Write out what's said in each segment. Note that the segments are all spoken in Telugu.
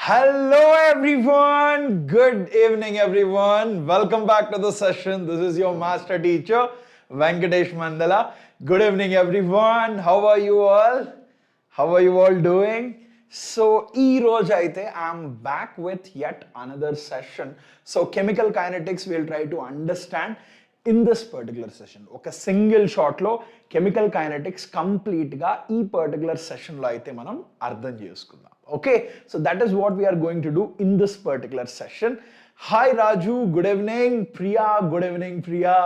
Hello everyone, good evening everyone. Welcome back to the session. This is your master teacher Venkatesh Mandala. Good evening everyone. How are you all? How are you all doing? So ee roju aithe I'm back with yet another session. So chemical kinetics we'll try to understand in this particular session. ఒక సింగిల్ షాట్లో కెమికల్ కైనెటిక్స్ కంప్లీట్గా ఈ పర్టికులర్ సెషన్లో అయితే మనం అర్థం చేసుకుందాం. Okay, so that is what we are going to do in this particular session. Hi Raju, good evening. Priya, good evening Priya.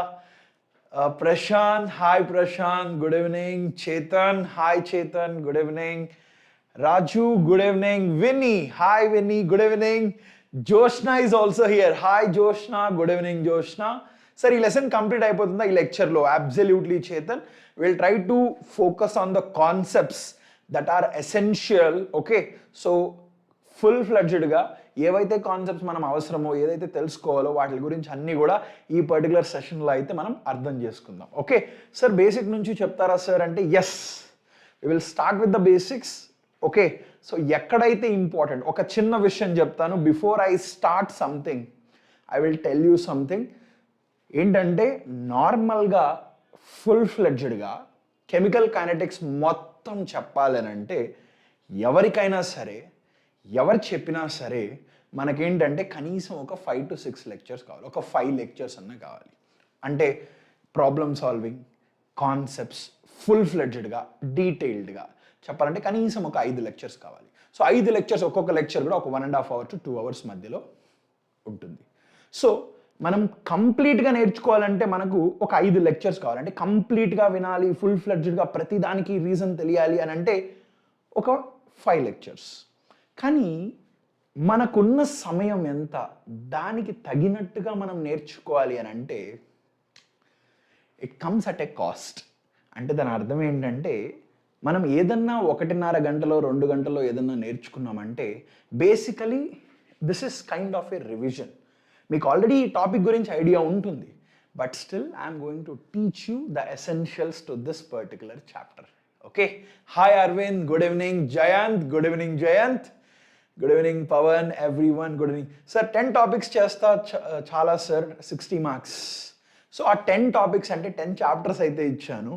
Prashant, hi Prashant, good evening. Chetan, hi Chetan, good evening. Raju, good evening. Vinny, hi Vinny, good evening. Joshna is also here. Hi Joshna, good evening Joshna. Sir, ఈ లెసన్ కంప్లీట్ అయిపోతుందా ఈ లెక్చర్లో? Absolutely Chetan. Will try to focus on the concepts that are essential. Okay, so full ఫ్లెడ్జ్డ్గా ఏవైతే కాన్సెప్ట్స్ మనం అవసరమో, ఏదైతే తెలుసుకోవాలో వాటి గురించి అన్నీ కూడా ఈ పర్టికులర్ సెషన్లో అయితే మనం అర్థం చేసుకుందాం. ఓకే సార్, బేసిక్ నుంచి చెప్తారా సార్ అంటే yes, we will start with the basics. Okay, so ఎక్కడైతే ఇంపార్టెంట్ ఒక చిన్న విషయం చెప్తాను. Before I start something I will tell you something. ఏంటంటే నార్మల్గా ఫుల్ ఫ్లెడ్జ్డ్గా కెమికల్ కైనెటిక్స్ మొత్తం చెప్పాలనంటే ఎవరికైనా సరే, ఎవరు చెప్పినా సరే మనకేంటంటే కనీసం ఒక 5 to 6 లెక్చర్స్ కావాలి, ఒక 5 లెక్చర్స్ అన్న కావాలి. అంటే ప్రాబ్లమ్ సాల్వింగ్, కాన్సెప్ట్స్ ఫుల్ ఫ్లెడ్జ్డ్గా డీటెయిల్డ్గా చెప్పాలంటే కనీసం ఒక 5 లెక్చర్స్ కావాలి. సో 5 లెక్చర్స్, ఒక్కొక్క లెక్చర్ కూడా ఒక 1.5 hours to 2 hours మధ్యలో ఉంటుంది. సో మనం కంప్లీట్గా నేర్చుకోవాలంటే మనకు ఒక 5 లెక్చర్స్ కావాలి. అంటే కంప్లీట్గా వినాలి, ఫుల్ ఫ్లెడ్జ్డ్గా ప్రతి దానికి రీజన్ తెలియాలి అని అంటే ఒక 5 లెక్చర్స్. కానీ మనకున్న సమయం ఎంత, దానికి తగినట్టుగా మనం నేర్చుకోవాలి అని అంటే it comes at a cost. అంటే దాని అర్థం ఏంటంటే మనం ఏదన్నా 1.5 గంటలో 2 గంటలో ఏదన్నా నేర్చుకున్నామంటే basically this is kind of a revision. మీకు ఆల్రెడీ ఈ టాపిక్ గురించి ఐడియా ఉంటుంది, but still I'm going to teach you the essentials to this particular chapter. Okay, hi Aravind, good evening. Jayant, good evening Jayant. Good evening Pavan, everyone good evening. Sir 10 topics చేస్తా చాలా సార్, 60 మార్క్స్. సో ఆ 10 టాపిక్స్ అంటే 10 చాప్టర్స్ అయితే ఇచ్చాను.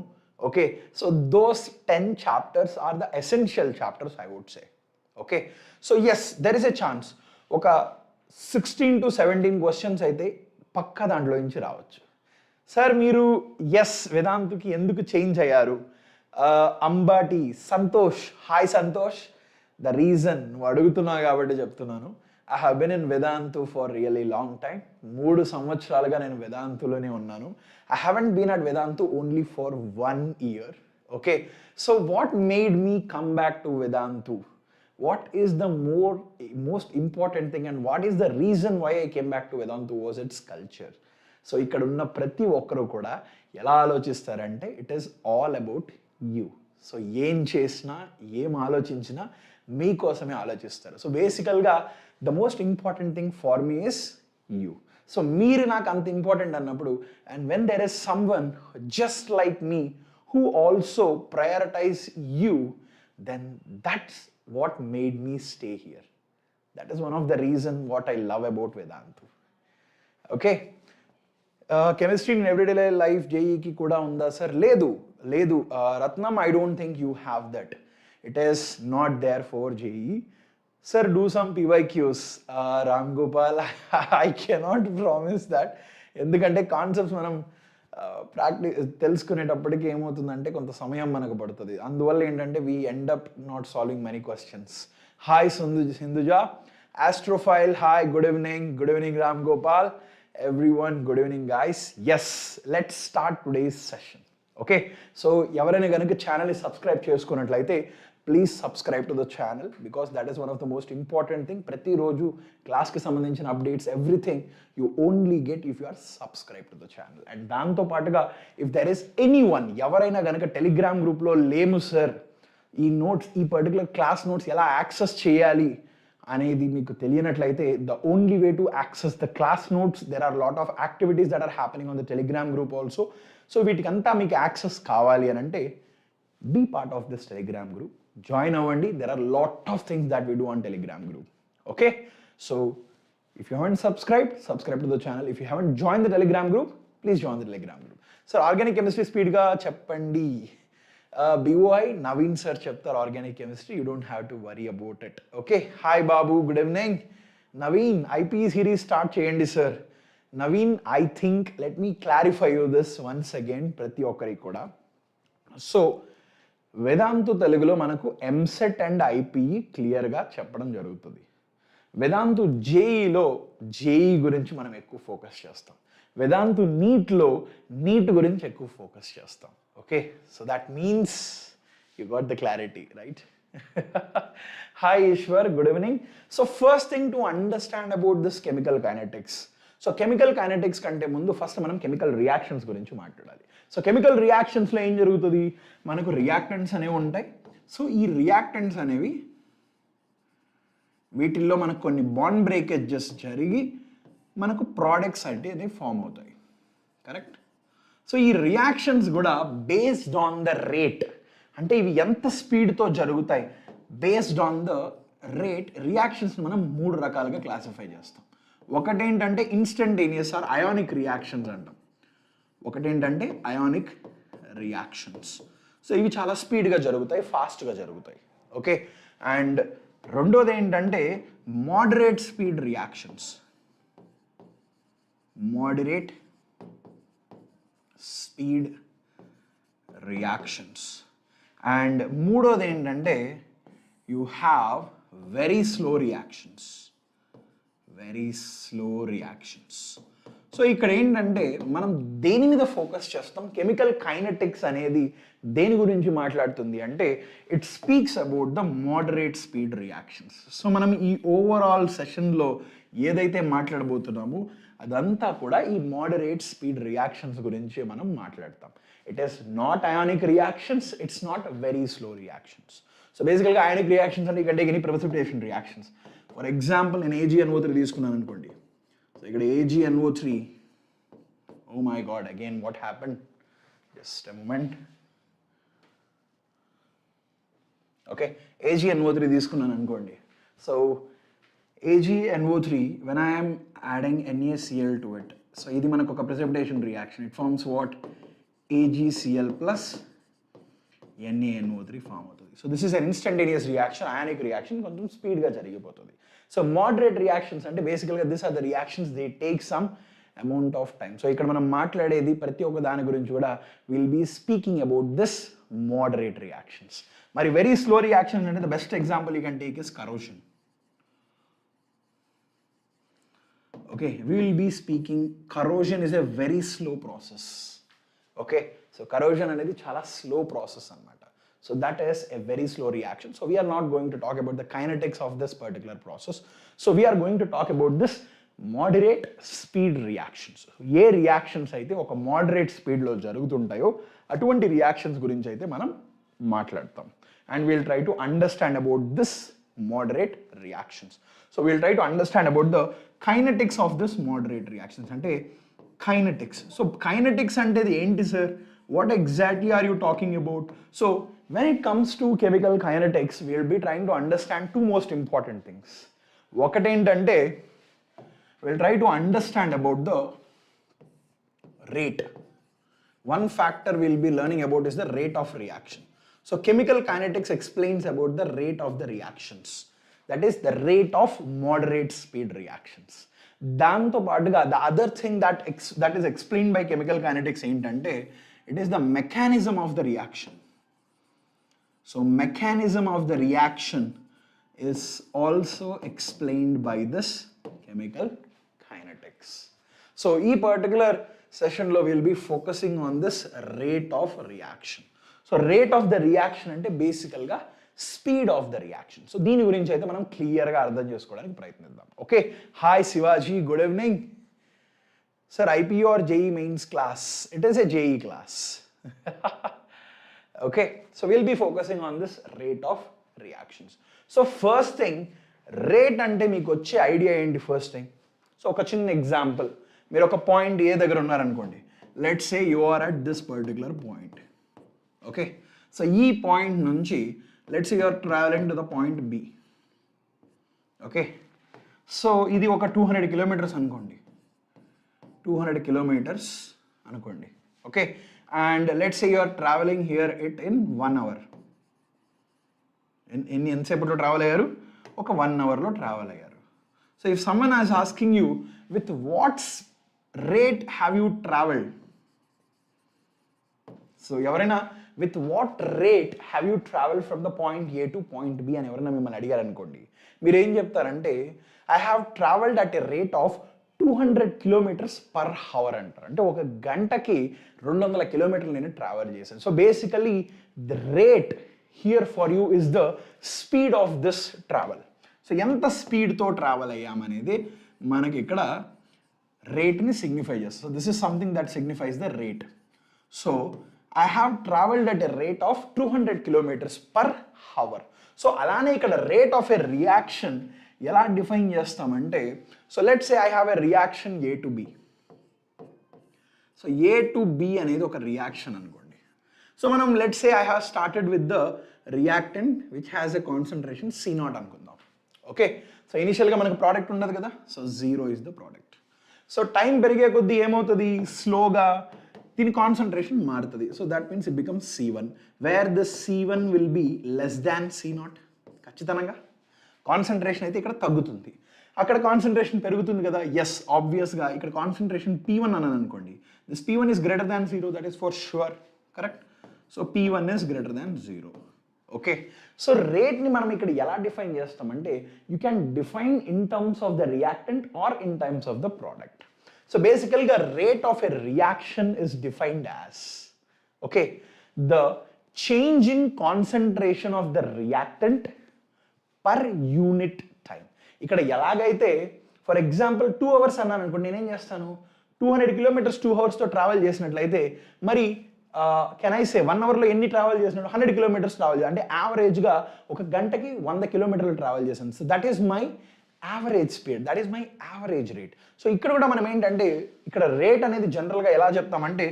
Okay, so those 10 chapters are the essential chapters I would say. Okay, so yes there is a chance ఒక 16 to 17 క్వశ్చన్స్ అయితే పక్కా దాంట్లో నుంచి రావచ్చు. సార్ మీరు ఎస్ వేదాంతుకి ఎందుకు చేంజ్ అయ్యారు? Ambati Santosh, hi Santosh. The reason నువ్వు అడుగుతున్నావు కాబట్టి చెప్తున్నాను. I have been in Vedantu for really long time. 3 సంవత్సరాలుగా నేను వేదాంతులోనే ఉన్నాను. I haven't been at Vedantu only for 1 year. Okay, so what made me come back to Vedantu? What is the most important thing and what is the reason why I came back to Vedantu was its culture. So ఇక్కడ ఉన్న ప్రతి ఒక్కరు కూడా ఎలా ఆలోచిస్తారంటే it is all about you. So ఏం చేసినా ఏం ఆలోచించినా మీకోసమే ఆలోచిస్తారు. సో బేసికల్గా the most important thing for me is you. So మీరు నాకు అంత ఇంపార్టెంట్ అన్నప్పుడు and when there is someone just like me who also prioritise you, then that's what made me stay here. That is one of the reason what I love about Vedantu. Okay, chemistry in everyday life JEE ki kuda unda sir? Ledu Ratnam, I don't think you have that. It is not there for JEE. Sir, do some PYQs. Ram Gopal, I cannot promise that. ఎందుకంటే కాన్సెప్ట్స్ మనం ప్రాక్టీస్ తెలుసుకునేటప్పటికి ఏమవుతుందంటే కొంత సమయం మనకు పడుతుంది. అందువల్ల ఏంటంటే we end up not solving many questions. Hi Sindhuja, astrophile, hi, good evening Ram Gopal, everyone good evening guys. Yes, let's start today's session. Okay, so ఎవరైనా కనుక ఛానల్ని సబ్స్క్రైబ్ చేసుకున్నట్లయితే please subscribe to the channel because that is one of the most important thing. ప్రతిరోజు క్లాస్కి సంబంధించిన updates everything you only get if you are subscribe to the channel. And దాంతో పాటుగా ఇఫ్ దెర్ ఇస్ ఎనీవన్, ఎవరైనా కనుక టెలిగ్రామ్ గ్రూప్లో లేము సార్, ఈ నోట్స్, ఈ పర్టికులర్ క్లాస్ నోట్స్ ఎలా యాక్సెస్ చేయాలి అనేది మీకు తెలియనట్లయితే the only way to access the class notes, there are lot of activities that are happening on the Telegram group also. So వీటికంతా మీకు యాక్సెస్ కావాలి అని అంటే be part of this Telegram group. Join అవ్వండి. There are lot of things that we do on Telegram group. Okay, so if you haven't subscribed, subscribe to the channel. If you haven't joined the Telegram group, please join the Telegram group. Sir, organic chemistry speed ga cheppandi. BOI Naveen sir cheptaru organic chemistry. You don't have to worry about it. Okay. Hi Babu, good evening. Naveen, IP series start cheyandi sir. Naveen, I think let me clarify you this once again. Prati okkari kuda. So Vedantu Telugulo manaku MSET and IPE clear ga చెప్పడం జరుగుతుంది. వేదాంతు జేఈలో జేఈ గురించి మనం ఎక్కువ ఫోకస్ చేస్తాం. వేదాంతు నీట్లో నీట్ గురించి ఎక్కువ ఫోకస్ చేస్తాం. Okay, so that means you got the clarity, right? Hi Ishwar, good evening. So first thing to understand about this chemical kinetics. So chemical kinetics కంటే ముందు ఫస్ట్ మనం కెమికల్ రియాక్షన్స్ గురించి మాట్లాడాలి. సో కెమికల్ రియాక్షన్స్లో ఏం జరుగుతుంది, మనకు రియాక్టెంట్స్ అనేవి ఉంటాయి. సో ఈ రియాక్టెంట్స్ అనేవి వీటిల్లో మనకు కొన్ని బాండ్ బ్రేకేజెస్ జరిగి మనకు ప్రోడక్ట్స్ అంటే ఫామ్ అవుతాయి, కరెక్ట్? సో ఈ రియాక్షన్స్ కూడా బేస్డ్ ఆన్ ద రేట్, అంటే ఇవి ఎంత స్పీడ్తో జరుగుతాయి based on the rate reactions మనం 3 రకాలుగా క్లాసిఫై చేస్తాం. ఒకటేంటంటే ఇన్స్టంటేనియస్ ఆర్ అయానిక్ రియాక్షన్స్ అంటాం. ఒకటేంటంటే అయానిక్ రియాక్షన్స్. సో ఇవి చాలా స్పీడ్గా జరుగుతాయి, ఫాస్ట్గా జరుగుతాయి. ఓకే, అండ్ రెండోది ఏంటంటే moderate speed reactions. Moderate speed reactions. And మూడోది ఏంటంటే you have very slow reactions. Very slow reactions. So ఇక్కడ ఏంటంటే మనం దేని మీద ఫోకస్ చేస్తాం, కెమికల్ కైనెటిక్స్ అనేది దేని గురించి మాట్లాడుతుంది అంటే it speaks about the moderate speed reactions. So మనం ఈ ఓవరాల్ సెషన్లో ఏదైతే మాట్లాడబోతున్నామో అదంతా కూడా ఈ మోడరేట్ స్పీడ్ రియాక్షన్స్ గురించి మనం మాట్లాడతాం. It is not ionic reactions, it's not very slow reactions. So బేసికల్గా అయానిక్ రియాక్షన్స్ అంటే ఇక్కడ any precipitation reactions. For example నేను AgNO3 తీసుకున్నాను అనుకోండి. సో ఇక్కడ AgNO3, oh my god, again what happened, just a moment. Okay, AgNO3 తీసుకున్నాను అనుకోండి. So AgNO3 when I am adding NaCl to it, so ఇది మనకు ఒక precipitation reaction. It forms what? AgCl plus NaNO3 form అవుతుంది. So this is an instantaneous reaction, ionic reaction, కొంచెం స్పీడ్గా జరిగిపోతుంది. సో మోడరేట్ రియాక్షన్స్ అంటే బేసికల్గా this are the reactions they take some amount of time. So ఇక్కడ మనం మాట్లాడేది ప్రతి ఒక్క దాని గురించి కూడా will be speaking about this moderate reactions. మరి వెరీ స్లో రియాక్షన్స్ అంటే the best example you can take is corrosion. Okay, we will be speaking corrosion is a very slow process. Okay, so corrosion అనేది చాలా స్లో ప్రాసెస్ అన్నమాట. So that is a very slow reaction. So we are not going to talk about the kinetics of this particular process. So we are going to talk about this moderate speed reactions. A reactions అయితే ఒక మోడరేట్ స్పీడ్లో జరుగుతుంటాయో అటువంటి రియాక్షన్స్ గురించి అయితే మనం మాట్లాడతాం. And we'll try to understand about this moderate reactions. So we'll try to understand about the kinetics of this moderate reactions. అంటే kinetics. So kinetics అంటే ఏంటి sir? What exactly are you talking about? So when it comes to chemical kinetics, we will be trying to understand two most important things. ఒకటేంటంటే we'll try to understand about the rate. One factor we'll be learning about is the rate of reaction. So chemical kinetics explains about the rate of the reactions. That is the rate of moderate speed reactions. దాంతో పాటుగా the other thing that is explained by chemical kinetics ఏంటంటే it is the mechanism of the reaction. So mechanism of the reaction is also explained by this chemical kinetics. So ఈ particular session లో we'll be focusing on this rate of reaction. So rate of the reaction అంటే బేసికల్గా speed of the reaction. So దీని గురించి అయితే మనం క్లియర్గా అర్థం చేసుకోవడానికి ప్రయత్నిద్దాం. Okay, hi Shivaji, good evening. Sir IP or JEE mains class? It is a JEE class. Okay, so will be focusing on this rate of reactions. So first thing, rate అంటే మీకు వచ్చే ఐడియా ఏంటి? ఫస్ట్ థింగ్, సో ఒక చిన్న ఎగ్జాంపుల్, మీరు ఒక పాయింట్ ఏ దగ్గర ఉన్నారనుకోండి. Let's say you are at this particular point. Okay, so ఈ పాయింట్ నుంచి let's say you are traveling to the point B. Okay, so ఇది ఒక 200 కిలోమీటర్స్ అనుకోండి, 200 కిలోమీటర్స్ అనుకోండి. Okay, and let's say you are travelling here it in 1 hour. ఎంతసేపట్లో ట్రావెల్ అయ్యారు? ఒక 1 అవర్లో ట్రావెల్ అయ్యారు. So if someone is asking you with what's rate have you travelled, so ఎవరైనా with what rate have you travel from the point A to point B అని ఎవరైనా మిమ్మల్ని అడిగారు అనుకోండి, మీరు ఏం చెప్తారంటే I have travelled at a rate of 200 kilometres per hour అంటారు. అంటే ఒక గంటకి 200 కిలోమీటర్లు నేను ట్రావెల్ చేశాను. So basically the rate here for you is the speed of this travel. So ఎంత స్పీడ్తో ట్రావెల్ అయ్యామనేది మనకి ఇక్కడ రేట్ని సిగ్నిఫై చేస్తుంది. So this is something that signifies the rate. So I have traveled at a rate of 200 kilometers per hour. So అలానే ఇక్కడ రేట్ ఆఫ్ ఎ రియాక్షన్ ఎలా డిఫైన్ చేస్తామంటే, so let's say I have a reaction A to be. So A to be అనేది ఒక రియాక్షన్ అనుకోండి. సో మనం let's say I have started with the reactant which has a concentration C0 అనుకుందాం. ఓకే, సో ఇనిషియల్గా మనకు ప్రోడక్ట్ ఉండదు కదా, so 0 is the product. So time పెరిగే కొద్దీ ఏమవుతుంది, స్లోగా దీని కాన్సన్ట్రేషన్ మారుతుంది. So that means it becomes C1 wear the C1 will be less than C0. ఖచ్చితంగా కాన్సన్ట్రేషన్ అయితే ఇక్కడ తగ్గుతుంది, అక్కడ కాన్సన్ట్రేషన్ పెరుగుతుంది కదా. ఎస్, ఆబ్వియస్గా ఇక్కడ కాన్సన్ట్రేషన్ P1 అన్నాను అనుకోండి, this P1 is greater than 0, that is for sure, correct. So P1 is greater than 0. Okay, so రేట్ని మనం ఇక్కడ ఎలా డిఫైన్ చేస్తామంటే you can define in terms of the reactant or in terms of the product. So basically the rate of a reaction is defined as, okay, the change in concentration of the reactant per unit time. ఇక్కడ ఎలాగైతే ఫర్ ఎగ్జాంపుల్ 2 అవర్స్ అన్నాను అనుకోండి, నేనేం చేస్తాను 200 కిలోమీటర్స్ 2 అవర్స్తో ట్రావెల్ చేసినట్లయితే మరి కెన్ ఐ సే 1 అవర్లో ఎన్ని ట్రావెల్ చేసినట్టు 100 కిలోమీటర్స్ ట్రావెల్ చేయాలి, అంటే యావరేజ్గా ఒక గంటకి 100 కిలోమీటర్లు ట్రావెల్ చేశాను. So that is my average speed, that is my average rate. So ఇక్కడ కూడా మనం ఏంటంటే ఇక్కడ రేట్ అనేది జనరల్గా ఎలా చెప్తామంటే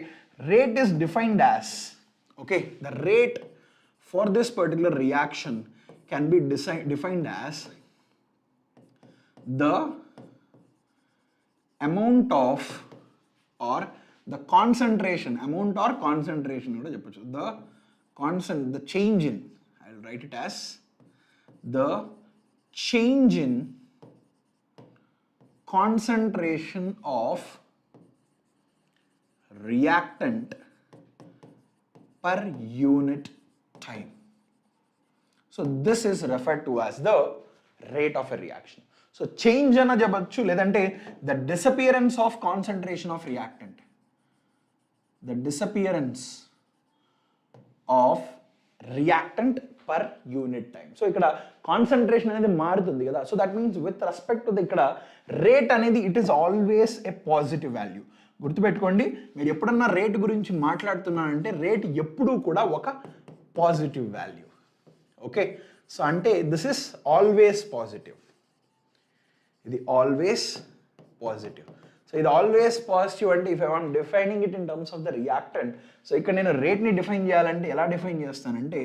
rate is defined as, okay, the rate for this particular reaction can be defined as the amount of or the concentration, amount or concentration కూడా చెప్పచ్చు, the change in, I will write it as the change in concentration of reactant per unit time. So this is referred to as the rate of a reaction. So change ana చెప్పొచ్చు, లేదంటే the disappearance of concentration of reactant, the disappearance of reactant per unit time. So ఇక్కడ కాన్సన్ట్రేషన్ అనేది మారుతుంది కదా, so that means with respect to the ఇక్కడ రేట్ అనేది it is always a positive value. గుర్తుపెట్టుకోండి, మీరు ఎప్పుడన్నా రేట్ గురించి మాట్లాడుతున్నారంటే రేట్ ఎప్పుడూ కూడా ఒక పాజిటివ్ వాల్యూ. ఓకే, సో అంటే దిస్ ఇస్ ఆల్వేస్ పాజిటివ్, ఇది ఆల్వేస్ పాజిటివ్. సో ఇది ఆల్వేస్ పాజిటివ్ అంటే if I want defining it in terms of the reactant, so ఇక్కడ నేను రేట్ని డిఫైన్ చేయాలంటే ఎలా డిఫైన్ చేస్తానంటే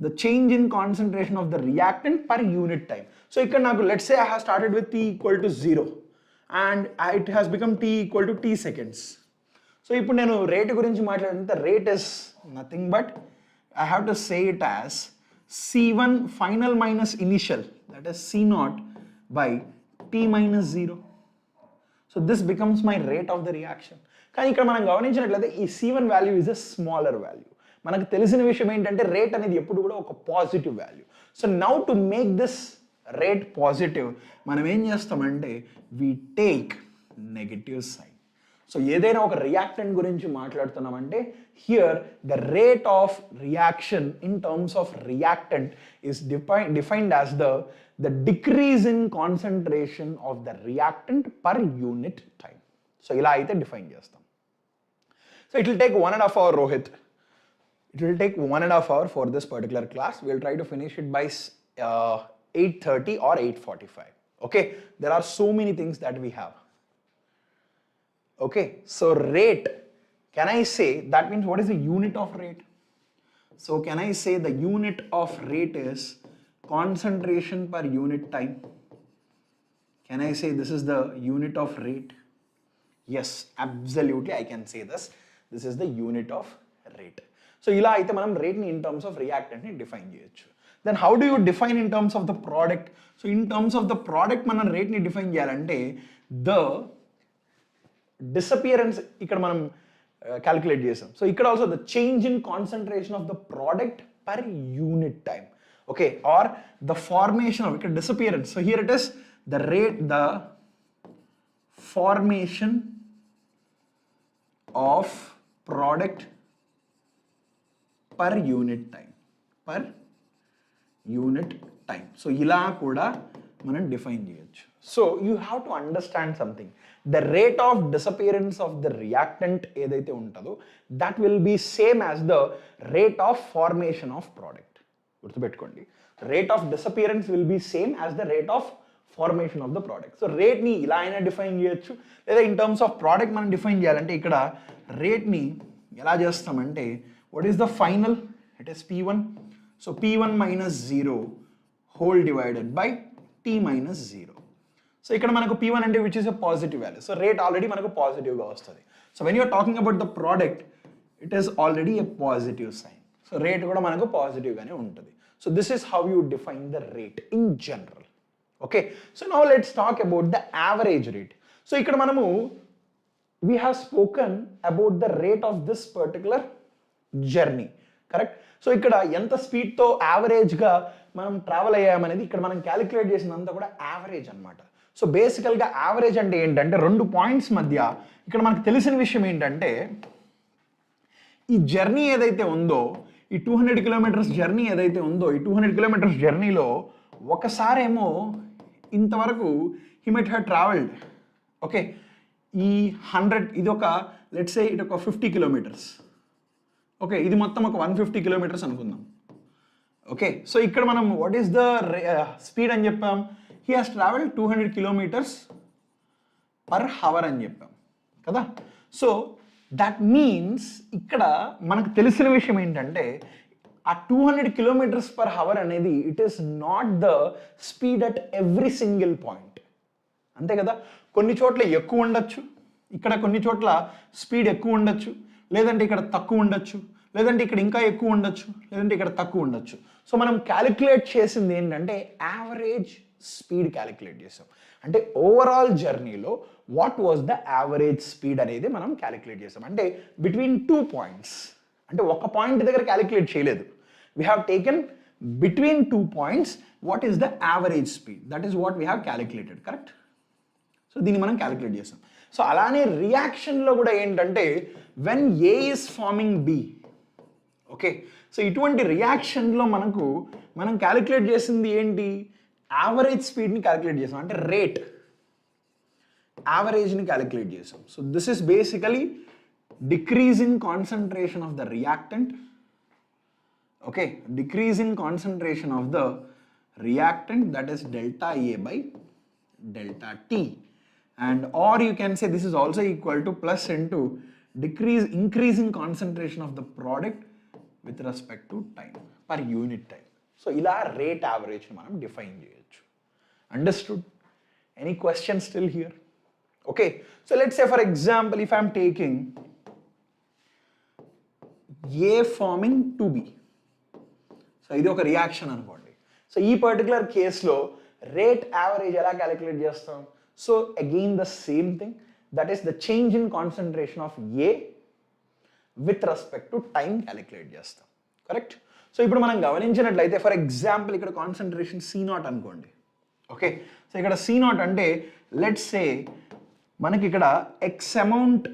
the change in concentration of the reactant per unit time. So ఇక్కడ నాకు let's say I have started with T equal to 0 and it has become T equal to T seconds. So ఇప్పుడు నేను రేట్ గురించి మాట్లాడితే rate is nothing but I have to say it as C1 final minus initial, that is C0 by T minus 0. So this becomes my rate of the reaction. కానీ ఇక్కడ మనం గమనించినట్లయితే ఈ C1 value is a smaller value. మనకు తెలిసిన విషయం ఏంటంటే రేట్ అనేది ఎప్పుడు కూడా ఒక positive value. So now to make this rate positive మనం ఏం చేస్తామంటే we take negative sign. So ఏదైనా ఒక రియాక్టెంట్ గురించి మాట్లాడుతున్నామంటే here the rate of reaction in terms of reactant is defined as the decrease in concentration of the reactant per unit time. So ఇలా అయితే డిఫైన్ చేస్తాం. So it will take 1.5 hours, Rohit. It will take 1.5 hours for this particular class. We'll try to finish it by 8:30 or 8:45. Okay, there are so many things that we have. Okay, so rate, can I say, that means what is the unit of rate? So can I say the unit of rate is concentration per unit time? Can I say this is the unit of rate? Yes, absolutely I can say this. This is the unit of rate. So ఇలా అయితే మనం రేట్ని in terms of reactant ని డిఫైన్ చేయొచ్చు. Then how do you define in terms of the product? So in terms of the product మనం రేట్ని డిఫైన్ చేయాలంటే the disappearance ఇక్కడ మనం calculate చేసాం. So ఇక్కడ also the change in concentration of the product per unit time. Okay, or the formation of ఇక్కడ disappearance. So here it is the rate, the formation of product per unit time. Per unit time. So ఇలా కూడా మనం డిఫైన్ చేయొచ్చు. So you have to understand something. The rate of disappearance of the reactant ఏదైతే ఉంటుందో that will be same as the rate of formation of product. గుర్తుపెట్టుకోండి, rate of disappearance will be same as the rate of formation of the product. So rate ని ఇలా అయినా డిఫైన్ చేయొచ్చు, లేదా in terms of product మనం డిఫైన్ చేయాలంటే ఇక్కడ rate ని ఎలా చేస్తామంటే what is the final? It is P1. So P1 minus 0 whole divided by T minus 0. So ఇక్కడ మనకు P1 అంటే which is a positive value. So rate already మనకు positive గా వస్తుంది. So when you are talking about the product, it is already a positive sign. So rate కూడా మనకు positive గానే ఉంటుంది. So this is how you define the rate in general. Okay. So now let's talk about the average rate. So ఇక్కడ మనము we have spoken about the rate of this particular journey. Correct? So ఇక్కడ ఎంత స్పీడ్తో యావరేజ్గా మనం ట్రావెల్ అయ్యామనేది ఇక్కడ మనం క్యాలిక్యులేట్ చేసినంతా కూడా యావరేజ్ అనమాట. సో బేసికల్గా యావరేజ్ అంటే ఏంటంటే రెండు పాయింట్స్ మధ్య ఇక్కడ మనకు తెలిసిన విషయం ఏంటంటే ఈ జర్నీ ఏదైతే ఉందో, ఈ 200 కిలోమీటర్స్ జర్నీ ఏదైతే ఉందో, ఈ 200 కిలోమీటర్స్ జర్నీలో ఒకసారేమో ఇంతవరకు he might have travelled, okay, ఈ 100 ఇది ఒక లెట్స్ సే ఇది ఒక 50 కిలోమీటర్స్, ఓకే, ఇది మొత్తం ఒక 150 కిలోమీటర్స్ అనుకుందాం. ఓకే, సో ఇక్కడ మనం వాట్ ఈస్ ద స్పీడ్ అని చెప్పాం, he has travelled 200 kilometres per hour అని చెప్పాం కదా. సో దట్ మీన్స్ ఇక్కడ మనకు తెలిసిన విషయం ఏంటంటే ఆ 200 కిలోమీటర్స్ పర్ హవర్ అనేది it is not the speed at every single point, అంతే కదా. కొన్ని చోట్ల ఎక్కువ ఉండొచ్చు, ఇక్కడ కొన్ని చోట్ల స్పీడ్ ఎక్కువ ఉండొచ్చు, లేదంటే ఇక్కడ తక్కువ ఉండొచ్చు, లేదంటే ఇక్కడ ఇంకా ఎక్కువ ఉండొచ్చు, లేదంటే ఇక్కడ తక్కువ ఉండొచ్చు. సో మనం క్యాలిక్యులేట్ చేసింది ఏంటంటే యావరేజ్ స్పీడ్ క్యాలిక్యులేట్ చేసాం. అంటే ఓవరాల్ జర్నీలో what was the average speed అనేది మనం క్యాలిక్యులేట్ చేసాం. అంటే బిట్వీన్ 2 పాయింట్స్, అంటే ఒక పాయింట్ దగ్గర క్యాలిక్యులేట్ చేయలేదు. We have taken between 2 points what is the average speed, that is what we have calculated, correct. So దీన్ని మనం క్యాలిక్యులేట్ చేసాం. సో అలానే రియాక్షన్లో కూడా ఏంటంటే when A is forming B, okay, so ఇటువంటి రియాక్షన్లో మనం క్యాలిక్యులేట్ చేసింది ఏంటి, యావరేజ్ స్పీడ్ని క్యాలిక్యులేట్ చేసాం, అంటే రేట్ యావరేజ్ని క్యాలిక్యులేట్ చేసాం. So this is basically decrease in concentration of the reactant, okay, decrease in concentration of the reactant, that is delta A by delta tea. And or you can say this is also equal to plus into increase in concentration of the product with respect to time, per unit time. So ila rate average ni manam define cheyochu. Understood? Any questions still here? Okay, so let's say for example if I am taking A forming 2B, so ఇది ఒక రియాక్షన్ అనుకోండి. సో ఈ పర్టికులర్ కేసులో రేట్ యావరేజ్ ఎలా క్యాలిక్యులేట్ చేస్తాం? So again the same thing, that is the change in concentration of A with respect to time calculate చేస్తాం, కరెక్ట్. సో ఇప్పుడు మనం గమనించినట్లయితే ఫర్ ఎగ్జాంపుల్ ఇక్కడ కాన్సన్ట్రేషన్ C0 అనుకోండి, ఓకే. సో ఇక్కడ C0 అంటే లెట్స్ సే మనకి ఇక్కడ X అమౌంట్,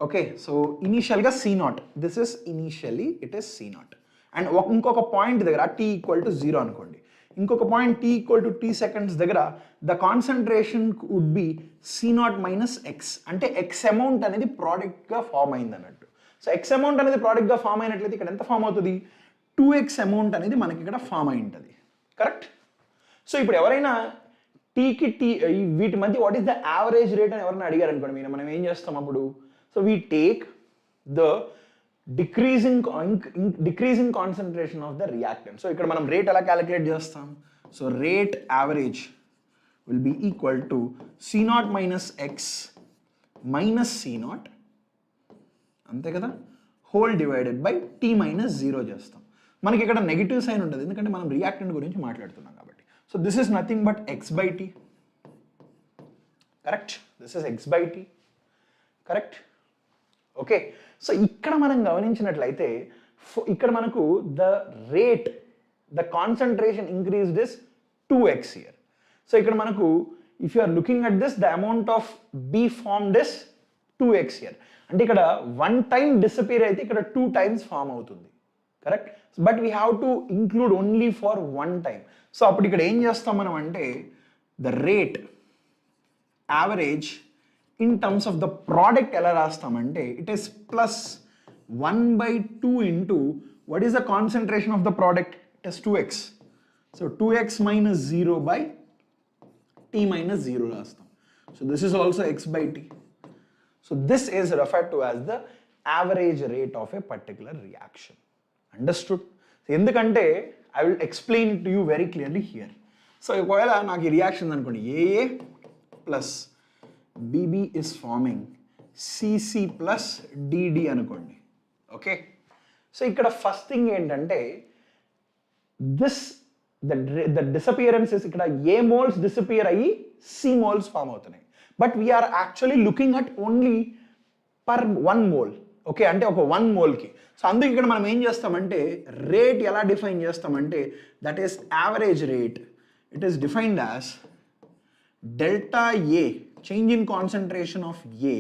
ఓకే. సో ఇనీషియల్గా C0, this is initially it is C0, and ఇంకొక పాయింట్ దగ్గర T ఈక్వల్ టు 0 అనుకోండి, ఇంకొక point T equal to T seconds దగ్గర the concentration would be C0 minus x, అంటే ఎక్స్ అమౌంట్ అనేది ప్రోడక్ట్గా ఫామ్ అయింది అన్నట్టు. సో ఎక్స్ అమౌంట్ అనేది ప్రోడక్ట్గా ఫామ్ అయినట్లయితే ఇక్కడ ఎంత ఫామ్ అవుతుంది, 2x అమౌంట్ అనేది మనకి ఇక్కడ ఫామ్ అయి ఉంటుంది, కరెక్ట్. సో ఇప్పుడు ఎవరైనా టీకి టీ వీటి మధ్య what is the average rate అని ఎవరైనా అడిగారు అనుకోండి, మనం ఏం చేస్తాం అప్పుడు, so we take the decreasing concentration of the reactant. So ఇక్కడ మనం రేట్ ఎలా క్యాలిక్యులేట్ చేస్తాం, so rate average will be equal to C naught minus X minus C naught అంతే కదా whole divided by T minus zero చేస్తాం. మనకి ఇక్కడ నెగిటివ్ సైన్ ఉంటుంది ఎందుకంటే మనం రియాక్టెంట్ గురించి మాట్లాడుతున్నాం కాబట్టి. So this is nothing but X by T. Correct, this is X by T. Correct, okay. So ఇక్కడ మనం గమనించినట్లయితే ఇక్కడ మనకు the rate, the concentration increased is 2x here. So ఇక్కడ మనకు if you are looking at this the amount of B formed is 2x here. అంటే ఇక్కడ 1 టైం డిసపియర్ అయితే ఇక్కడ 2 టైమ్స్ ఫామ్ అవుతుంది. Correct, but we have to include only for 1 time. So అప్పుడు ఇక్కడ ఏం చేస్తాం మనం అంటే the rate average in terms of the product ఎలా రాస్తామంటే it is plus 1/2 into what is the concentration of the product, it is 2x. So 2x minus 0 by t minus 0 రాస్తాం. So this is also x by t. So this is referred to as the average rate of a particular reaction. Understood? So ఎందుకంటే I will explain to you very clearly here. So ఒకవేళ నాకు ఈ రియాక్షన్ అనుకోండి AA plus BB is forming CC plus DD అనుకోండి. ఓకే, సో ఇక్కడ ఫస్ట్ థింగ్ ఏంటంటే దిస్ ద డిసపియరెన్సెస్ ఇక్కడ ఏ మోల్స్ డిసపియర్ అయ్యి సి మోల్స్ ఫామ్ అవుతున్నాయి. But we are actually looking at only per 1 mole. Okay, అంటే ఒక 1 మోల్కి. సో అందుకే ఇక్కడ మనం ఏం చేస్తామంటే రేట్ ఎలా డిఫైన్ చేస్తామంటే that is average rate. It is defined as delta A, change in concentration of A,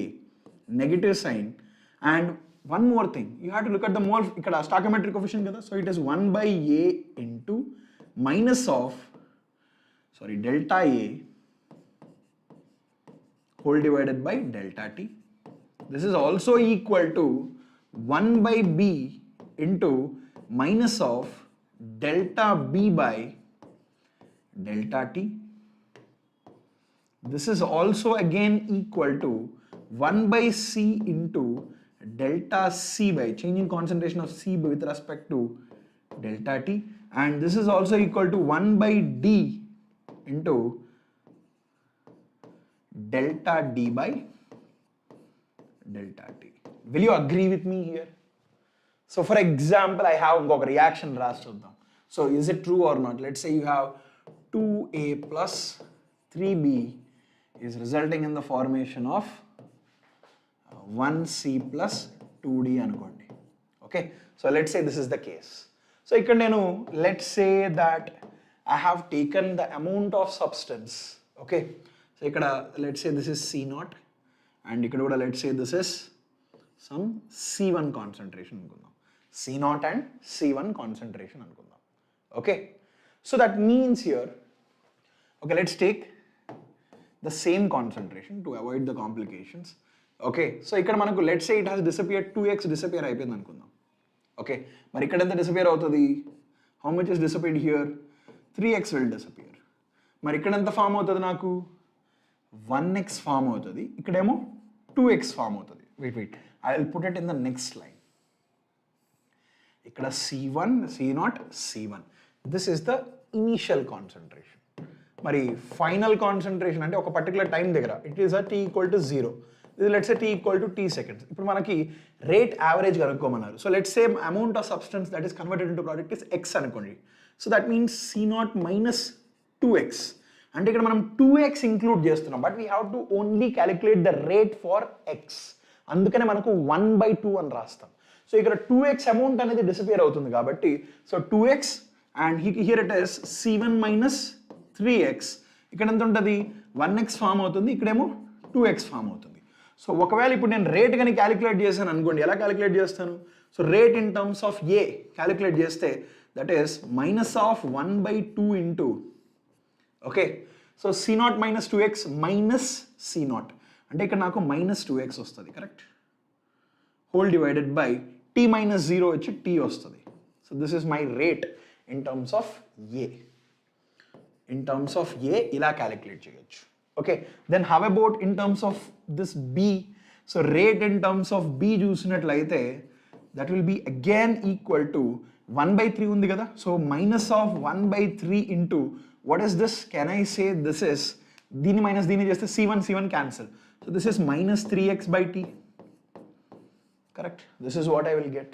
negative sign, and one more thing, you have to look at the mole ikkada stoichiometric coefficient kada. So it is 1 by A into minus of delta A whole divided by delta T. This is also equal to 1 by B into minus of delta B by delta T. This is also again equal to 1 by C into delta C by change in concentration of C with respect to delta T, and this is also equal to 1 by D into delta D by delta T. Will you agree with me here? So for example, I have a reaction rasudam. So is it true or not? Let's say you have 2A plus 3B is resulting in the formation of 1C plus 2D అనుకోండి. Okay, so let's say this is the case. So ఇక్కడ నేను let's say that I have taken the amount of substance. Okay, so ఇక్కడ let's say this is C0 and ఇక్కడ కూడా let's say this is some C1 concentration అనుకుందాం. C0 అండ్ C1 కాన్సన్ట్రేషన్ అనుకుందాం. Okay, so that means here, okay, let's take the same concentration to avoid the complications. Okay, so ఇక్కడ మనకు let's say it has disappear 2x disappear అయిపోయింది అనుకుందాం. ఓకే, మరి ఇక్కడ ఎంత డిసపియర్ అవుతుంది? How much is disappeared here? 3x will disappear. మరి ఇక్కడ ఎంత ఫామ్ అవుతుంది? నాకు 1x ఫామ్ అవుతుంది, ఇక్కడేమో 2x ఫామ్ అవుతుంది. Wait I will put it in the next line. ఇక్కడ C1 C0 C1, this is the initial concentration. మరి ఫైనల్ కాన్సన్ట్రేషన్ అంటే ఒక పర్టికులర్ టైం దగ్గర it is a t equal to 0. Let's say t equal to t seconds. ఇప్పుడు మనకి రేట్ యావరేజ్ కనుక్కోమన్నారు. So let's say amount of substance that is converted into product is x అనుకోండి. So that means C0 minus 2x. అంటే ఇక్కడ మనం 2x ఇంక్లూడ్ చేస్తున్నాం, but we have to only calculate the rate for x. అందుకనే మనకు 1/2 అని రాస్తాం. సో ఇక్కడ 2x అమౌంట్ అనేది డిసపియర్ అవుతుంది కాబట్టి so 2x and here it is C1 minus 3x. ఇక్కడ ఎంత ఉంటుంది? 1x ఫామ్ అవుతుంది, ఇక్కడేమో 2x ఫామ్ అవుతుంది. సో ఒకవేళ ఇప్పుడు నేను రేట్ కానీ క్యాలిక్యులేట్ చేశాను అనుకోండి, ఎలా క్యాలిక్యులేట్ చేస్తాను? So rate in terms of A calculate చేస్తే that is minus of 1/2 into, okay, so C0 minus 2x minus C0 అంటే ఇక్కడ నాకు మైనస్ 2x వస్తుంది. Correct, whole divided by t minus 0 వచ్చి t వస్తుంది. So this is my rate in terms of A. In terms of A ఇలా క్యాలిక్యులేట్ చేయొచ్చు. Okay, then how about in terms of this B? So rate in terms of B చూసినట్లయితే that will be again equal to 1/3 ఉంది కదా. So minus of 1/3 into what is this? Can I say this is దీన్ని మైనస్ దీన్ని చేస్తే C1 cancel. So this is minus 3x by t. Correct? This is what I will get.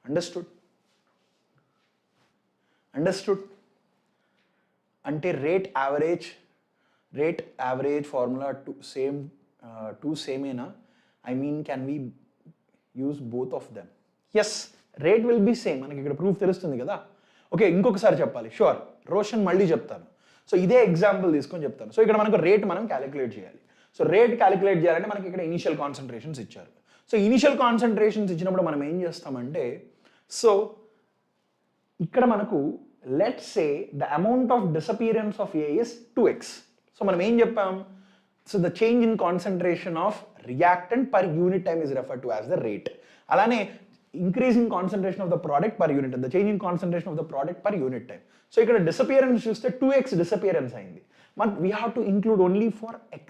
Understood? Understood? Ante rate average formula to same ena. I mean, can we use both of them? Yes, rate will be same. మనకి ఇక్కడ ప్రూఫ్ తెలుస్తుంది కదా. ఓకే, ఇంకొకసారి చెప్పాలి. షూర్, రోషన్ మళ్ళీ చెప్తాను. సో ఇదే ఎగ్జాంపుల్ తీసుకొని చెప్తాను. సో ఇక్కడ మనకు రేట్ మనం క్యాలిక్యులేట్ చేయాలి. సో రేట్ క్యాలిక్యులేట్ చేయాలంటే మనకి ఇక్కడ ఇనిషియల్ కాన్సన్ట్రేషన్స్ ఇచ్చారు. సో ఇనిషియల్ కాన్సన్ట్రేషన్స్ ఇచ్చినప్పుడు మనం ఏం చేస్తామంటే, సో ఇక్కడ మనకు let's say the amount of disappearance of A is 2x. So మనం ఏం చెప్పాం? So the change in concentration of reactant per unit time is referred to as the rate. అలానే increase in concentration of the product per unit time, the change in concentration of the product per unit time. So ఇక్కడ disappearance చూస్తే 2x disappearance అయింది, but we have to include only for x.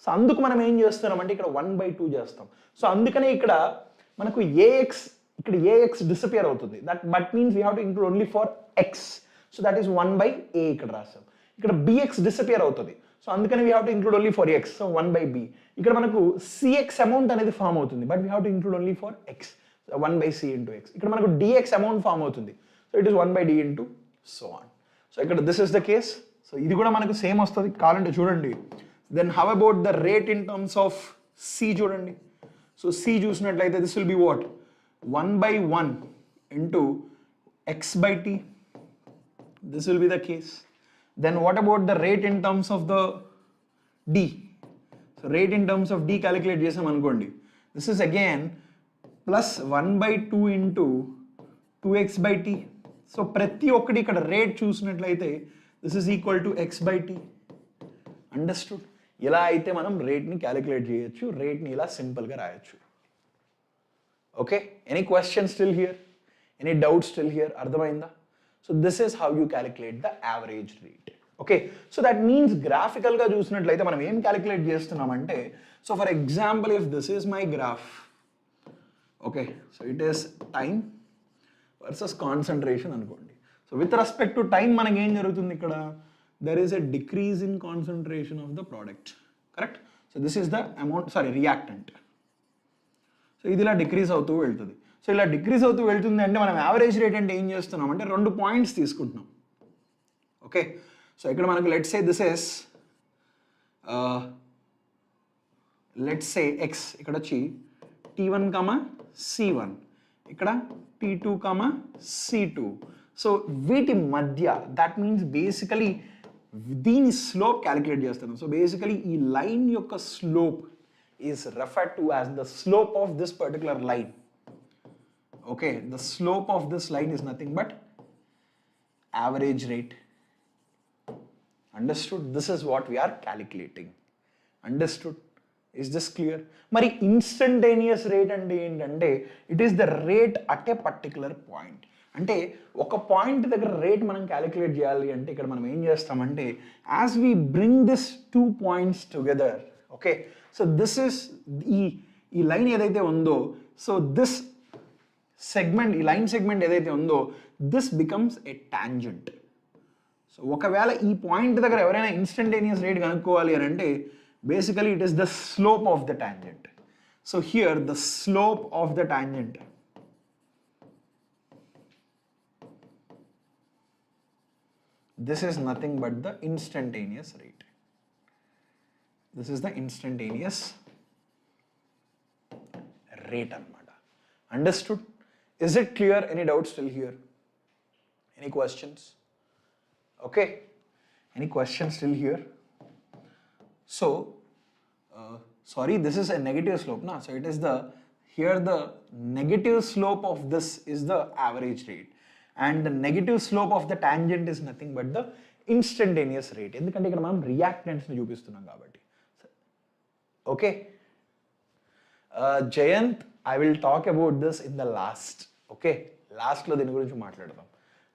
So అందుకు మనం ఏం చేస్తున్నాం అంటే ఇక్కడ 1/2 చేస్తాం. సో అందుకనే ఇక్కడ మనకు ఇక్కడ ax disappear అవుతుంది. That means we have to include only for x. So that is 1/a ఇక్కడ రాస్తాం. ఇక్కడ bx disappear అవుతుంది. సో అందుకని we have to include only for x. So 1/b. ఇక్కడ మనకు cx అమౌంట్ అనేది ఫామ్ అవుతుంది, but we have to include only for x. 1/c into x. ఇక్కడ మనకు dx అమౌంట్ ఫామ్ అవుతుంది. So it is 1/d into so on. So ఇక్కడ this is the case. So ఇది కూడా మనకు సేమ్ వస్తుంది కావాలంటే చూడండి. Then how about the rate in terms of c చూడండి. సో c చూసినట్లయితే this will be what, 1/1 into x by t. This will be the case. Then what about the rate in terms of the d? So rate in terms of d calculate చేసాం అనుకోండి. This is again plus 1/2 into 2x by t. So ప్రతి ఒక్కటి ఇక్కడ రేట్ చూసినట్లయితే this is equal to x by t. Understood? ఇలా అయితే మనం రేట్ని క్యాలిక్యులేట్ చేయొచ్చు, రేట్ని ఇలా సింపుల్గా రాయొచ్చు. Okay, any question still here, any doubt still here? అర్థమైందా? So this is how you calculate the average rate. Okay, so that means గ్రాఫికల్గా చూసినట్లయితే మనం ఏం క్యాలిక్యులేట్ చేస్తున్నామంటే, so for example if this is my graph, okay, so it is time versus concentration అనుకోండి. So with respect to time మనకి ఏం జరుగుతుంది ఇక్కడ, there is a decrease in concentration of the product. Correct? So this is the amount, reactant. So ఇది ఇలా డిక్రీజ్ అవుతూ వెళ్తుంది. సో ఇలా డిక్రీజ్ అవుతూ వెళ్తుంది అంటే మనం యావరేజ్ రేట్ అంటే ఏం చేస్తున్నాం అంటే 2 పాయింట్స్ తీసుకుంటున్నాం. ఓకే, సో ఇక్కడ మనకు let's say this is let's say x, ఇక్కడ వచ్చి t1, c1, ఇక్కడ t2, c2. సో వీటి మధ్య దట్ మీన్స్ బేసికలీ దీని స్లోప్ క్యాలిక్యులేట్ చేస్తున్నాం. సో బేసికలీ ఈ లైన్ యొక్క slope is referred to as the slope of this particular line. Okay, the slope of this line is nothing but average rate. Understood? This is what we are calculating. Understood? Is this clear? మరి ఇన్స్టంటేనియస్ రేట్ అంటే ఏంటంటే it is the rate at a particular point. అంటే ఒక పాయింట్ దగ్గర రేట్ మనం క్యాలిక్యులేట్ చేయాలి అంటే ఇక్కడ మనం ఏం చేస్తామంటే as we bring this 2 points together, okay, so this is ఈ లైన్ ఏదైతే ఉందో, సో దిస్ సెగ్మెంట్, ఈ లైన్ సెగ్మెంట్ ఏదైతే ఉందో this becomes a tangent. So ఒకవేళ ఈ పాయింట్ దగ్గర ఎవరైనా ఇన్స్టంటేనియస్ రేట్ కనుక్కోవాలి అని అంటే basically it is the slope of the tangent. So here the slope of the tangent, this is nothing but the instantaneous rate. This is the instantaneous rate anamata. Understood? Is it clear? Any doubts still here? Any questions? Okay, any questions still here? So sorry, this is a negative slope na, so it is the here the negative slope of this is the average rate and the negative slope of the tangent is nothing but the instantaneous rate. ఎందుకంటే ఇక్కడ మనం రియాక్టెంట్స్ ని చూపిస్తున్నాం కాబట్టి. Okay, Jayant, I will talk about this in the last. Okay, last లో దీని గురించి మాట్లాడదాం.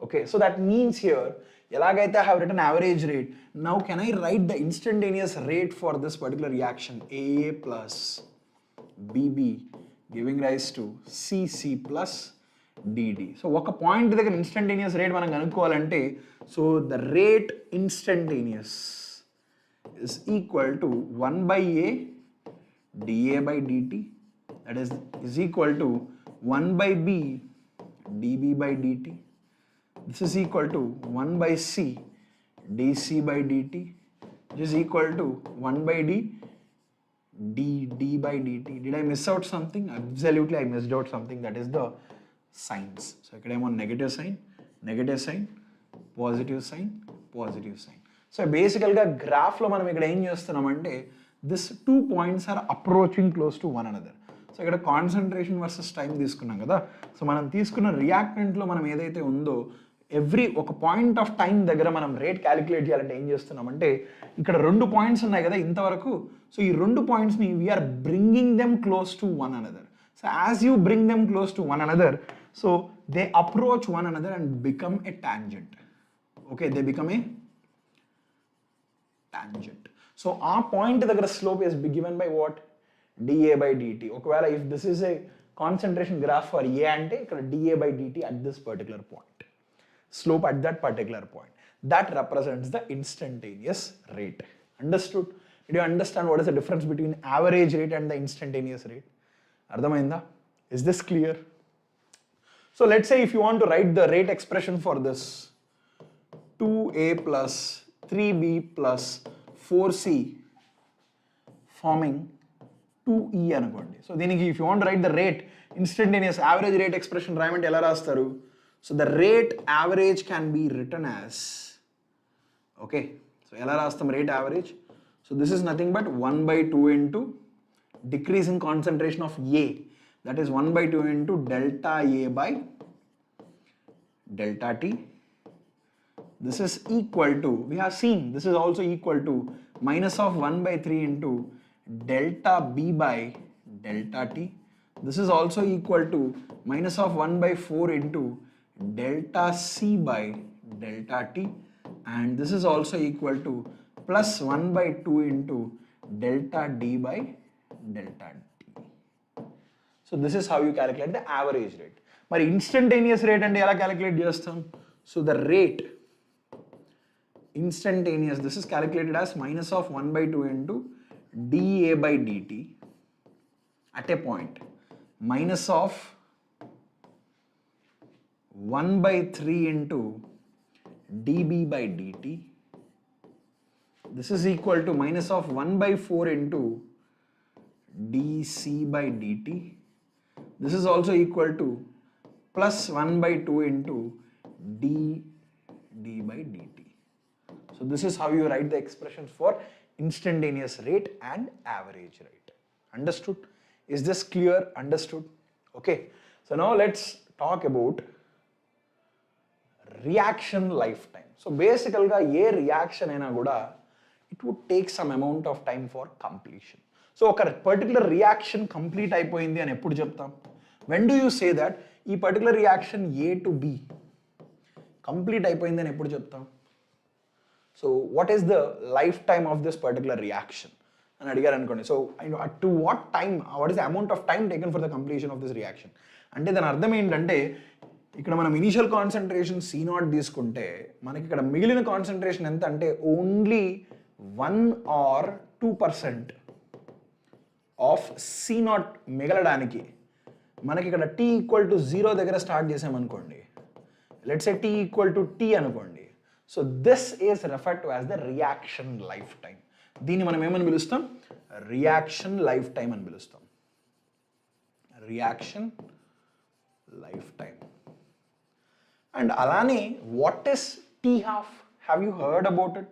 Okay, so that means here ఎలాగైతే I have written average rate, now can I write the instantaneous rate for this particular reaction AA plus BB giving rise to CC plus DD. So ఒక పాయింట్ దగ్గర ఇన్స్టంటేనియస్ రేట్ మనం కనుక్కోవాలంటే so the rate instantaneous is equal to 1 by A dA by dt, that is equal to 1 by B dB by dt. This is equal to 1 by C dC by dt, which is equal to 1 by D dd by dt. Did I miss out something? Absolutely, I missed out something. That is the signs. So ఇక్కడ ఏమో negative sign, positive sign, positive sign. So బేసికల్గా గ్రాఫ్లో మనం ఇక్కడ ఏం చేస్తున్నామంటే this 2 points are approaching close to one another. So ఇక్కడ కాన్సన్ట్రేషన్ వర్సెస్ టైం తీసుకున్నాం కదా. సో మనం తీసుకున్న రియాక్టెంట్లో మనం ఏదైతే ఉందో ఎవ్రీ ఒక పాయింట్ ఆఫ్ టైం దగ్గర మనం రేట్ క్యాలిక్యులేట్ చేయాలంటే ఏం చేస్తున్నామంటే ఇక్కడ 2 points ఉన్నాయి కదా ఇంతవరకు. సో ఈ 2 pointsని we're bringing them close to one another. So as you bring them close to one another, so they approach one another and become a tangent. Okay, they become a tangent. So ఆ పాయింట్ దగ్గర slope is given by what? dA by dt. ఒకవేళ if this is a concentration graph for a అంటే ఇక్కడ dA by dt at this particular point, slope at that particular point, that represents the instantaneous rate. Understood? Did you understand what is the difference between average rate and the instantaneous rate? Ardhamainda? Is this clear? So let's say if you want to write the rate expression for this 2a plus 3b plus 4c forming 2e అనుకోండి. సో దీనికి if you want to write the rate instantaneous average rate expression రాయమంటే ఎలా రాస్తారు? So the rate average can be written as, okay, so ఎలా రాస్తాం rate average? So this is nothing but 1 by 2 into decrease in concentration of A, that is 1 by 2 into delta A by delta T. This is equal to, we have seen this is also equal to minus of 1 by 3 into delta B by delta T. This is also equal to minus of 1 by 4 into delta C by delta T, and this is also equal to plus 1 by 2 into delta D by delta T. So this is how you calculate the average rate. But instantaneous rate and ela calculate chestam? So the rate instantaneous, this is calculated as minus of 1 by 2 into dA by dt at a point, minus of 1 by 3 into dB by dt. This is equal to minus of 1 by 4 into dC by dt. This is also equal to plus 1 by 2 into dd by dt. So this is how you write the expressions for instantaneous rate and average rate. Understood? Is this clear? Understood? Okay. So now let's talk about reaction lifetime. So basically a reaction aina kuda it would take some amount of time for completion. So a particular reaction complete అయిపోయింది అని ఎప్పుడు చెప్తాం? When do you say that ఈ particular reaction A to B complete అయిపోయింది అని ఎప్పుడు చెప్తాం? So what is the lifetime of this particular reaction అని అడిగారు అనుకోండి. So to what time, what is the amount of time taken for the completion of this reaction? అంటే దాని అర్థం ఏంటంటే ఇక్కడ మనం ఇనిషియల్ కాన్సన్ట్రేషన్ C0 తీసుకుంటే మనకి ఇక్కడ మిగిలిన కాన్సన్ట్రేషన్ ఎంత అంటే ఓన్లీ 1 or 2% ఆఫ్ C0 మిగలడానికి మనకి ఇక్కడ T ఈక్వల్ టు 0 దగ్గర స్టార్ట్ చేసామనుకోండి. Let's say T equal to T అనుకోండి. So this is referred to as the reaction life time. దీన్ని మనం ఏమని పిలుస్తాం? రియాక్షన్ లైఫ్ టైం అని పిలుస్తాం. Reaction life time. అండ్ అలానే what is T half? Have you heard about it?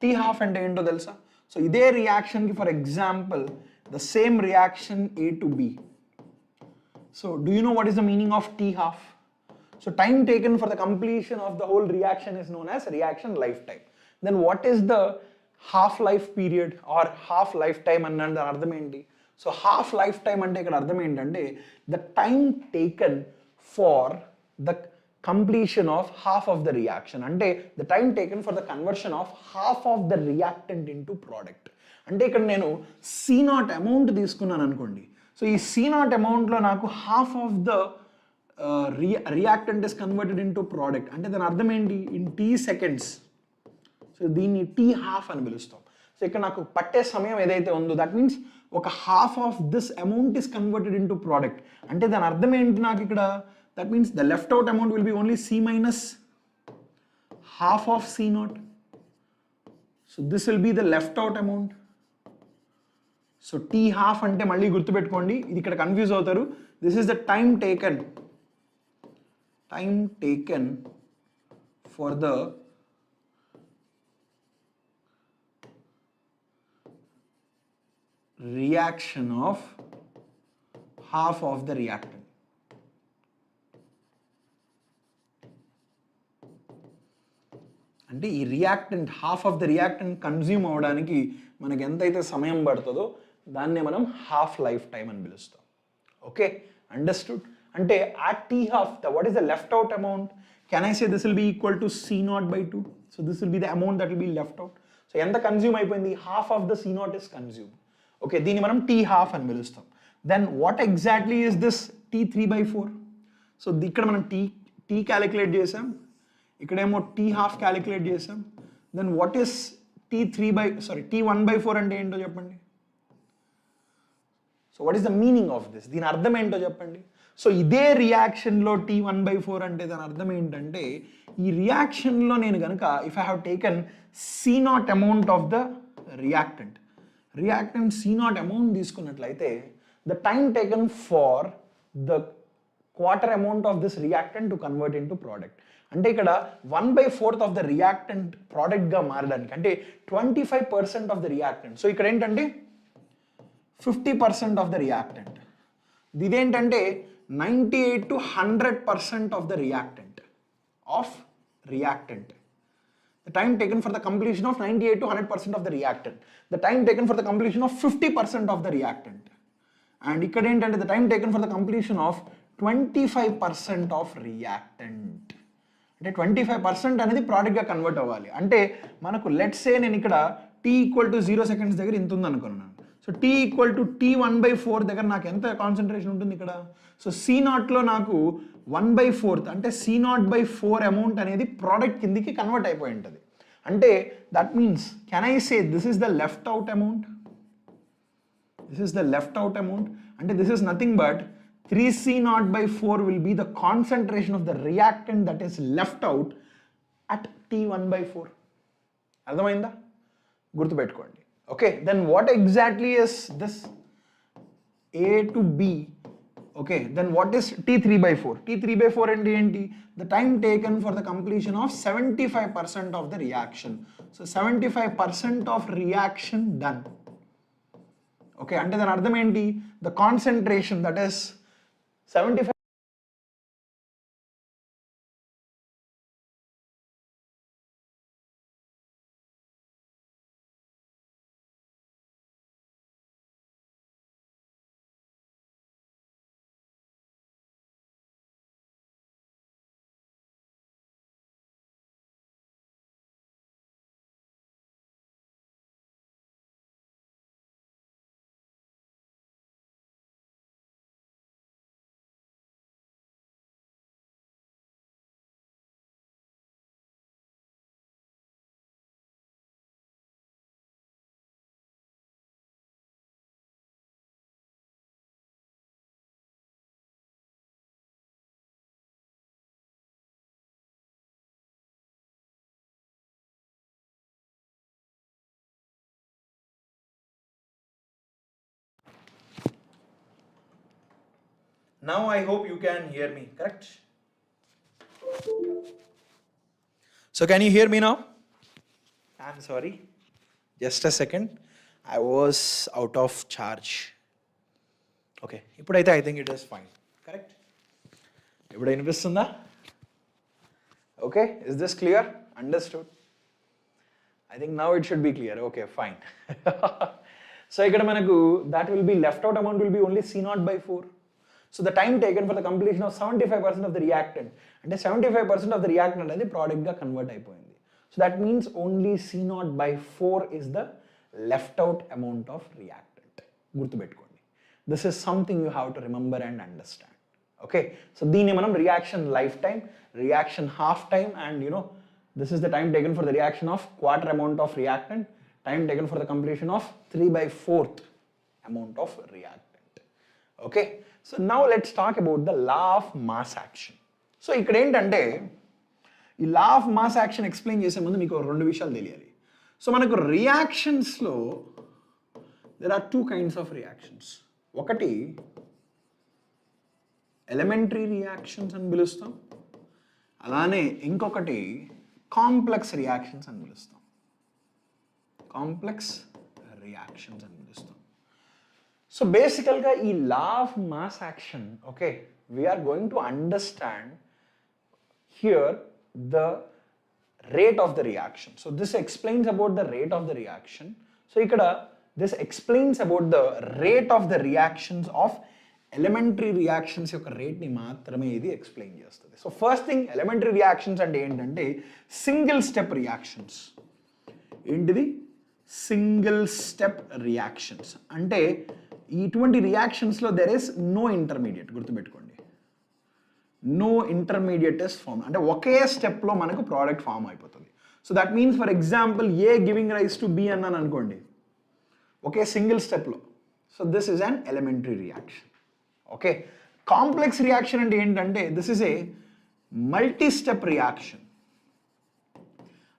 T half అంటే ఏంటో తెలుసా? సో ఇదే రియాక్షన్కి for example the same reaction A to B. So do you know what is the meaning of T half? So time taken for the completion of the whole reaction is known as reaction lifetime. Then what is the half life period or half lifetime అన్నది అర్థం ఏంటి? సో హాఫ్ లైఫ్ టైం అంటే ఇక్కడ అర్థం ఏంటంటే the time taken for the completion of half of the reaction, అంటే the time taken for the conversion of half of the reactant into product. అంటే ఇక్కడ నేను C0 అమౌంట్ తీసుకున్నాను అనుకోండి. సో ఈ C0 అమౌంట్లో నాకు half of the reactant is converted in to product. అంటే దాని అర్థం ఏంటి? In T seconds. సో దీన్ని T హాఫ్ అని పిలుస్తాం. సో ఇక్కడ నాకు పట్టే సమయం ఏదైతే ఉందో దట్ మీన్స్ ఒక half of this amount is converted into product. అంటే దాని అర్థం ఏంటి నాకు ఇక్కడ, that means the left out amount will be only C minus half of C naught. So this will be the left out amount. So T half అంటే మళ్ళీ గుర్తుపెట్టుకోండి, ఇది ఇక్కడ కన్ఫ్యూజ్ అవుతారు. This is the time taken for the reaction of half of the reactant. అంటే ఈ reactant half of the reactant consume అవడానికి మనకి ఎంతైతే సమయం పడుతుందో దాన్నే మనం హాఫ్ లైఫ్ టైం అని పిలుస్తాం. Okay, understood. అంటే at T half, what is the left out amount? Can I say this will be equal to C naught by 2? So this will be the amount that will be left out. So ఎంత కన్జ్యూమ్ అయిపోయింది, half of the C naught is consumed. Okay, దీన్ని మనం T half అని పిలుస్తాం. Then what exactly is this T3 by 4? So ఇక్కడ మనం T క్యాలిక్యులేట్ చేసాం, ఇక్కడేమో T half క్యాలిక్యులేట్ చేసాం. Then what is T1 by 4 అంటే ఏంటో చెప్పండి. So what is the meaning of this, దీని అర్థం ఏంటో చెప్పండి. సో ఇదే రియాక్షన్లో T1 by 4 అంటే దాని అర్థం ఏంటంటే, ఈ రియాక్షన్లో నేను కనుక if I have taken C naught amount of the reactant C naught amount తీసుకున్నట్లయితే the time taken for the quarter amount of this reactant to convert into product. అంటే ఇక్కడ 1/4 ఆఫ్ ద రియాక్టెంట్ ప్రోడక్ట్గా మారడానికి, అంటే 25% ఆఫ్ ద రియాక్టెంట్. సో ఇక్కడ ఏంటంటే 50% ఆఫ్ ద రియాక్టెంట్, ఇదేంటంటే 98 to 100% of the reactant. The time taken for the completion of 98 to 100% of the reactant. The time taken for the completion of 50% of the reactant. And ఇక్కడ ఏంటంటే the time taken for the completion of 25% of reactant. అంటే 25% అనేది ప్రోడక్ట్గా కన్వర్ట్ అవ్వాలి. అంటే మనకు లెట్స్ సే నేను ఇక్కడ T ఈక్వల్ టు 0 seconds దగ్గర ఇంత ఉంది అనుకున్నాను. So T equal to T1/4 దగ్గర నాకు ఎంత కాన్సన్ట్రేషన్ ఉంటుంది ఇక్కడ. సో C నాట్లో నాకు 1/4 అంటే C naught by 4 అమౌంట్ అనేది ప్రోడక్ట్ కిందికి కన్వర్ట్ అయిపోయి ఉంటుంది. అంటే that means can I say this is the left out amount, అంటే this is nothing but 3C naught by 4 will be the concentration of the reactant that is left out at T1/4. అర్థమైందా, గుర్తుపెట్టుకోండి. Okay, then what exactly is this A to B. Okay, then what is T3/4? T3/4 అంటే ఏంటి, the time taken for the completion of 75% of the reaction. So 75% of reaction done. Okay, అంటే దాని అర్థం ఏంటి, the concentration that is 75. Now I hope you can hear me, correct? So can you hear me now? I'm sorry, just a second, I was out of charge. Okay, ipudaithe I think it is fine, correct? Ippudu inipistunda? Okay, is this clear? Understood? I think now it should be clear. Okay, fine. So ikkada manaku that will be left out amount will be only C naught by 4. So the time taken for the completion of 75% of the reactant, అంటే 75% of the reactant అనేది ప్రోడక్ట్గా కన్వర్ట్ అయిపోయింది. So that means only C naught by 4 is the left out amount of reactant. గుర్తుపెట్టుకోండి, this is something you have to remember and understand. Okay, so దీన్ని మనం reaction lifetime, reaction half time, and this is the time taken for the reaction of quarter amount of reactant, time taken for the completion of 3/4 amount of reactant. Okay, so now let's talk about the law of mass action. So ఇక్కడ ఏంటంటే ఈ law of mass action explain చేసే ముందు మీకు రెండు విషయాలు తెలియాలి. సో మనకు రియాక్షన్స్లో there are two kinds of reactions. ఒకటి ఎలిమెంటరీ రియాక్షన్స్ అని పిలుస్తాం, అలానే ఇంకొకటి కాంప్లెక్స్ రియాక్షన్స్ అని పిలుస్తాం. కాంప్లెక్స్ రియాక్షన్స్ అని పిలుస్తాం. సో బేసికల్గా ఈ law of mass action, okay, we are going to understand here the rate of the reaction. So this explains about the rate of the reaction. So ikkada this explains about the rate of the reactions of elementary reactions యొక్క rate ని మాత్రమే ఇది explain చేస్తుంది. So first thing, elementary reactions అంటే ఏంటంటే single step reactions. ఏంటిది? సింగిల్ స్టెప్ రియాక్షన్స్ అంటే ఇటువంటి రియాక్షన్స్లో there is no intermediate. గుర్తుపెట్టుకోండి, నో ఇంటర్మీడియట్ ఇస్ ఫార్మ్, అంటే ఒకే స్టెప్లో మనకు ప్రోడక్ట్ ఫామ్ అయిపోతుంది. So that means for example A giving rise to be అన్నాను అనుకోండి, ఒకే సింగిల్ స్టెప్లో. So this is an elementary reaction. Okay, complex reaction అంటే ఏంటంటే this is a multi step reaction.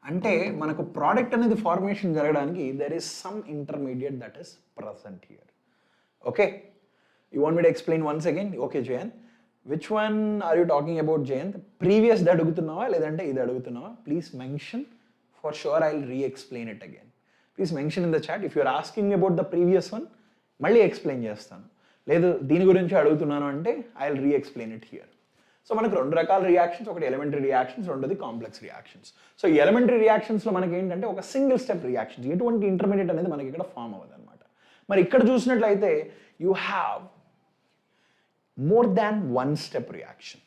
అంటే మనకు ప్రోడక్ట్ అనేది ఫార్మేషన్ జరగడానికి there is some intermediate that is present here. Okay, you want me to explain once again? Okay Jayan, which one are you talking about, Jayant? Previous ది అడుగుతున్నావా లేదంటే ఇది అడుగుతున్నావా? Please mention, for sure I will re-explain it again. Please mention in the chat if you're asking me about the previous one, మళ్ళీ ఎక్స్ప్లెయిన్ చేస్తాను. లేదు దీని గురించి అడుగుతున్నాను అంటే I will re-explain it here. So మనకు రెండు రకాల రియాక్షన్స్, ఒకటి ఎలిమెంటరీ రియాక్షన్స్, రెండోది కాంప్లెక్స్ రియాక్షన్స్. సో ఈ ఎలిమెంటరీ రియాక్షన్స్లో మనకి ఏంటంటే ఒక సింగిల్ స్టెప్ రియాక్షన్స్, ఎటువంటి ఇంటర్మీడియట్ అనేది మనకి ఇక్కడ ఫామ్ అవ్వదు అనమాట. మరి ఇక్కడ చూసినట్లయితే you have more than one step reaction.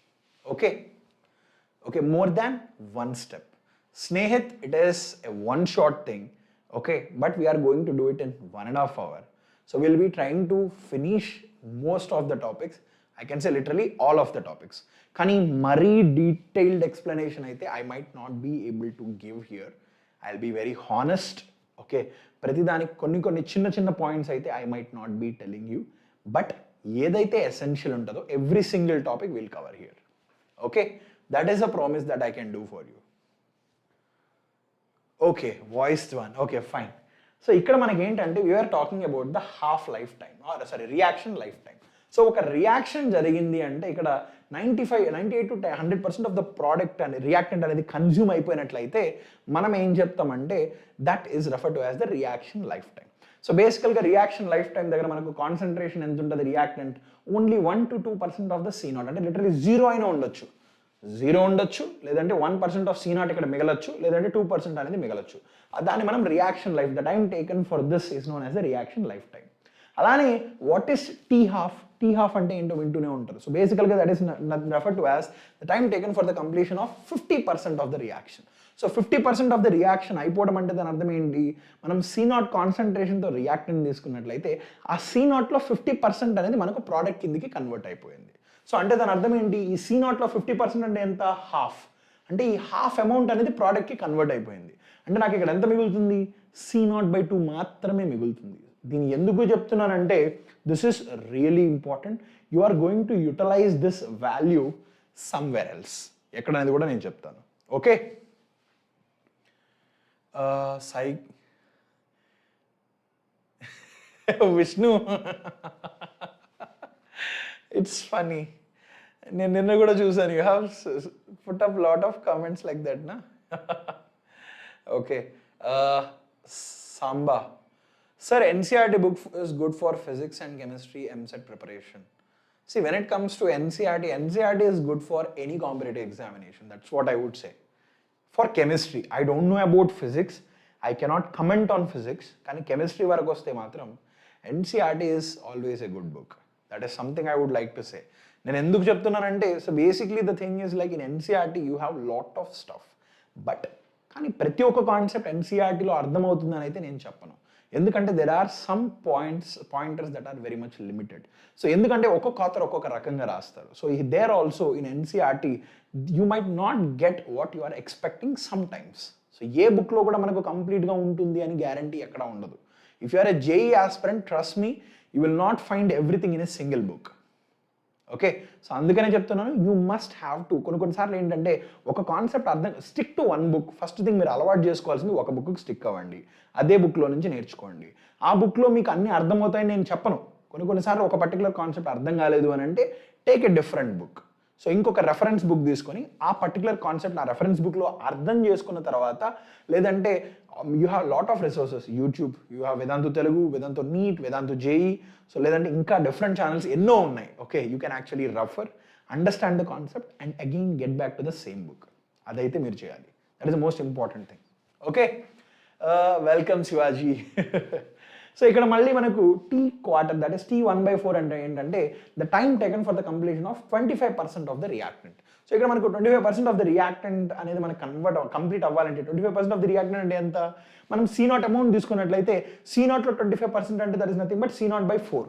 Okay, more than one step. Snehit, it is a one shot thing, okay, but we are going to do it in 1.5 hours. So we'll be trying to finish most of the topics. I can say literally all of the topics. Kani mari detailed explanation aithe I might not be able to give here. I'll be very honest. Okay, ప్రతిదానికి కొన్ని చిన్న పాయింట్స్ అయితే I might not be telling you, but ఏదైతే ఎసెన్షియల్ ఉంటుందో every single topic will cover here. Okay, that is a promise that I can do for you. Okay, voiced one. Okay fine. So ఇక్కడ మనకి ఏంటంటే we're talking about the half life time, reaction life time. So ఒక రియాక్షన్ జరిగింది అంటే ఇక్కడ 98 to 100% ఆఫ్ ద ప్రోడక్ట్ అని రియాక్టెంట్ అనేది కన్జ్యూమ్ అయిపోయినట్లయితే మనం ఏం చెప్తామంటే that is refer to as the reaction life time. So బేసికల్గా రియాక్షన్ లైఫ్ టైం దగ్గర మనకు కాన్సన్ట్రేషన్ ఎంత ఉంటుంది reactant? Only 1 to 2% of the C0, అంటే లిటరలీ జీరో అయినా ఉండొచ్చు, లేదంటే 1% ఆఫ్ C0 ఇక్కడ మిగలొచ్చు, లేదంటే 2% అనేది మిగలొచ్చు. దాన్ని మనం reaction life, the time taken for this is known as the reaction life time. అలానే వాట్ ఈస్ T half అంటే ఏంటో వింటూనే ఉంటారు. సో బేసికల్గా that is refer to as the time taken for the completion of 50% of the reaction. So 50% of the reaction అయిపోవడం అంటే దాని అర్థం ఏంటి? మనం C0 కాన్సన్ట్రేషన్తో రియాక్టెంట్ తీసుకున్నట్లయితే ఆ C0లో 50% అనేది మనకు ప్రోడక్ట్ కిందికి కన్వర్ట్ అయిపోయింది. సో అంటే దాని అర్థం ఏంటి? ఈ C0లో 50% అంటే ఎంత? హాఫ్. అంటే ఈ హాఫ్ అమౌంట్ అనేది ప్రోడక్ట్కి కన్వర్ట్ అయిపోయింది. అంటే నాకు ఇక్కడ ఎంత మిగులుతుంది? C0/2 మాత్రమే మిగులుతుంది. దీన్ని ఎందుకు చెప్తున్నానంటే this is really important. You are going to utilise this value somewhere else. ఎక్కడ అనేది కూడా నేను చెప్తాను. ఓకే, విష్ణు, ఇట్స్ ఫనీ, నేను నిన్న కూడా చూసాను. You have put up lot of comments like that నా. Okay, Samba, sir, NCERT book is good for physics and chemistry MSET preparation. See, when it comes to NCERT is good for any competitive examination. That's what I would say. For chemistry, I don't know about physics. I cannot comment on physics. Kani chemistry varaku vaste matram NCERT is always a good book. That is something I would like to say. Nenu enduku cheptunnanante, so basically the thing is like in NCERT you have lot of stuff, but kani prati oka concept NCERT lo ardham avutundani aithe nenu cheppanu. ఎందుకంటే there are some pointers that are very much limited. So ఎందుకంటే ఒక్కొక్క ఆథర్ ఒక్కొక్క రకంగా రాస్తారు. So there also in NCERT you might not get what you are expecting sometimes. So ఏ బుక్లో కూడా మనకు కంప్లీట్గా ఉంటుంది అని గ్యారంటీ ఎక్కడ ఉండదు. If you are a JEE aspirant, trust me, you will not find everything in a single book. Okay, so అందుకనే చెప్తున్నాను, యూ మస్ట్ హ్యావ్ టు. కొన్నిసార్లు ఏంటంటే ఒక concept stick to one book. First thing మీరు అలవాటు చేసుకోవాల్సింది ఒక బుక్కి స్టిక్ అవ్వండి, అదే బుక్లో నుంచి నేర్చుకోండి. ఆ బుక్లో మీకు అన్నీ అర్థమవుతాయని నేను చెప్పను. కొన్నిసార్లు ఒక పర్టికులర్ కాన్సెప్ట్ అర్థం కాలేదు అని అంటే take a different book. So ఇంకొక రెఫరెన్స్ బుక్ తీసుకొని ఆ పర్టికులర్ కాన్సెప్ట్ ఆ రెఫరెన్స్ బుక్లో అర్థం చేసుకున్న తర్వాత, లేదంటే you have lot of resources, YouTube, you have Vedantu Telugu, Vedantu NEET, Vedantu JEE, so లేదంటే ఇంకా డిఫరెంట్ ఛానల్స్ ఎన్నో ఉన్నాయి. Okay, you can actually refer, understand the concept and again get back to the same book. అదైతే మీరు చేయాలి. That is the most important thing. Okay, welcome Shivaji. So ఇక్కడ మళ్ళీ మనకు tea quarter, that is T1/4 అంటే ఏంటంటే the time taken for the completion of 25% of the reactant. So ఇక్కడ మనకు 25% ఆఫ్ ద రియాక్టెంట్ అనేది మనకు కంప్లీట్ అవ్వాలంటే 25% ఆఫ్ ద రియాక్టెంట్ అంటే ఎంత? మనం C0 అమౌంట్ తీసుకున్నట్లయితే C0లో 25% అంటే that is nothing but C0/4.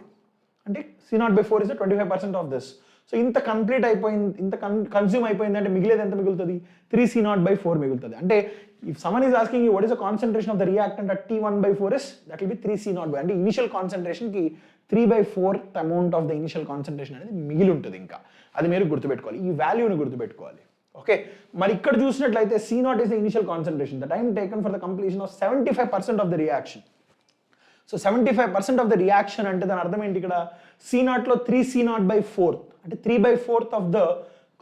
అంటే C0/4 is 25% of this. So ఇంత కంప్లీట్ అయిపోయింది, ఇంత కన్స్యూమ్ అయిపోయింది అంటే మిగిలేదు ఎంత మిగులుతుంది? 3C0/4 మిగులుతుంది. అంటే if someone is asking you what is the concentration of the reactant at T1/4 is, that will be 3C0. అంటే ఇనిషియల్ కాన్సన్ట్రేషన్ కి 3/4 amount of the initial concentration అనేది మిగిలి ఉంటుంది. ఇంకా అది మీరు గుర్తుపెట్టుకోవాలి, ఈ వాల్యూని గుర్తుపెట్టుకోవాలి. ఓకే, మరి ఇక్కడ చూసినట్లయితే C0 is the initial concentration, the time taken for the completion of 75% of the reaction. So 75% of the reaction అంటే దాని అర్థం ఏంటి? ఇక్కడ C0లో 3C0/4 అంటే 3/4 of the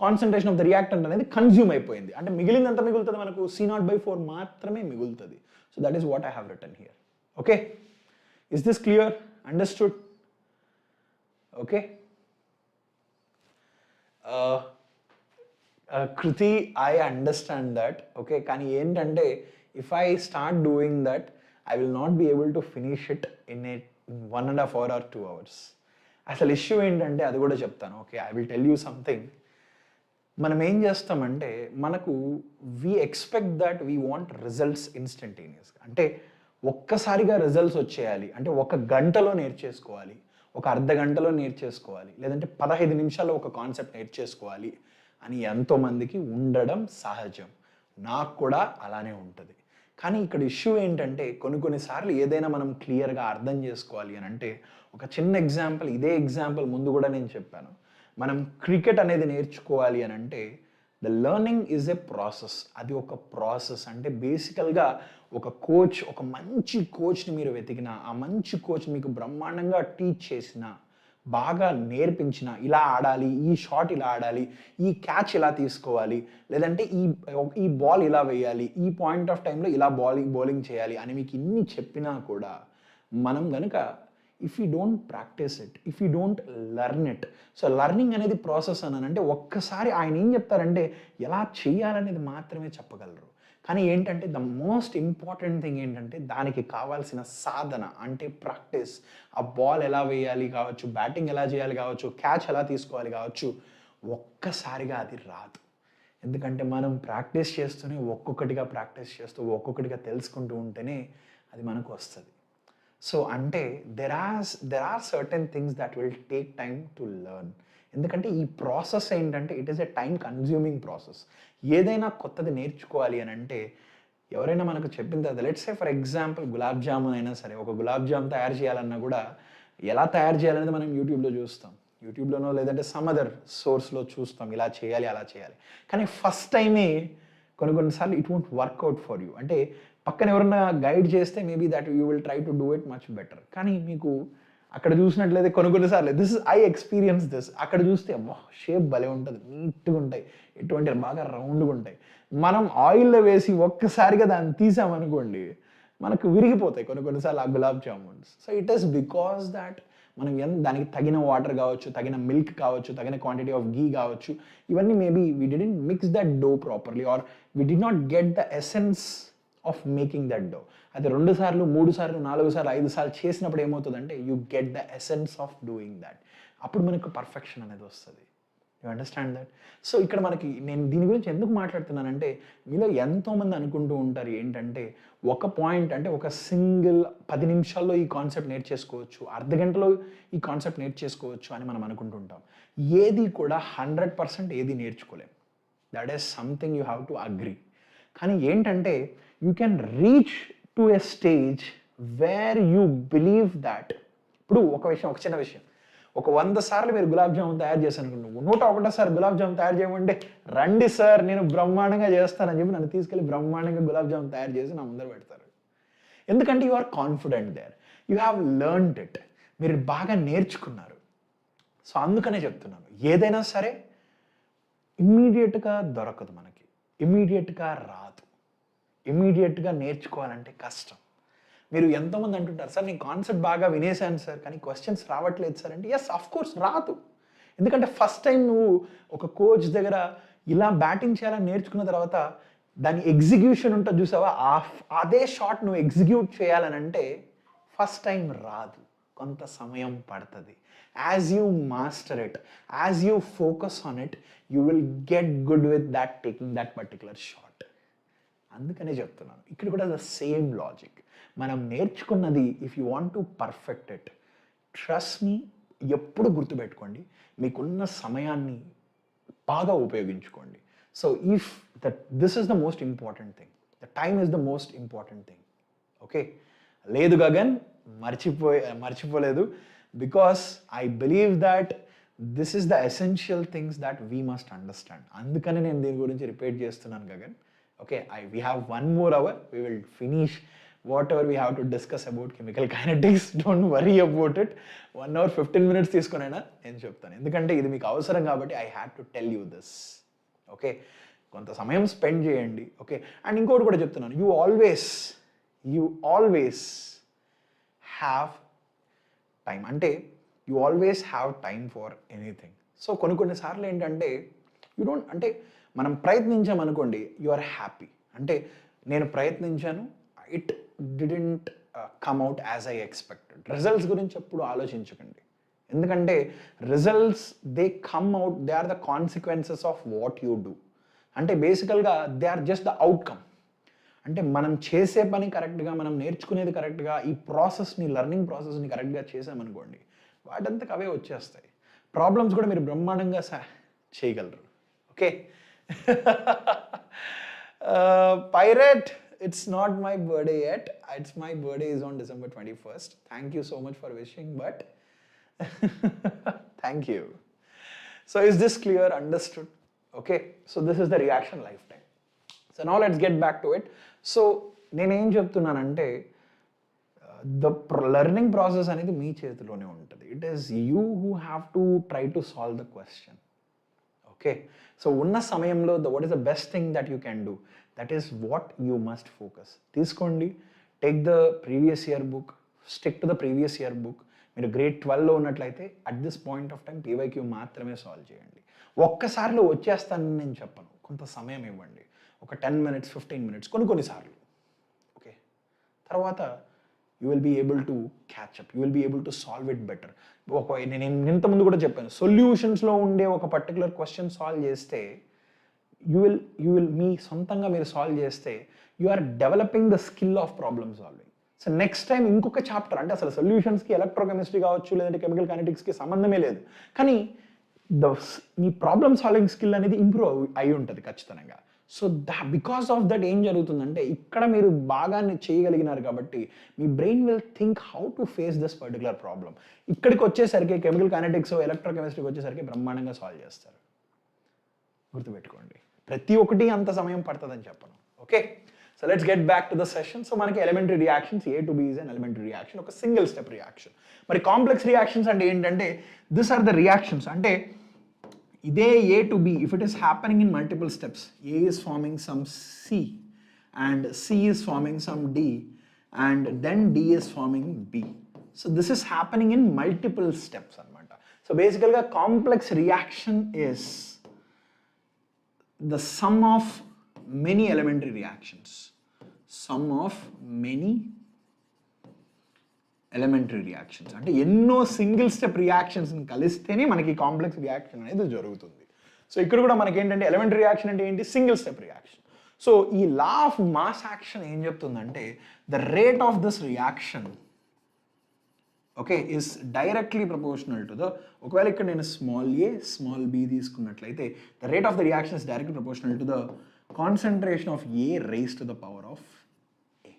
concentration of the reactant అనేది కన్జ్యూమ్ అయిపోయింది. అంటే మిగిలింది ఎంత మిగులుతుంది మనకు? C0/4 మాత్రమే మిగులుతుంది. So that is what I have written here. Okay, is this clear? Understood? Okay, Kriti, I understand that. Okay, కానీ ఏంటంటే if I start doing that I will not be able to finish it in 1.5 hour or 2 hours. అసలు ఇష్యూ ఏంటంటే అది కూడా చెప్తాను. Okay, I will tell you something. మనం ఏం చేస్తామంటే మనకు we expect that we want results ఇన్స్టంటేనియస్గా. అంటే ఒక్కసారిగా రిజల్ట్స్ వచ్చేయాలి, అంటే ఒక గంటలో నేర్చేసుకోవాలి, ఒక అర్ధ గంటలో నేర్చేసుకోవాలి, లేదంటే 15 నిమిషాల్లో ఒక కాన్సెప్ట్ నేర్చేసుకోవాలి అని ఎంతోమందికి ఉండడం సహజం. నాకు కూడా అలానే ఉంటుంది. కానీ ఇక్కడ ఇష్యూ ఏంటంటే కొన్నిసార్లు ఏదైనా మనం క్లియర్గా అర్థం చేసుకోవాలి అని అంటే, ఒక చిన్న ఎగ్జాంపుల్, ఇదే ఎగ్జాంపుల్ ముందు కూడా నేను చెప్పాను. మనం క్రికెట్ అనేది నేర్చుకోవాలి అని అంటే the learning is a process. అది ఒక ప్రాసెస్. అంటే బేసికల్గా ఒక కోచ్, ఒక మంచి కోచ్ని మీరు వెతికినా, ఆ మంచి కోచ్ మీకు బ్రహ్మాండంగా టీచ్ చేసిన, బాగా నేర్పించిన, ఇలా ఆడాలి, ఈ షాట్ ఇలా ఆడాలి, ఈ క్యాచ్ ఇలా తీసుకోవాలి, లేదంటే ఈ బాల్ ఇలా వేయాలి, ఈ పాయింట్ ఆఫ్ టైంలో ఇలా బౌలింగ్ చేయాలి అని మీకు ఇన్ని చెప్పినా కూడా మనం కనుక if you don't practice it, if you don't learn it. So learning అనేది ప్రాసెస్ అని అంటే ఒక్కసారి ఆయన ఏం చెప్తారంటే ఎలా చేయాలనేది మాత్రమే చెప్పగలరు. కానీ ఏంటంటే ద మోస్ట్ ఇంపార్టెంట్ థింగ్ ఏంటంటే దానికి కావాల్సిన సాధన, అంటే ప్రాక్టీస్. ఆ బాల్ ఎలా వేయాలి కావచ్చు, బ్యాటింగ్ ఎలా చేయాలి కావచ్చు, క్యాచ్ ఎలా తీసుకోవాలి కావచ్చు, ఒక్కసారిగా అది రాదు. ఎందుకంటే మనం ప్రాక్టీస్ చేస్తూనే ఒక్కొక్కటిగా ప్రాక్టీస్ చేస్తూ ఒక్కొక్కటిగా తెలుసుకుంటూ ఉంటేనే అది మనకు వస్తుంది. సో అంటే there are certain things that will take time to learn. ఎందుకంటే ఈ ప్రాసెస్ ఏంటంటే it is a time consuming process. ఏదైనా కొత్తది నేర్చుకోవాలి అని అంటే ఎవరైనా మనకు చెప్పిన తర్వాత, let's say for example gulab jamun అయినా సరే, ఒక గులాబ్ జామ్ తయారు చేయాలన్నా కూడా ఎలా తయారు చేయాలనేది మనం యూట్యూబ్లో చూస్తాం, యూట్యూబ్లోనో లేదంటే సమ్ అదర్ సోర్స్లో చూస్తాం, ఇలా చేయాలి అలా చేయాలి. కానీ ఫస్ట్ టైమే కొన్నిసార్లు it won't work out for you. అంటే పక్కన ఎవరన్నా గైడ్ చేస్తే maybe that you will try to do it much better. కానీ మీకు అక్కడ చూసినట్లయితే కొన్నిసార్లు ఐ ఎక్స్పీరియన్స్ దిస్, అక్కడ చూస్తే షేప్ భలే ఉంటుంది, నీట్గా ఉంటాయి, ఎటువంటి బాగా రౌండ్గా ఉంటాయి. మనం ఆయిల్లో వేసి ఒక్కసారిగా దాన్ని తీసామనుకోండి మనకు విరిగిపోతాయి కొన్నిసార్లు ఆ gulab jamuns. So it is because that మనం దానికి తగిన వాటర్ కావచ్చు, తగిన మిల్క్ కావచ్చు, తగిన క్వాంటిటీ ఆఫ్ గీ కావచ్చు, ఇవన్నీ maybe we didn't mix that dough properly or we did not get the essence of making that dough. అయితే 2 సార్లు 3 సార్లు 4 సార్లు 5 సార్లు చేసినప్పుడు ఏమవుతుందంటే you get the essence of doing that. అప్పుడు మనకు పర్ఫెక్షన్ అనేది వస్తుంది. You understand that? సో ఇక్కడ మనకి నేను దీని గురించి ఎందుకు మాట్లాడుతున్నానంటే మీలో ఎంతోమంది అనుకుంటూ ఉంటారు ఏంటంటే ఒక పాయింట్, అంటే ఒక సింగిల్ 10 నిమిషాల్లో ఈ కాన్సెప్ట్ నేర్చేసుకోవచ్చు, అర్ధ గంటలో ఈ కాన్సెప్ట్ నేర్చేసుకోవచ్చు అని మనం అనుకుంటుంటాం. ఏది కూడా 100% ఏది నేర్చుకోలేం. That is something you have to agree. కానీ ఏంటంటే you can reach to a stage where you believe that. ఇప్పుడు ఒక చిన్న విషయం, ఒక 100 సార్లు మీరు గులాబ్ జామున్ తయారు చేశాను అనుకోండి, 101సారి గులాబ్ జామున్ తయారు చేయమంటే రండి సార్ నేను బ్రహ్మాండంగా చేస్తానని చెప్పి నన్ను తీసుకెళ్ళి బ్రహ్మాండంగా గులాబ్ జామున్ తయారు చేసి నా ముందర పెడతారు. ఎందుకంటే you are confident there, you have learned it, మీరు బాగా నేర్చుకున్నారు. సో అందుకనే చెప్తున్నాను, ఏదైనా సరే ఇమ్మీడియట్గా దొరకదు మనకి, ఇమ్మీడియట్గా రాదు, ఇమ్మీడియట్గా నేర్చుకోవాలంటే కష్టం. మీరు ఎంతోమంది అంటుంటారు సార్ నేను కాన్సెప్ట్ బాగా వినేశాను సార్ కానీ క్వశ్చన్స్ రావట్లేదు సార్ అంటే, ఎస్ ఆఫ్ కోర్స్ రాదు. ఎందుకంటే ఫస్ట్ టైం నువ్వు ఒక కోచ్ దగ్గర ఇలా బ్యాటింగ్ చేయాలని నేర్చుకున్న తర్వాత దాని ఎగ్జిక్యూషన్ ఉంటుంది చూసావా, అదే షాట్ నువ్వు ఎగ్జిక్యూట్ చేయాలని అంటే ఫస్ట్ టైం రాదు, కొంత సమయం పడుతుంది. As you master it, as you focus on it, you will get good with that taking that particular shot. అందుకనే చెప్తున్నాను, ఇక్కడ కూడా ద సేమ్ లాజిక్. మనం నేర్చుకున్నది if you want to perfect it, trust me, ఎప్పుడు గుర్తుపెట్టుకోండి, మీకున్న సమయాన్ని బాగా ఉపయోగించుకోండి. So if this is the most important thing, the time is the most important thing. Okay, లేదు గగన్ మర్చిపోలేదు, because I believe that this is the essential things that we must understand. అందుకని నేను దీని గురించి రిపీట్ చేస్తున్నాను Gagan. Okay, we have 1 more hour, we will finish whatever we have to discuss about chemical kinetics. Don't worry about it. 1 hour 15 minutes తీసుకునైనా నేను చెప్తాను, ఎందుకంటే ఇది మీకు అవసరం కాబట్టి I had to tell you this. Okay, కొంత సమయం స్పెండ్ చేయండి. ఓకే, అండ్ ఇంకోటి కూడా చెప్తున్నాను, యూ ఆల్వేస్ హ్యావ్ టైం, అంటే you always have time for anything. So కొన్నిసార్లు ఏంటంటే యూ డోంట్, అంటే మనం ప్రయత్నించామనుకోండి, యు ఆర్ హ్యాపీ, అంటే నేను ప్రయత్నించాను, it didn't come out as I expected. Results గురించి ఎప్పుడు ఆలోచించకండి, ఎందుకంటే results they come out, they are the consequences of what you do. అంటే బేసికల్గా they are just the outcome. అంటే మనం చేసే పని కరెక్ట్గా, మనం నేర్చుకునేది కరెక్ట్గా, ఈ ప్రాసెస్ని, లెర్నింగ్ ప్రాసెస్ని కరెక్ట్గా చేసామనుకోండి, వాటంతకు అవే వచ్చేస్తాయి. ప్రాబ్లమ్స్ కూడా మీరు బ్రహ్మాండంగా చేయగలరు. Okay, Pirate, it's not my birthday yet. My birthday is on December 21st. Thank you so much for wishing, but thank you. So is this clear, understood? Okay, so this is the reaction lifetime. So now let's get back to it. So నేను ఏం చెప్తున్నానంటే, the learning process అనేది మీ చేతిలోనే ఉంటుంది. It is you who have to try to solve the question. Okay, so ఉన్న సమయంలో what is the best thing that you can do? That is what you must focus. తీసుకోండి, take the previous year book, stick to the previous year book. మీరు grade 12లో ఉన్నట్లయితే at this point of time PYQ మాత్రమే సాల్వ్ చేయండి. ఒక్కసారిలో వచ్చేస్తానని నేను చెప్పను, కొంత సమయం ఇవ్వండి, ఒక 10 minutes 15 minutes కొన్నిసార్లు. ఓకే, తర్వాత you will be able to catch up, you will be able to solve it better. నేను ఇంతకుముందు కూడా చెప్పాను, సొల్యూషన్స్లో ఉండే ఒక పర్టికులర్ క్వశ్చన్ సాల్వ్ చేస్తే యూ విల్ మీ సొంతంగా మీరు సాల్వ్ చేస్తే you are developing the skill of problem solving. So next time ఇంకొక చాప్టర్, అంటే అసలు సొల్యూషన్స్కి ఎలక్ట్రోకెమిస్ట్రీ కావచ్చు, లేదంటే కెమికల్ కైనెటిక్స్కి సంబంధమే లేదు, కానీ మీ ప్రాబ్లమ్ సాల్వింగ్ స్కిల్ అనేది ఇంప్రూవ్ అయి ఉంటుంది ఖచ్చితంగా. సో బికాస్ ఆఫ్ దట్ ఏం జరుగుతుందంటే, ఇక్కడ మీరు బాగా చేయగలిగినారు కాబట్టి మీ brain will think how to face this particular problem. ఇక్కడికి వచ్చేసరికి కెమికల్ కైనెటిక్స్, ఎలక్ట్రోకెమిస్ట్రీకి వచ్చేసరికి బ్రహ్మాండంగా సాల్వ్ చేస్తారు. గుర్తుపెట్టుకోండి, ప్రతి ఒక్కటి అంత సమయం పడుతుందని చెప్పను. Okay, so let's get back to the session. So మనకి elementary reactions, A to B is an elementary reaction, ఒక సింగిల్ స్టెప్ రియాక్షన్. మరి కాంప్లెక్స్ రియాక్షన్స్ అంటే ఏంటంటే, దిస్ ఆర్ ద రియాక్షన్స్, అంటే ఇదే A to B, if it is happening in multiple steps, A is forming some C and C is forming some D and then D is forming B. So this is happening in multiple steps anamata. So basically a complex reaction is the sum of many elementary reactions. Sum of many elementary reactions, అంటే ఎన్నో సింగిల్ స్టెప్ రియాక్షన్స్ని కలిస్తేనే మనకి కాంప్లెక్స్ రియాక్షన్ అనేది జరుగుతుంది. సో ఇక్కడ కూడా మనకి ఏంటంటే ఎలిమెంటరీ రియాక్షన్ అంటే ఏంటి, సింగిల్ స్టెప్ రియాక్షన్. సో ఈ లా ఆఫ్ మాస్ యాక్షన్ ఏం చెప్తుందంటే, the rate of this reaction okay is directly proportional to the, ఒకవేళ ఇక్కడ నేను స్మాల్ a స్మాల్ b తీసుకున్నట్లయితే the rate of the reaction is directly proportional to the concentration of A raised to the power of A.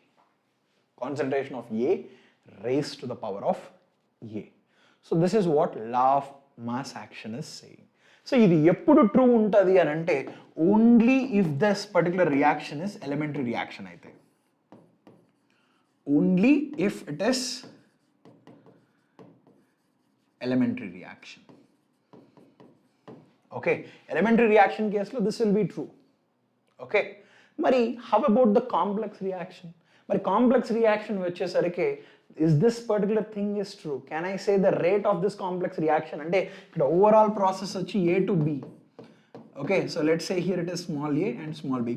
Concentration of A raised to the power of A. So this is what law of mass action is saying. So ఇది ఎప్పుడు ట్రూ ఉంటుంది అని అంటే only if this particular reaction is elementary reaction అయితే, only if it is elementary reaction. Okay, elementary reaction కేసులో this will be true. Okay, మరి how about the complex reaction? మరి కాంప్లెక్స్ రియాక్షన్ వచ్చేసరికి is this particular thing is true? Can I say the rate of this complex reaction? And the overall process is A to B. Okay, so let's say here it is small a and small b.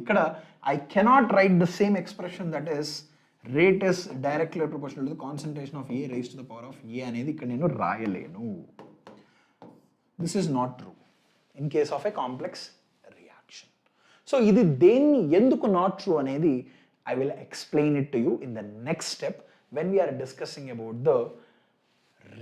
I cannot write the same expression, that is rate is directly proportional to the concentration of A raised to the power of A అనేది ఇక్కడ నేను రాయలేను. This is not true in case of a complex reaction. So ఇది దేన్ని ఎందుకు not true అనేది I will explain it to you in the next step when we are discussing about the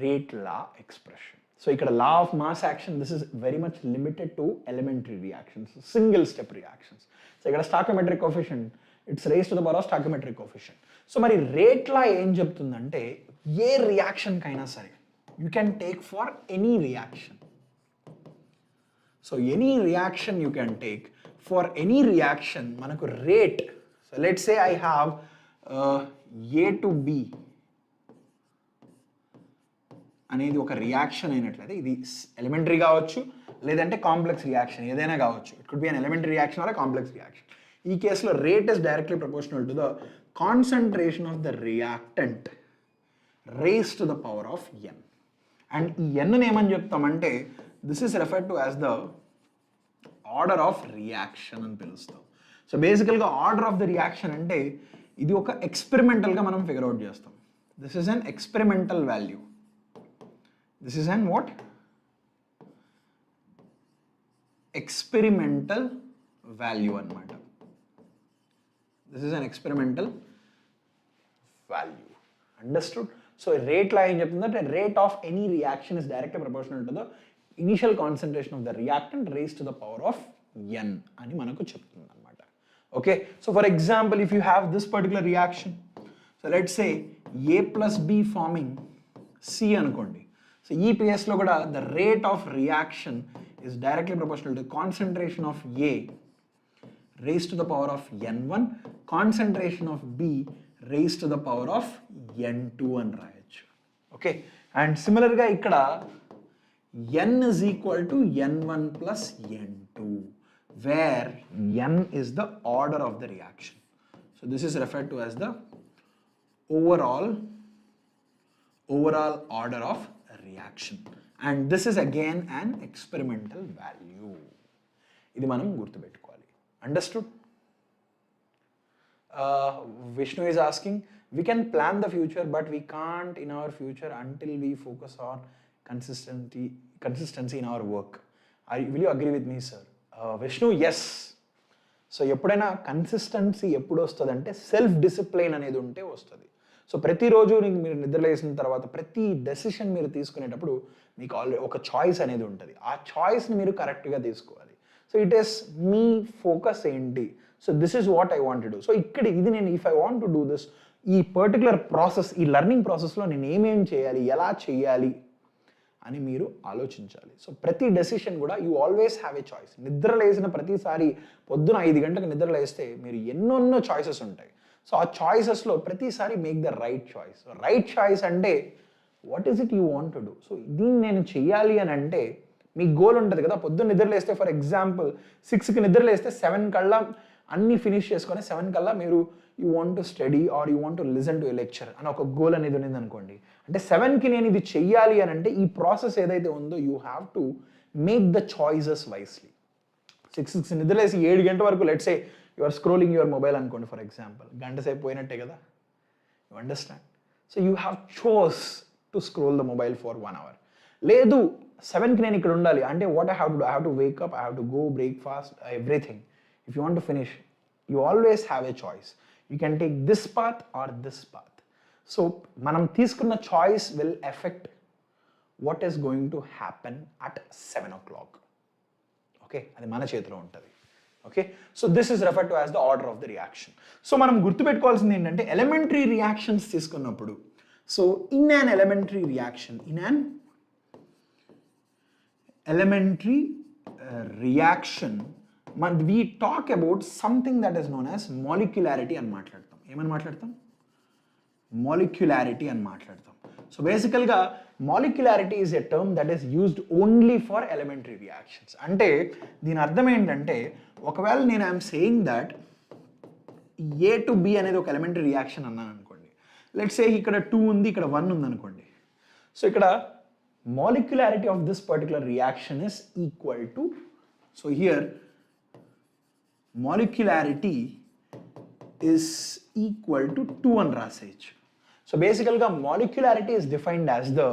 rate law expression. So ఇక్కడ law of mass action, this is very much limited to elementary reactions, single step reactions. So ఇక్కడ stoichiometric coefficient, it's raised to the power of stoichiometric coefficient. So మరి rate law ఏం చెప్తుందంటే ఏ రియాక్షన్ కైనా సరే you can take for any reaction. So any reaction you can take, for any reaction మనకు rate, so let's say I have A to B అనేది ఒక రియాక్షన్ అయినట్లయితే ఇది ఎలిమెంటరీ కావచ్చు లేదంటే కాంప్లెక్స్ రియాక్షన్ ఏదైనా కావచ్చు. It could be an elementary reaction or complex reaction. ఈ కేసులో rate is directly proportional to the concentration of the reactant raise to the power of n. And ఈ ఎన్ని ఏమని చెప్తామంటే this is referred to as the order of reaction అని పిలుస్తాం. సో బేసికల్గా ఆర్డర్ ఆఫ్ ద రియాక్షన్ అంటే ఇది ఒక ఎక్స్పెరిమెంటల్గా మనం ఫిగర్ అవుట్ చేస్తాం. This is an experimental value. This is an what? Experimental value అన్నమాట. This is an experimental value. Understood? So rate law ఏం చెప్తుందంటే rate of any reaction is directly proportional to the initial concentration of the reactant raise to the power of n అని మనకు చెప్తుంది అన్నమాట. Okay, so for example, if you have this particular reaction, so let's say A plus B forming C anukondi. So ee case lo kuda the rate of reaction is directly proportional to concentration of A raised to the power of n1, concentration of B raised to the power of n2 అని రాయొచ్చు. Okay, and similar గా ఇక్కడ n is equal to n1 plus n2, where n is the order of the reaction. So this is referred to as the overall order of a reaction, and this is again an experimental value. ఇది మనం గుర్తుపెట్టుకోవాలి. Understood? Vishnu is asking, we can plan the future but we can't in our future until we focus on consistency in our work. Will you agree with me, sir? Vishnu, yes. So ఎప్పుడైనా కన్సిస్టెన్సీ ఎప్పుడు వస్తుంది అంటే సెల్ఫ్ డిసిప్లైన్ అనేది ఉంటే వస్తుంది. సో ప్రతిరోజు మీరు నిద్రలేసిన తర్వాత ప్రతి డెసిషన్ మీరు తీసుకునేటప్పుడు మీకు ఆల్రెడీ ఒక చాయిస్ అనేది ఉంటుంది. ఆ చాయిస్ని మీరు కరెక్ట్గా తీసుకోవాలి. సో ఇట్ ఈస్ మీ ఫోకస్ ఏంటి, so this is what I want to do. So ఇక్కడ ఇది నేను if I want to do this, ఈ పర్టికులర్ ప్రాసెస్, ఈ లెర్నింగ్ ప్రాసెస్లో నేను ఏమేం చేయాలి, ఎలా చేయాలి అని మీరు ఆలోచించాలి. సో ప్రతి డెసిషన్ కూడా you always have a choice. నిద్ర లేసిన ప్రతిసారి పొద్దున 5 గంటలకు నిద్ర లేస్తే మీరు ఎన్నెన్నో చాయిసెస్ ఉంటాయి. సో ఆ చాయిసెస్లో ప్రతిసారి make the right choice. Right choice అంటే what is it you want to do. So దీన్ని నేను చెయ్యాలి అని అంటే మీ గోల్ ఉంటుంది కదా. పొద్దున్న నిద్ర లేస్తే ఫర్ ఎగ్జాంపుల్ 6కి నిద్ర లేస్తే 7 కల్లా అన్నీ ఫినిష్ చేసుకొని 7 కల్లా మీరు you want to study or you want to listen to a lecture అని ఒక గోల్ అనేది ఉంది అనుకోండి. అంటే 7కి నేను ఇది చెయ్యాలి అని అంటే ఈ ప్రాసెస్ ఏదైతే ఉందో you have to make the choices wisely. 6 నిద్రలేసి 7 గంటల వరకు let's say you are scrolling your mobile అనుకోండి ఫర్ ఎగ్జాంపుల్, గంట సేపు పోయినట్టే కదా. You understand? So you have chose to scroll the mobile for 1 hour. లేదు 7కి నేను ఇక్కడ ఉండాలి అంటే what I have to do, I have to wake up, I have to go breakfast, everything. If you want to finish, you always have a choice. You can take this path or this path. So manam teeskunna choice will affect what is going to happen at 7 o'clock. Okay, adi mana chetilo untadi. Okay, so this is referred to as the order of the reaction. So మనం గుర్తుపెట్టుకోవాల్సింది ఏంటంటే ఎలిమెంటరీ రియాక్షన్స్ తీసుకున్నప్పుడు, so in an elementary reaction, we talk about something that is known as molecularity అని మాట్లాడతాం. ఏమని మాట్లాడతాం? Molecularity అని మాట్లాడతాం. సో బేసికల్గా molecularity is a term that is used only for elementary reactions. అంటే దీని అర్థం ఏంటంటే, ఒకవేళ నేను I'm saying that A to B అనేది ఒక ఎలిమెంటరీ రియాక్షన్ అన్నాను అనుకోండి. లెట్స్ సే ఇక్కడ 2 ఉంది, ఇక్కడ 1 ఉంది అనుకోండి. సో ఇక్కడ molecularity of this particular reaction is equal to, so here molecularity is equal to 2 అని రాసేయచ్చు. సో బేసికల్గా molecularity is defined as the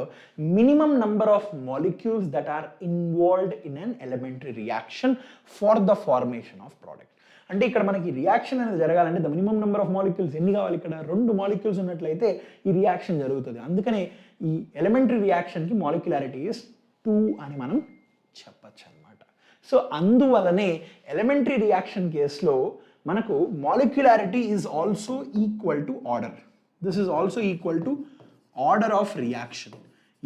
minimum number of molecules that are involved in an elementary reaction for the formation of product. అంటే ఇక్కడ మనకి రియాక్షన్ అనేది జరగాలంటే the minimum number of molecules ఎన్ని కావాలి? ఇక్కడ 2 మాలిక్యూల్స్ ఉన్నట్లయితే ఈ రియాక్షన్ జరుగుతుంది. అందుకనే ఈ ఎలిమెంటరీ రియాక్షన్కి మాలిక్యులారిటీ ఇస్ 2 అని మనం చెప్పచ్చు అనమాట. సో అందువలనే ఎలిమెంటరీ రియాక్షన్ కేసులో మనకు molecularity is also equal to order. This is also equal to order of reaction.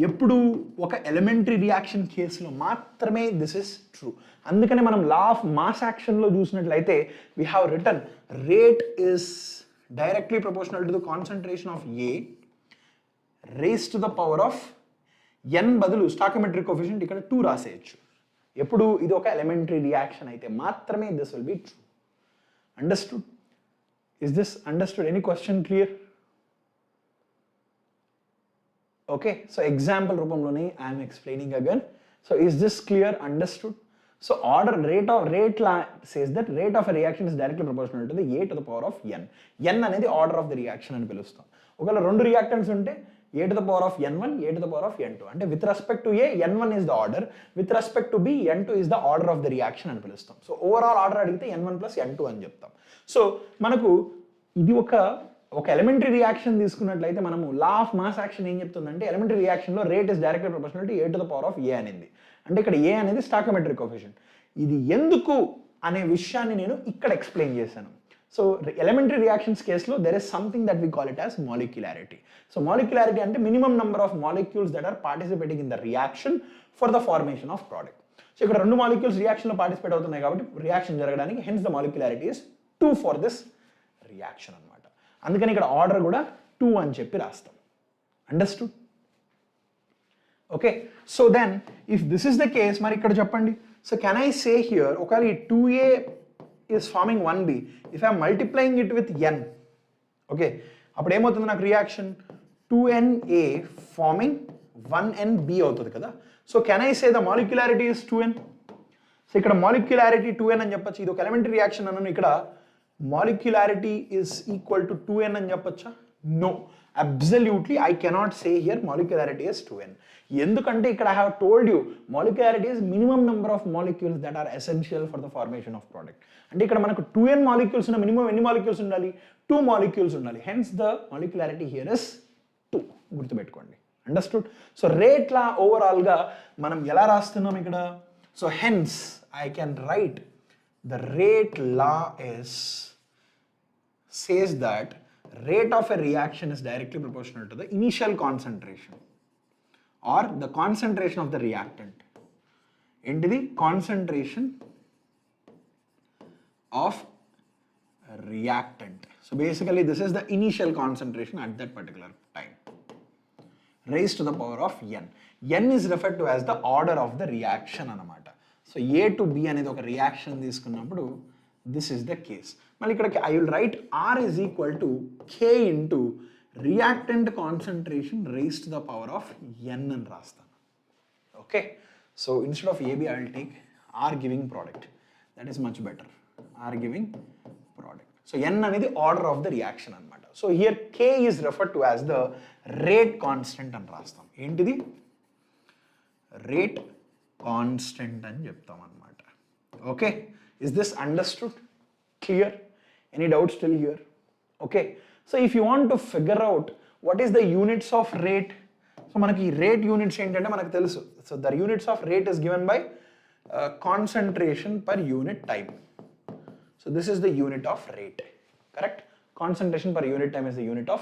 ఎప్పుడు ఒక ఎలిమెంటరీ రియాక్షన్ కేసులో మాత్రమే దిస్ ఇస్ ట్రూ. అందుకనే మనం లా ఆఫ్ మాస్ యాక్షన్లో చూసినట్లయితే we have return rate is directly proportional to the concentration of A raise to the power of n బదులు స్టాకియోమెట్రిక్ కోఎఫిషియంట్ ఇక్కడ 2 రాసేయచ్చు. ఎప్పుడు ఇది ఒక ఎలిమెంటరీ రియాక్షన్ అయితే మాత్రమే this will be true. Understood? Is this understood? Any question clear? Okay, so example rupamlone I am explaining again. So is this clear? Understood? So order rate says that rate of a reaction is directly proportional to the A to the power of n. N అనేది order of the reaction అని పిలుస్తాం. ఒకవేళ 2 రియాక్టెంట్స్ ఉంటే A to the power of n1, A to the power of n2. అంటే with respect to A, n1 is the order, with respect to B, n2 is the order of the reaction అని పిలుస్తాం. సో ఓవరాల్ ఆర్డర్ అడిగితే n1 plus n2 అని చెప్తాం. సో మనకు ఇది ఒక ఎలిమెంటరీ రియాక్షన్ తీసుకున్నట్లయితే మనము లా ఆఫ్ మాస్ యాక్షన్ ఏం చెప్తుందంటే ఎలిమెంటరీ రియాక్షన్లో rate is directly proportional to A to the power of A అనేది. అంటే ఇక్కడ A అనేది స్టాకియోమెట్రిక్ కోఎఫిషియంట్. ఇది ఎందుకు అనే విషయాన్ని నేను ఇక్కడ ఎక్స్ప్లెయిన్ చేశాను. సో ఎలిమెంటరీ రియాక్షన్స్ కేసులో there is something that we call it as molecularity. So molecularity అంటే minimum number of molecules that are participating in the reaction for the formation of product. So ఇక్కడ 2 మాలిక్యూల్స్ రియాక్షన్లో పార్టిసిపేట్ అవుతున్నాయి కాబట్టి రియాక్షన్ జరగడానికి hence the molecularity is 2 for this reaction అనమాట. అందుకని ఇక్కడ ఆర్డర్ కూడా 2 అని చెప్పి రాస్తాం. Understood? Okay, so then if this is the case, మరి ఇక్కడ చెప్పండి. So can I say here ఒకవేళ ఈ 2A is forming 1B, if I am multiplying it with n, okay, అప్పుడు ఏమవుతుంది నాకు రియాక్షన్ 2NA ఫార్మింగ్ 1NB అవుతుంది కదా. So can I say the molecularity is 2n. So ఇక్కడ మాలిక్యులారిటీ 2n అని చెప్పచ్చు. ఇది ఒక ఎలిమెంటరీ రియాక్షన్ అన్నాను, ఇక్కడ molecularity is equal to 2n అని చెప్పచ్చా? No, absolutely I cannot say here molecularity is 2n. ఎందుకంటే ఇక్కడ I have told you molecularity is minimum number of molecules that are essential for the formation of product. అంటే ఇక్కడ మనకు 2n మాలిక్యూల్స్ ఉన్న మినిమం ఎన్ని మాలిక్యూల్స్ ఉండాలి? 2 మాలిక్యూల్స్ ఉండాలి. Hence the molecularity here is 2. గుర్తుపెట్టుకోండి. అండర్స్టూడ్? సో రేట్ లా ఓవరాల్గా మనం ఎలా రాస్తున్నాం ఇక్కడ? So hence I can write the rate law is says that rate of a reaction is directly proportional to the initial concentration or the concentration of the reactant into the concentration of reactant. So basically this is the initial concentration at that particular time raised to the power of n. n is referred to as the order of the reaction anamata. So A to B అనేది ఒక రియాక్షన్ తీసుకున్నప్పుడు this is the case. మళ్ళీ ఇక్కడ I will write R is equal to K into reactant concentration raised to the power of n అని రాస్తాను. Okay, so instead of AB I will take R giving product. That is much better. R giving product. So n అనేది order of the reaction అన్నమాట. So here K is referred to as the rate constant అని రాస్తాం. ఏంటిది? Rate constant అని చెప్తాం అన్నమాట. Okay, is this understood? Clear? Any doubt still here? Okay, so if you want to figure out what is the units of rate, so manaki rate units entante manaku telusu. So the units of rate is given by concentration per unit time. So this is the unit of rate, correct? Concentration per unit time is the unit of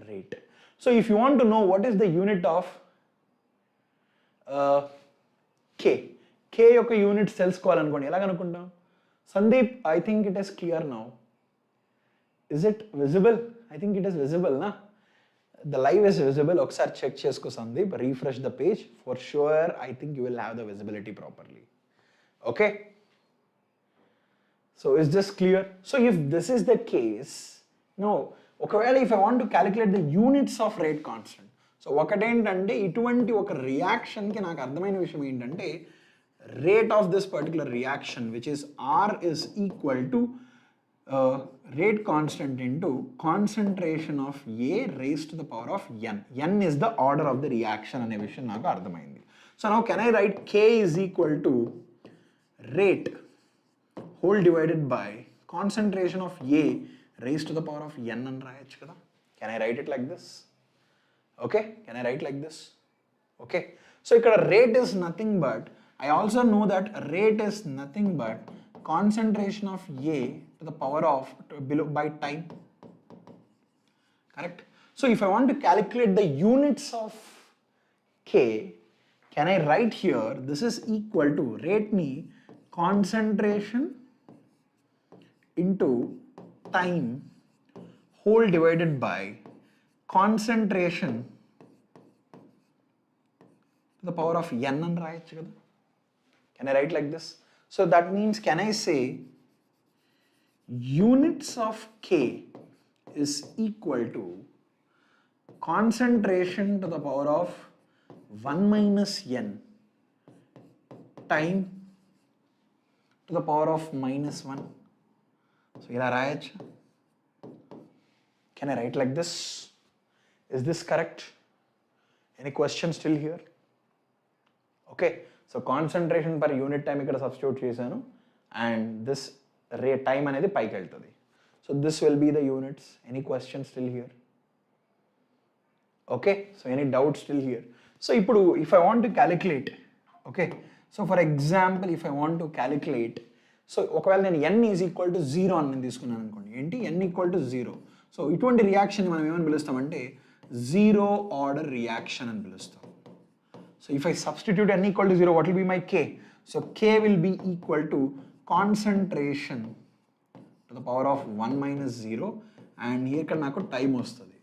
rate. So if you want to know what is the unit of K యొక్క యూనిట్స్ తెలుసుకోవాలనుకోండి ఎలా కనుక్కుంటాం? Sandeep, I think it is clear now. Is it visible? I think it is visible, na? The live is visible. ఒకసారి చెక్ చేసుకో Sandeep, refresh the page. For sure, I think you will have the visibility properly. Okay? So is this clear? So if this is the case, now, ఒకవేళ if I want to calculate the units of rate constant, so ఒకటేంటంటే ఇటువంటి ఒక రియాక్షన్కి నాకు అర్థమైన విషయం ఏంటంటే rate of this particular reaction, which is R, is equal to rate constant into concentration of A raised to the power of N. N is the order of the reaction అనే విషయం నాకు అర్థమైంది. So now can I write K is equal to rate whole divided by concentration of A raised to the power of N అని రాయొచ్చు కదా? Can I write it like this? Okay, can I write like this? Okay, so ఇక్కడ rate is nothing but, I also know that rate is nothing but concentration of A to the power of below by time, correct? So if I want to calculate the units of K, can I write here this is equal to rate ni concentration into time whole divided by concentration to the power of N అని రాయొచ్చు కదా? Can I write like this? So that means, can I say units of K is equal to concentration to the power of 1 minus N time to the power of minus 1. So ఇలా రాయొచ్చు. Can I write like this? Is this correct? Any questions still here? Okay, so concentration per unit time ఇక్కడ substitute చేశాను and this rate time అనేది పైకి వెళ్తుంది. So this will be the units. Any questions still here? Okay, so any doubts still here? So ఇప్పుడు if I want to calculate, okay, so for example if I want to calculate, so ఒకవేళ నేను n is equal to 0 అని తీసుకున్నాను అనుకోండి, ఏంటి n equal to 0. సో ఇటువంటి రియాక్షన్ మనం ఏమని పిలుస్తామంటే జీరో ఆర్డర్ రియాక్షన్ అని పిలుస్తాం. So if I substitute n equal to 0, what will be my k? So k will be equal to concentration to the power of 1 minus 0 and here ఇక్కడ నాకు టైం వస్తుంది.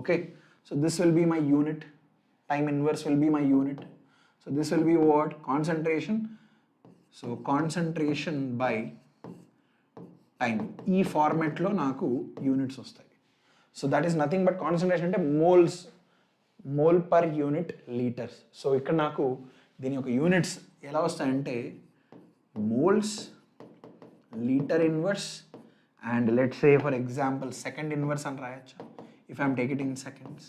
Okay, so this will be my unit, time inverse will be my unit. So this will be what? Concentration. So concentration by time. ఈ ఫార్మాట్లో నాకు యూనిట్స్ వస్తాయి. So that is nothing but concentration అంటే moles, mole per unit liters. So ఇక్కడ నాకు దీని యొక్క యూనిట్స్ ఎలా వస్తాయంటే moles, liter inverse and let's say for example second inverse అని రాయొచ్చు if I'm take it in seconds.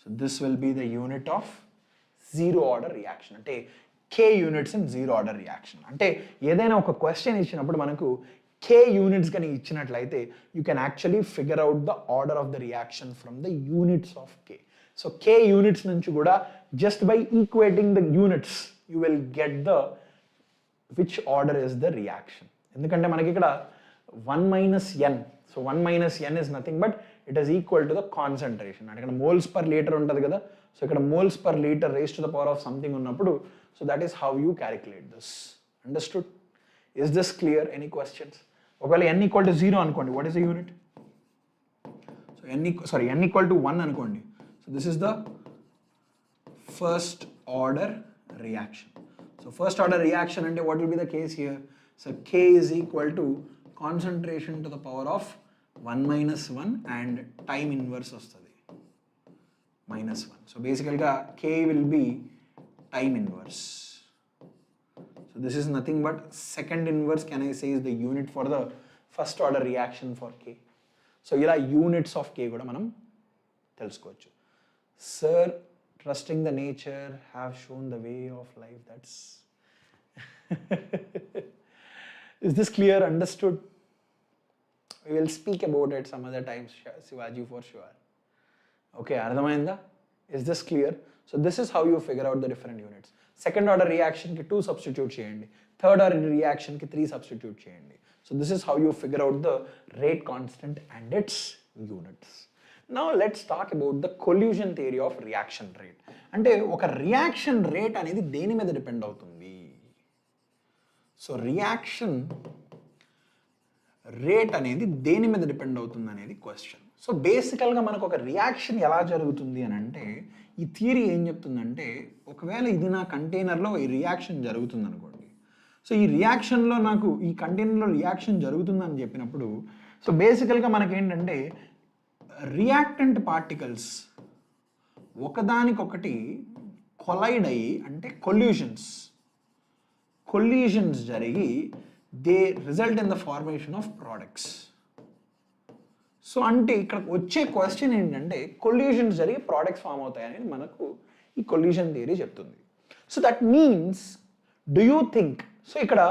So this will be the unit of zero order reaction, అంటే k units in zero order reaction. అంటే ఏదైనా ఒక క్వశ్చన్ ఇచ్చినప్పుడు మనకు k యూనిట్స్ కానీ ఇచ్చినట్లయితే you can actually figure out the order of the reaction from the units of k. So k units నుంచి కూడా just by equating the units you will get the which order is the reaction. ఎందుకంటే మనకి ఇక్కడ 1 minus n, so 1 minus n is nothing but it is equal to the concentration. అంటే ఇక్కడ మోల్స్ పర్ లీటర్ ఉంటుంది కదా, సో ఇక్కడ moles per liter raise to the power of something ఉన్నప్పుడు, so that is how you calculate this. Understood? Is this clear? Any questions? ఒకవేళ n ఈక్వల్ టు 0 అనుకోండి, what is the unit? So n equal to 1 అనుకోండి, so this is the first order reaction. So first order reaction అంటే what will be the case here? So k is equal to concentration to the power of 1 minus 1 and time inverse వస్తుంది minus 1. So basically k will be time inverse. So this is nothing but second inverse, can I say, is the unit for the first order reaction for k. So ఇలా units of k కూడా మనం తెలుసుకోవచ్చు. Sir, trusting the nature have shown the way of life. That's is this clear? Understood? We will speak about it some other time, Shivaji, for sure. Okay, అర్థమైందా? Is this clear? So this is how you figure out the different units. Second order reaction ki 2 substitute చేయండి, third order reaction ki 3 substitute చేయండి. So this is how you figure out the rate constant and its units. Now let's talk about the collision theory of reaction rate. అంటే ఒక రియాక్షన్ రేట్ అనేది దేని మీద డిపెండ్ అవుతుంది? సో రియాక్షన్ రేట్ అనేది దేని మీద డిపెండ్ అవుతుంది అనేది క్వశ్చన్. సో బేసికల్గా మనకు ఒక రియాక్షన్ ఎలా జరుగుతుంది అని అంటే ఈ థియరీ ఏం చెప్తుందంటే, ఒకవేళ ఇది నా కంటైనర్లో ఈ రియాక్షన్ జరుగుతుంది అనుకోండి. సో ఈ రియాక్షన్లో నాకు ఈ కంటైనర్లో రియాక్షన్ జరుగుతుందని చెప్పినప్పుడు సో బేసికల్గా మనకేంటంటే రియాక్టెంట్ పార్టికల్స్ ఒకదానికొకటి కొలైడ్ అయ్యి అంటే కొల్యూషన్స్ జరిగి they result in the formation of products. So అంటే ఇక్కడ వచ్చే క్వశ్చన్ ఏంటంటే కొల్యూషన్స్ జరిగి ప్రోడక్ట్స్ ఫామ్ అవుతాయని మనకు ఈ కొల్యూషన్ థియరీ చెప్తుంది. So that means do you think so ఇక్కడ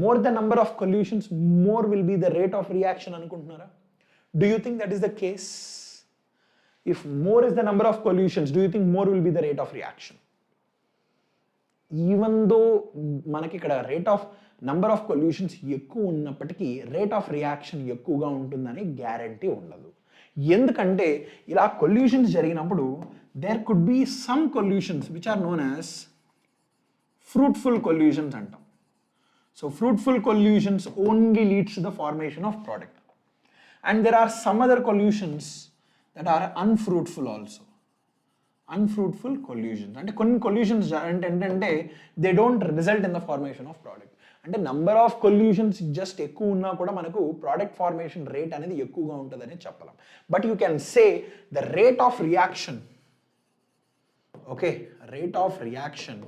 more the number of collisions more will be the rate of reaction అనుకుంటున్నారా? Do you think that is the case? If more is the number of collisions, do you think more will be the rate of reaction? Even though మనకి ఇక్కడ రేట్ ఆఫ్ నంబర్ ఆఫ్ కొల్యూషన్స్ ఎక్కువ ఉన్నప్పటికీ రేట్ ఆఫ్ రియాక్షన్ ఎక్కువగా ఉంటుందని గ్యారంటీ ఉండదు. ఎందుకంటే ఇలా కొల్యూషన్స్ జరిగినప్పుడు there could be some collisions which are known as fruitful collisions అంటాం. So fruitful collisions only leads to the formation of product. And there are some other collisions that are unfruitful also. Unfruitful collisions. అంటే కొన్ని collisions ఏంటంటే they don't result in the formation of product. అంటే number of collisions just ఎక్కువ ఉన్నా కూడా మనకు product formation rate అనేది ఎక్కువగా ఉంటుందని చెప్పలేం. But you can say the rate of reaction, okay, rate of reaction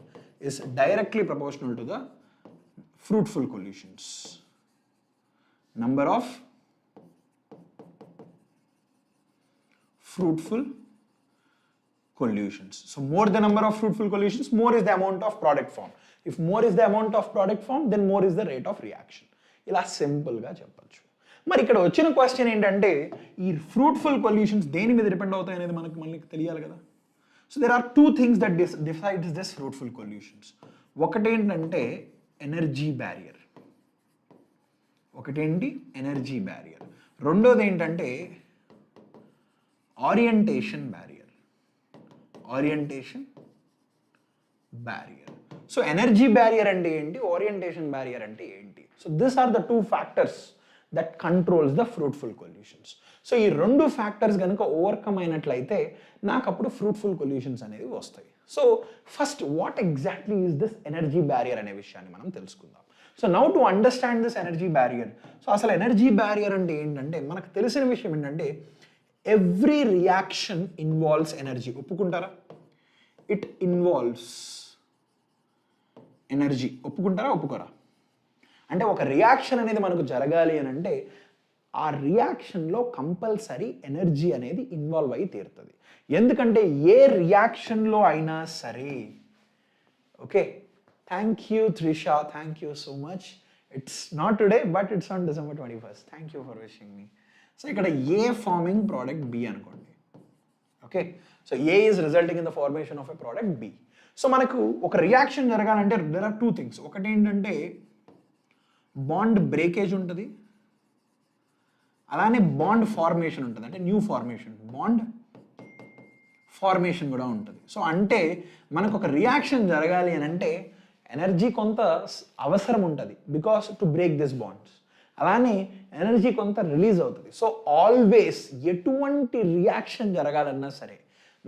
is directly proportional to the fruitful collisions. Number of fruitful collisions. So more the number of fruitful collisions, more is the amount of product form. If more is the amount of product form, then more is the rate of reaction. ఇలా సింపుల్గా చెప్పచ్చు. మరి ఇక్కడ వచ్చిన క్వశ్చన్ ఏంటంటే ఈ ఫ్రూట్ఫుల్ కొల్యూషన్స్ దేని మీద డిపెండ్ అవుతాయి అనేది మనకు మళ్ళీ తెలియాలి కదా. So there are two things that decides this fruitful collisions. ఒకటేంటంటే ఎనర్జీ బ్యారియర్, ఒకటేంటి ఎనర్జీ బ్యారియర్. రెండోది ఏంటంటే orientation barrier. So energy barrier ante enti, orientation barrier ante enti. So these are the two factors that controls the fruitful collisions. So ee rendu factors ganuka overcome ayinatlaite naaku appudu fruitful collisions anedi vastayi. So first what exactly is this energy barrier ane vishayanni manam telusukundam. So now to understand this energy barrier, so asalu energy barrier ante entante manaku telisina vishayam entante every reaction involves energy. ఒప్పుకుంటారా? It involves energy. ఒప్పుకుంటారా ఒప్పుకోరా? అంటే ఒక రియాక్షన్ అనేది మనకు జరగాలి అని అంటే ఆ రియాక్షన్లో కంపల్సరీ ఎనర్జీ అనేది ఇన్వాల్వ్ అయి తీరుతుంది. ఎందుకంటే ఏ రియాక్షన్లో అయినా సరే, okay, thank you Trisha, thank you so much. It's not today but it's on December 21st. Thank you for wishing me. So ఇక్కడ ఏ ఫార్మింగ్ ప్రోడక్ట్ బి అనుకోండి, okay. So A is resulting in the formation of a product B. So మనకు ఒక రియాక్షన్ జరగాలంటే దెర్ ఆర్ టూ థింగ్స్. ఒకటి ఏంటంటే బాండ్ బ్రేకేజ్ ఉంటుంది, అలానే బాండ్ ఫార్మేషన్ ఉంటుంది, అంటే న్యూ ఫార్మేషన్, బాండ్ ఫార్మేషన్ కూడా ఉంటుంది. సో అంటే మనకు ఒక రియాక్షన్ జరగాలి అని అంటే ఎనర్జీ కొంత అవసరం ఉంటుంది because to break this bonds. అలానే ఎనర్జీ కొంత రిలీజ్ అవుతుంది. సో ఆల్వేస్ ఎటువంటి రియాక్షన్ జరగాలన్నా సరే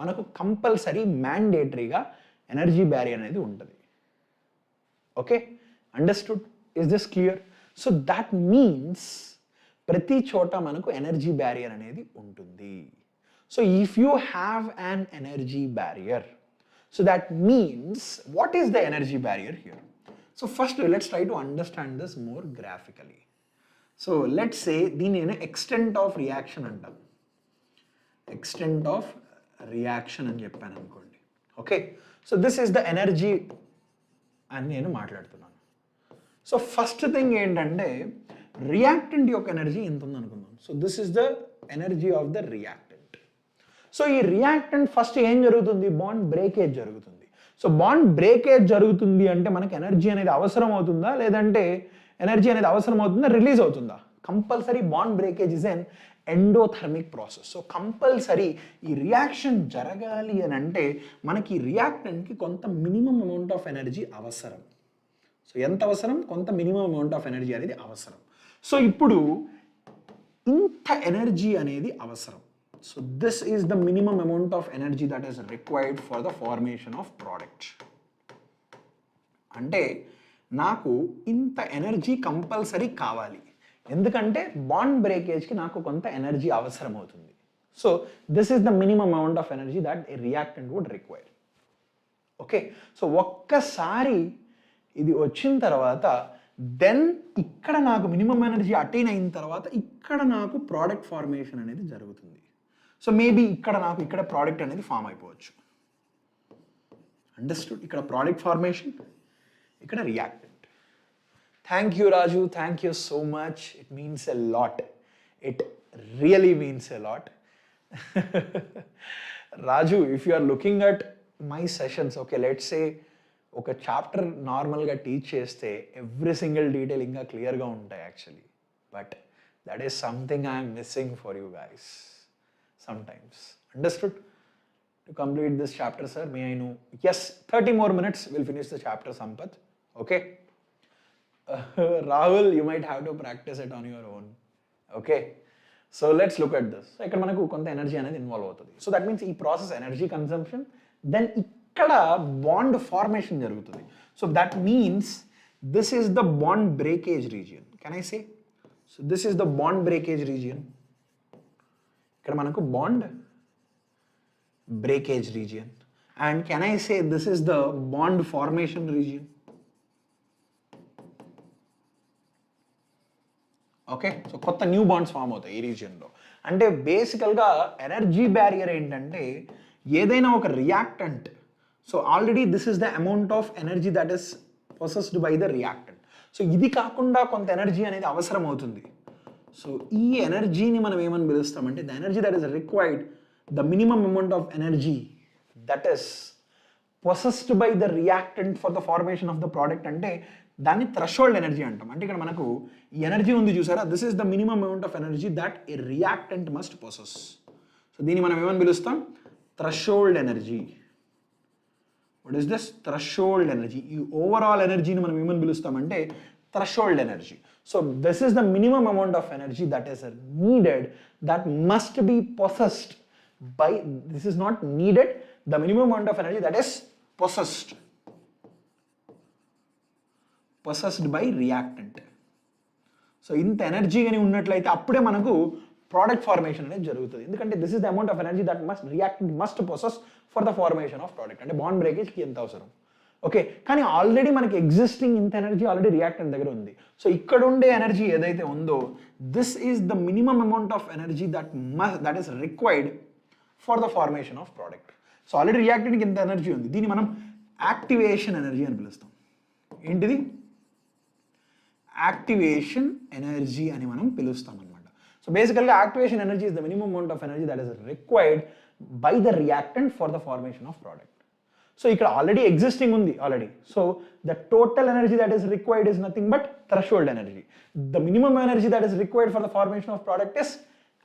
మనకు కంపల్సరీ మ్యాండేటరీగా ఎనర్జీ బ్యారియర్ అనేది ఉంటుంది. Okay, understood? Is this clear? So that means ప్రతి చోట మనకు ఎనర్జీ బ్యారియర్ అనేది ఉంటుంది. So if you have an energy barrier, so that means what is the energy barrier here? So first let's try to understand this more graphically. So let's say దీని extent of reaction అంటాం, extent of reaction అని చెప్పాను అనుకోండి. Okay, so this is the energy అని నేను మాట్లాడుతున్నాను. సో ఫస్ట్ థింగ్ ఏంటంటే రియాక్టెంట్ యొక్క ఎనర్జీ ఎంత ఉంది అనుకుందాం. So this is the energy of the reactant. So ఈ రియాక్టెంట్ ఫస్ట్ ఏం జరుగుతుంది? బాండ్ బ్రేకేజ్ జరుగుతుంది. సో బాండ్ బ్రేకేజ్ జరుగుతుంది అంటే మనకి ఎనర్జీ అనేది అవసరం అవుతుందా, లేదంటే ఎనర్జీ అనేది అవసరం అవుతుందా, రిలీజ్ అవుతుందా? Compulsory bond breakage is an endothermic process. So compulsory ఈ రియాక్షన్ జరగాలి అని అంటే మనకి ఈ రియాక్టెంట్కి కొంత మినిమం అమౌంట్ ఆఫ్ ఎనర్జీ అవసరం. సో ఎంత అవసరం? కొంత మినిమం అమౌంట్ ఆఫ్ ఎనర్జీ అనేది అవసరం. సో ఇప్పుడు ఇంత ఎనర్జీ అనేది అవసరం. So this is the minimum amount of energy that is required for the formation of product. అంటే నాకు ఇంత ఎనర్జీ కంపల్సరీ కావాలి, ఎందుకంటే బాండ్ బ్రేకేజ్కి నాకు కొంత ఎనర్జీ అవసరం అవుతుంది. So this is the minimum amount of energy that a reactant would require. Okay, so ఒక్కసారి ఇది వచ్చిన తర్వాత దెన్ ఇక్కడ నాకు మినిమం ఎనర్జీ అటైన్ అయిన తర్వాత ఇక్కడ నాకు ప్రోడక్ట్ ఫార్మేషన్ అనేది జరుగుతుంది. సో మేబీ ఇక్కడ ప్రోడక్ట్ అనేది ఫామ్ అయిపోవచ్చు. అండర్స్టూడ్? ఇక్కడ ప్రోడక్ట్ ఫార్మేషన్, ఇక్కడ reactant. Thank you Raju, thank you so much. It means a lot. It really means a lot. Raju, if you are looking at my sessions, okay let's say ఒక చాప్టర్ నార్మల్గా టీచ్ చేస్తే ఎవ్రీ సింగిల్ డీటెయిల్ ఇంకా క్లియర్గా ఉంటాయి actually. But that is something I'm missing for you guys sometimes. Understood? To complete this chapter, sir, may I know? Yes, 30 more minutes, we'll finish the chapter, Sampath. Okay? Rahul, you might have to practice it on your own. Okay? So let's look at this. So ikkada manaku konta energy anedi involve avutadi. So that means ee process energy consumption, then ikkada bond formation jarugutadi. So that means this is the bond breakage region. Can I say? So this is the bond breakage region. ఇక్కడ మనకు bond breakage region. And can I say this is the bond formation region. Okay, so కొత్త న్యూ బాండ్స్ ఫామ్ అవుతాయి ఈ రీజియన్లో. అంటే బేసికల్గా ఎనర్జీ బ్యారియర్ ఏంటంటే ఏదైనా ఒక reactant, so already this is the amount of energy that is possessed by the reactant. So ఇది కాకుండా కొంత ఎనర్జీ అనేది అవసరం అవుతుంది. సో ఈ ఎనర్జీని మనం ఏమని పిలుస్తామంటే the energy that is required, the minimum amount of energy that is possessed by the reactant for the formation of the product, అంటే దాన్ని థ్రెషోల్డ్ ఎనర్జీ అంటాం. అంటే ఇక్కడ మనకు ఈ ఎనర్జీ ఉంది చూసారా, this is the minimum amount of energy that a reactant must possess. So దీన్ని మనం ఏమని పిలుస్తాం? Threshold energy. What is this? Threshold energy. ఈ ఓవరాల్ ఎనర్జీని మనం ఏమని పిలుస్తామంటే threshold energy. So this is the minimum amount of energy that is needed, that must be possessed by, this is not needed, the minimum amount of energy that is possessed by reactant. So ఇంత ఎనర్జీ కానీ ఉన్నట్లయితే అప్పుడే మనకు ప్రోడక్ట్ ఫార్మేషన్ అనేది జరుగుతుంది. ఎందుకంటే this is the amount of energy that reactant must possess for the formation of product. అంటే బాండ్ బ్రేకేజ్కి ఎంత అవసరం. ఓకే, కానీ ఆల్రెడీ మనకి ఎగ్జిస్టింగ్ ఇంత ఎనర్జీ ఆల్రెడీ రియాక్టెంట్ దగ్గర ఉంది. సో ఇక్కడ ఉండే ఎనర్జీ ఏదైతే ఉందో this is the minimum amount of energy that is required for the formation of product. So already రియాక్టెంట్కి ఇంత ఎనర్జీ ఉంది, దీన్ని మనం యాక్టివేషన్ ఎనర్జీ అని పిలుస్తాం. ఏంటిది? యాక్టివేషన్ ఎనర్జీ అని మనం పిలుస్తాం అనమాట. సో బేసికల్గా activation energy is the minimum amount of energy that is required by the reactant for the formation of product. So ఇక్కడ ఆల్రెడీ ఎగ్జిస్టింగ్ ఉంది already. So the total energy that is required is nothing but threshold energy. The minimum energy that is required for the formation of product is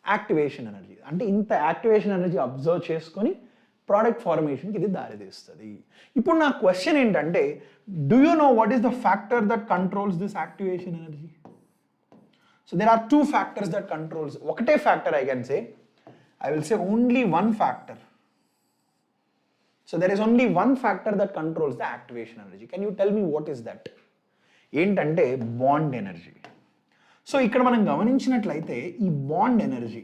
activation energy. అంటే ఇంత యాక్టివేషన్ ఎనర్జీ అబ్జర్వ్ చేసుకొని ప్రోడక్ట్ ఫార్మేషన్కి ఇది దారితీస్తుంది. ఇప్పుడు నా క్వశ్చన్ ఏంటంటే, do you know what is the factor that controls this activation energy? So there are 2 factors that controls. ఒకటే factor I can say, I will say only 1 factor. So there is only one factor that controls the activation energy. Can you tell me what is that? ఏంటంటే బాండ్ ఎనర్జీ. సో ఇక్కడ మనం గమనించినట్లయితే ఈ bond energy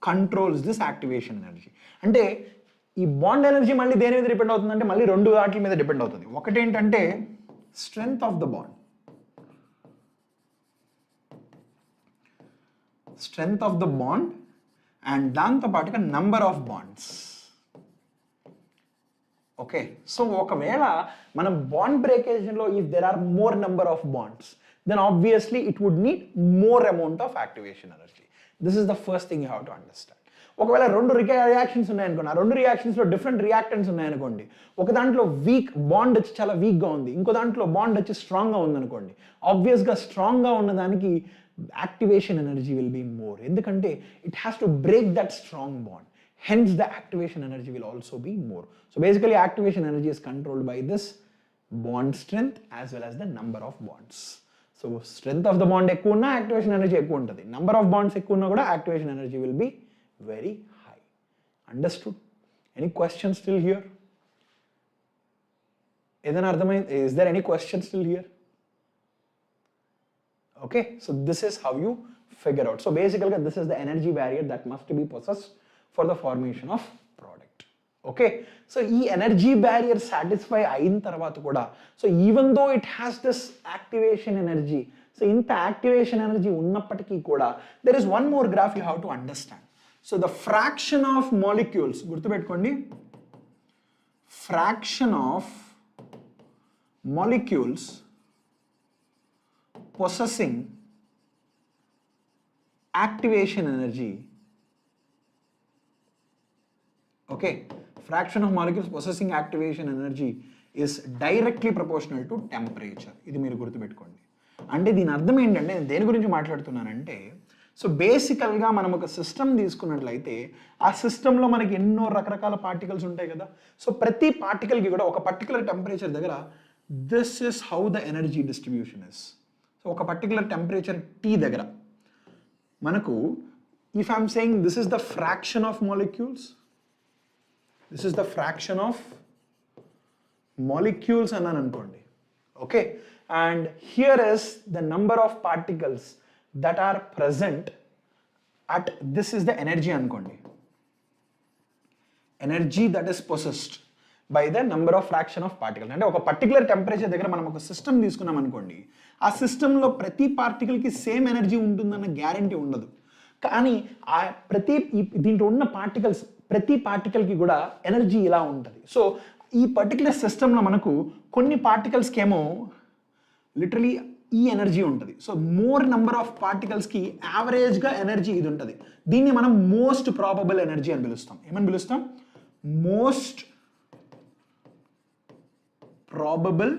controls this activation energy. అంటే ఈ బాండ్ ఎనర్జీ మళ్ళీ దేని మీద డిపెండ్ అవుతుందంటే మళ్ళీ 2 వాటి మీద డిపెండ్ అవుతుంది. ఒకటి ఏంటంటే strength of the bond, and దాంతోపాటుగా number of bonds. Okay, so ఒకవేళ మనం బాండ్ బ్రేకేజ్లో if there are more number of bonds, then obviously it would need more amount of activation energy. This is the first thing you have to understand. ఒకవేళ రెండు రియాక్షన్స్ ఉన్నాయనుకోండి, ఆ రెండు రియాక్షన్స్లో డిఫరెంట్ రియాక్టెంట్స్ ఉన్నాయనుకోండి, ఒక దాంట్లో వీక్ బాండ్ వచ్చి చాలా వీక్గా ఉంది, ఇంకో దాంట్లో బాండ్ వచ్చి స్ట్రాంగ్గా ఉందనుకోండి, ఆబ్వియస్గా స్ట్రాంగ్గా ఉన్నదానికి activation energy will be more, ఎందుకంటే it has to break that strong bond. Hence, the activation energy will also be more. So basically, activation energy is controlled by this bond strength as well as the number of bonds. So strength of the bond ekku unna activation energy ekku untadi. Number of bonds ekku unna kuda activation energy will be very high. Understood? Any questions still here? Is there any question still here? Okay, so this is how you figure out. So basically, this is the energy barrier that must be possessed for the formation of product. Okay, so ee energy barrier satisfy ayin tarvata kuda, so even though it has this activation energy, so inta activation energy unnappatiki kuda there is one more graph you have to understand. So the fraction of molecules, gurtu pettukondi, fraction of molecules possessing activation energy, okay, fraction of molecules possessing activation energy is directly proportional to temperature. ఇది మీరు గుర్తుపెట్టుకోండి. అంటే దీని అర్థం ఏంటంటే నేను దేని గురించి మాట్లాడుతున్నానంటే, సో బేసికల్గా మనం ఒక సిస్టమ్ తీసుకున్నట్లయితే ఆ సిస్టంలో మనకి ఎన్నో రకరకాల పార్టికల్స్ ఉంటాయి కదా. సో ప్రతి పార్టికల్కి కూడా ఒక పర్టికులర్ టెంపరేచర్ దగ్గర this is how the energy distribution is. So ఒక పర్టికులర్ టెంపరేచర్ T దగ్గర మనకు, if I'm saying this is the fraction of molecules, this is the fraction of molecules అన్నాను అనుకోండి, okay, and here is the number of particles that are present at, this is the energy అనుకోండి, energy that is possessed by the number of fraction of particles. అంటే ఒక పర్టికులర్ టెంపరేచర్ దగ్గర మనం ఒక సిస్టమ్ తీసుకున్నాం అనుకోండి, ఆ సిస్టంలో ప్రతి పార్టికల్కి సేమ్ ఎనర్జీ ఉంటుందన్న గ్యారంటీ ఉండదు, కానీ ఆ ప్రతి దీంట్లో ఉన్న పార్టికల్స్ ప్రతి పార్టికల్కి కూడా ఎనర్జీ ఇలా ఉంటుంది. సో ఈ పర్టికులర్ సిస్టంలో మనకు కొన్ని పార్టికల్స్కి ఏమో లిటరలీ ఈ ఎనర్జీ ఉంటుంది. సో మోర్ నెంబర్ ఆఫ్ పార్టికల్స్కి యావరేజ్గా ఎనర్జీ ఇది ఉంటుంది. దీన్ని మనం మోస్ట్ ప్రాబబుల్ ఎనర్జీ అని పిలుస్తాం. ఏమని పిలుస్తాం? మోస్ట్ ప్రాబబుల్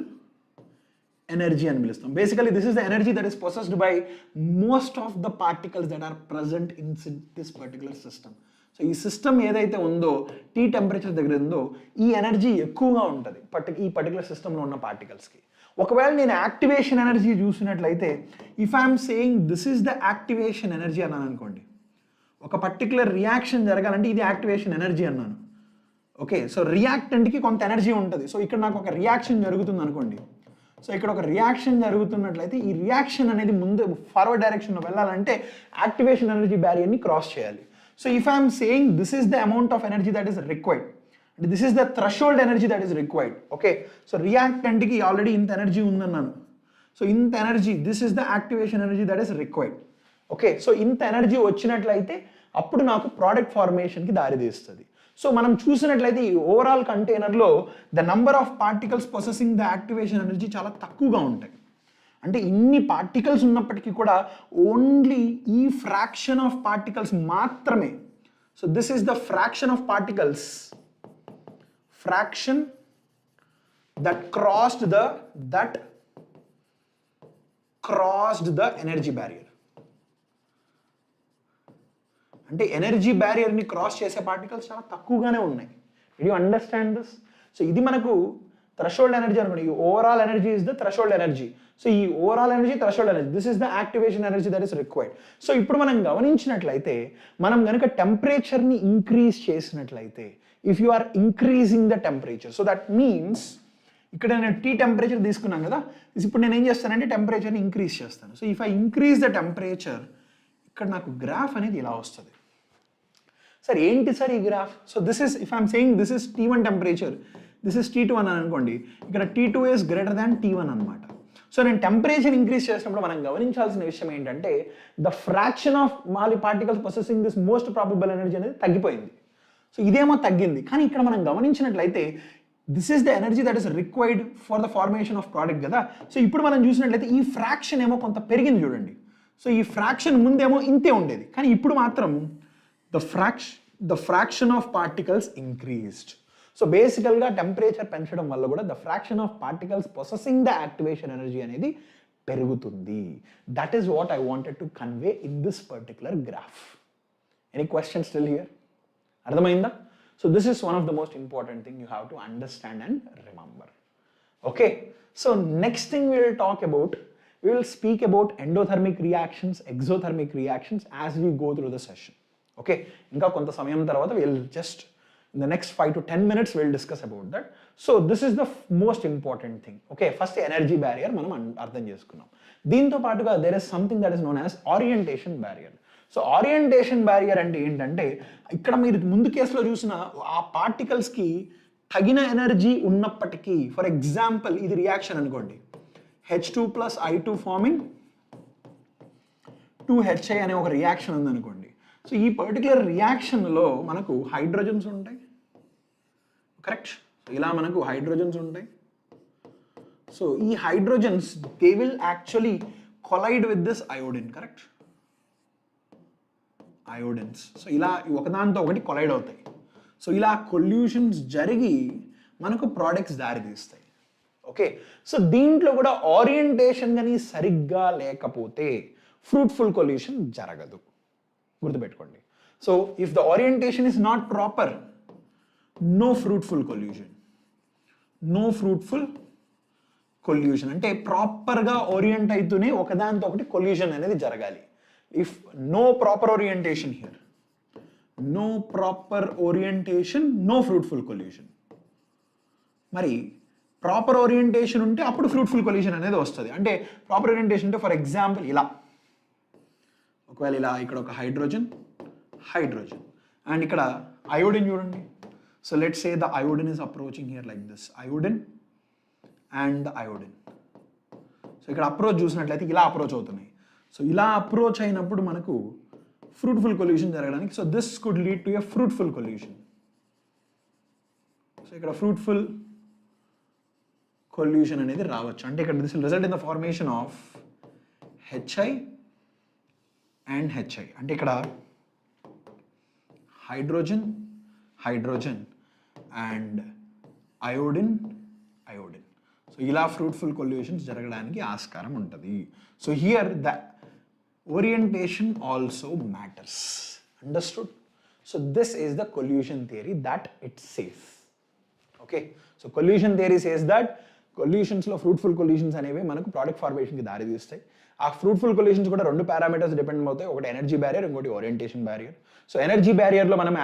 energy అని పిలుస్తాం. Basically this is the energy that is possessed by most of the particles that are present in this particular system. So ఈ సిస్టమ్ ఏదైతే ఉందో T టెంపరేచర్ దగ్గర ఉందో ఈ ఎనర్జీ ఎక్కువగా ఉంటుంది ఈ పర్టికులర్ సిస్టంలో ఉన్న పార్టికల్స్కి. ఒకవేళ నేను యాక్టివేషన్ ఎనర్జీ చూసినట్లయితే, if I'm saying this is the activation energy అన్నాను అనుకోండి, ఒక పర్టికులర్ రియాక్షన్ జరగాలంటే ఇది యాక్టివేషన్ ఎనర్జీ అన్నాను. ఓకే, సో రియాక్టెంట్కి కొంత ఎనర్జీ ఉంటుంది. సో ఇక్కడ నాకు ఒక రియాక్షన్ జరుగుతుంది అనుకోండి, సో ఇక్కడ ఒక రియాక్షన్ జరుగుతున్నట్లయితే ఈ రియాక్షన్ అనేది ముందు ఫార్వర్డ్ డైరెక్షన్లో వెళ్ళాలంటే యాక్టివేషన్ ఎనర్జీ బ్యారియర్ని క్రాస్ చేయాలి. So if I'm saying this is the amount of energy that is required, అంటే this is the threshold energy that is required. Okay, so రియాక్టెంట్కి ఆల్రెడీ ఇంత ఎనర్జీ ఉందన్నాను, సో ఇంత energy, this is the activation energy that is required. Okay, so ఇంత ఎనర్జీ వచ్చినట్లయితే అప్పుడు నాకు ప్రోడక్ట్ ఫార్మేషన్కి దారితీస్తుంది. సో మనం చూసినట్లయితే ఈ ఓవరాల్ కంటైనర్లో the number of particles possessing the activation energy చాలా తక్కువగా ఉంటాయి. అంటే ఇన్ని పార్టికల్స్ ఉన్నప్పటికీ కూడా ఓన్లీ ఈ ఫ్రాక్షన్ ఆఫ్ పార్టికల్స్ మాత్రమే. So this is the fraction of particles, fraction that crossed the energy barrier. అంటే ఎనర్జీ బ్యారియర్ని క్రాస్ చేసే పార్టికల్స్ చాలా తక్కువగానే ఉన్నాయి. Do you understand this? So ఇది మనకు థ్రెషోల్డ్ ఎనర్జీ అనుకోండి. ఈ overall energy is the threshold energy. So ఈ overall energy threshold energy, this is the activation energy that is required. So ఇప్పుడు మనం గమనించినట్లయితే, మనం కనుక టెంపరేచర్ని ఇంక్రీజ్ చేసినట్లయితే, if you are increasing the temperature, so that means ఇక్కడ నేను T టెంపరేచర్ తీసుకున్నాను కదా, ఇప్పుడు నేను ఏం చేస్తానంటే టెంపరేచర్ని ఇంక్రీజ్ చేస్తాను. So if I increase the temperature, ఇక్కడ నాకు గ్రాఫ్ అనేది ఇలా వస్తుంది. సార్ ఏంటి సార్ ఈ graph? So this is, if I'm saying this is T1 temperature, this is T2 అని అనుకోండి, ఇక్కడ T2 is greater than T1 అనమాట. సో నేను టెంపరేచర్ ఇంక్రీజ్ చేసినప్పుడు మనం గమనించాల్సిన విషయం ఏంటంటే, the fraction of particles possessing this most probable energy అనేది తగ్గిపోయింది. సో ఇదేమో తగ్గింది, కానీ ఇక్కడ మనం గమనించినట్లయితే this is the energy that is required for the formation of product కదా. సో ఇప్పుడు మనం చూసినట్లయితే ఈ ఫ్రాక్షన్ ఏమో కొంత పెరిగింది చూడండి. సో ఈ ఫ్రాక్షన్ ముందేమో ఇంతే ఉండేది, కానీ ఇప్పుడు మాత్రం the fraction the fraction of particles increased. So basically temperature పెంచడం వల్ల కూడా the fraction of particles possessing the activation energy అనేది పెరుగుతుంది. That is what I wanted to convey in this particular graph. Any questions still here? అర్థమైందా? So this is one of the most important thing you have to understand and remember. Okay, so next thing we will talk about, we will speak about endothermic reactions, exothermic reactions as we go through the session. Okay, ఇంకా కొంత సమయం తర్వాత we will just in the next 5 to 10 minutes we'll discuss about that. So this is the most important thing. Okay, first energy barrier మనం అర్థం చేసుకున్నాం. దీంతో పాటుగా there is something that is known as orientation barrier. So orientation barrier అంటే ఏంటంటే ఇక్కడ మీరు ముందు కేసులో చూసిన ఆ పార్టికల్స్కి తగిన ఎనర్జీ ఉన్నప్పటికీ, ఫర్ ఎగ్జాంపుల్ ఇది రియాక్షన్ అనుకోండి, H2 plus I2 farming 2HI అనే ఒక రియాక్షన్ ఉందనుకోండి. సో ఈ పర్టికులర్ రియాక్షన్లో మనకు హైడ్రోజన్స్ ఉంటాయి, కరెక్ట్? ఇలా మనకు హైడ్రోజన్స్ ఉంటాయి. సో ఈ hydrogens they will actually collide with this iodine, correct? Iodines. So ఇలా ఒకదానితో ఒకటి కొలైడ్ అవుతాయి. సో ఇలా కొల్యూషన్స్ జరిగి మనకు ప్రోడక్ట్స్ దారి తీస్తాయి. ఓకే, సో దీంట్లో కూడా ఓరియంటేషన్ కానీ సరిగ్గా లేకపోతే ఫ్రూట్ఫుల్ కొల్యూషన్ జరగదు, గుర్తుపెట్టుకోండి. So if the orientation is not proper, no fruitful collision. No fruitful collision అంటే ప్రాపర్గా ఓరియంట్ అవుతూనే ఒకదానితో ఒకటి కొల్యూషన్ అనేది జరగాలి. If no proper orientation here, no proper orientation, no fruitful collision. మరి ప్రాపర్ ఓరియంటేషన్ ఉంటే అప్పుడు ఫ్రూట్ఫుల్ కొల్యూషన్ అనేది వస్తుంది. అంటే ప్రాపర్ ఓరియంటేషన్ అంటే ఫర్ ఎగ్జాంపుల్ ఇలా, ఒకవేళ ఇలా ఇక్కడ ఒక హైడ్రోజన్ అండ్ ఇక్కడ అయోడిన్ చూడండి. So let's say the iodine is approaching here like this, iodine and the iodine. So ఇక్కడ అప్రోచ్ చూసినట్లయితే ఇలా అప్రోచ్ అవుతున్నాయి. సో ఇలా అప్రోచ్ అయినప్పుడు మనకు ఫ్రూట్ఫుల్ కొల్యూషన్ జరగడానికి, so this could lead to a fruitful collusion. So ఇక్కడ ఫ్రూట్ఫుల్ కొల్యూషన్ అనేది రావచ్చు. అంటే ఇక్కడ this will result in the formation of HI and HI. అంటే ఇక్కడ హైడ్రోజన్ అండ్ అయోడిన్. సో ఇలా ఫ్రూట్ఫుల్ కొల్యూషన్స్ జరగడానికి ఆస్కారం ఉంటుంది. So here the orientation also matters. Understood? So this is the collusion theory that it says. Okay, so collusion theory says that collusions లో fruitful collusions అనేవి మనకు ప్రోడక్ట్ ఫార్మేషన్ కి దారి తీస్తాయి. ఆ ఫ్రూట్ఫుల్ కొల్యూషన్స్ కూడా రెండు పారామీటర్స్ డిపెండ్ అవుతాయి, ఒకటి ఎనర్జీ బ్యారియర్, ఇంకోటి ఓరియంటేషన్ బ్యారియర్. సో ఎనర్జీ బ్యారియర్లో మనం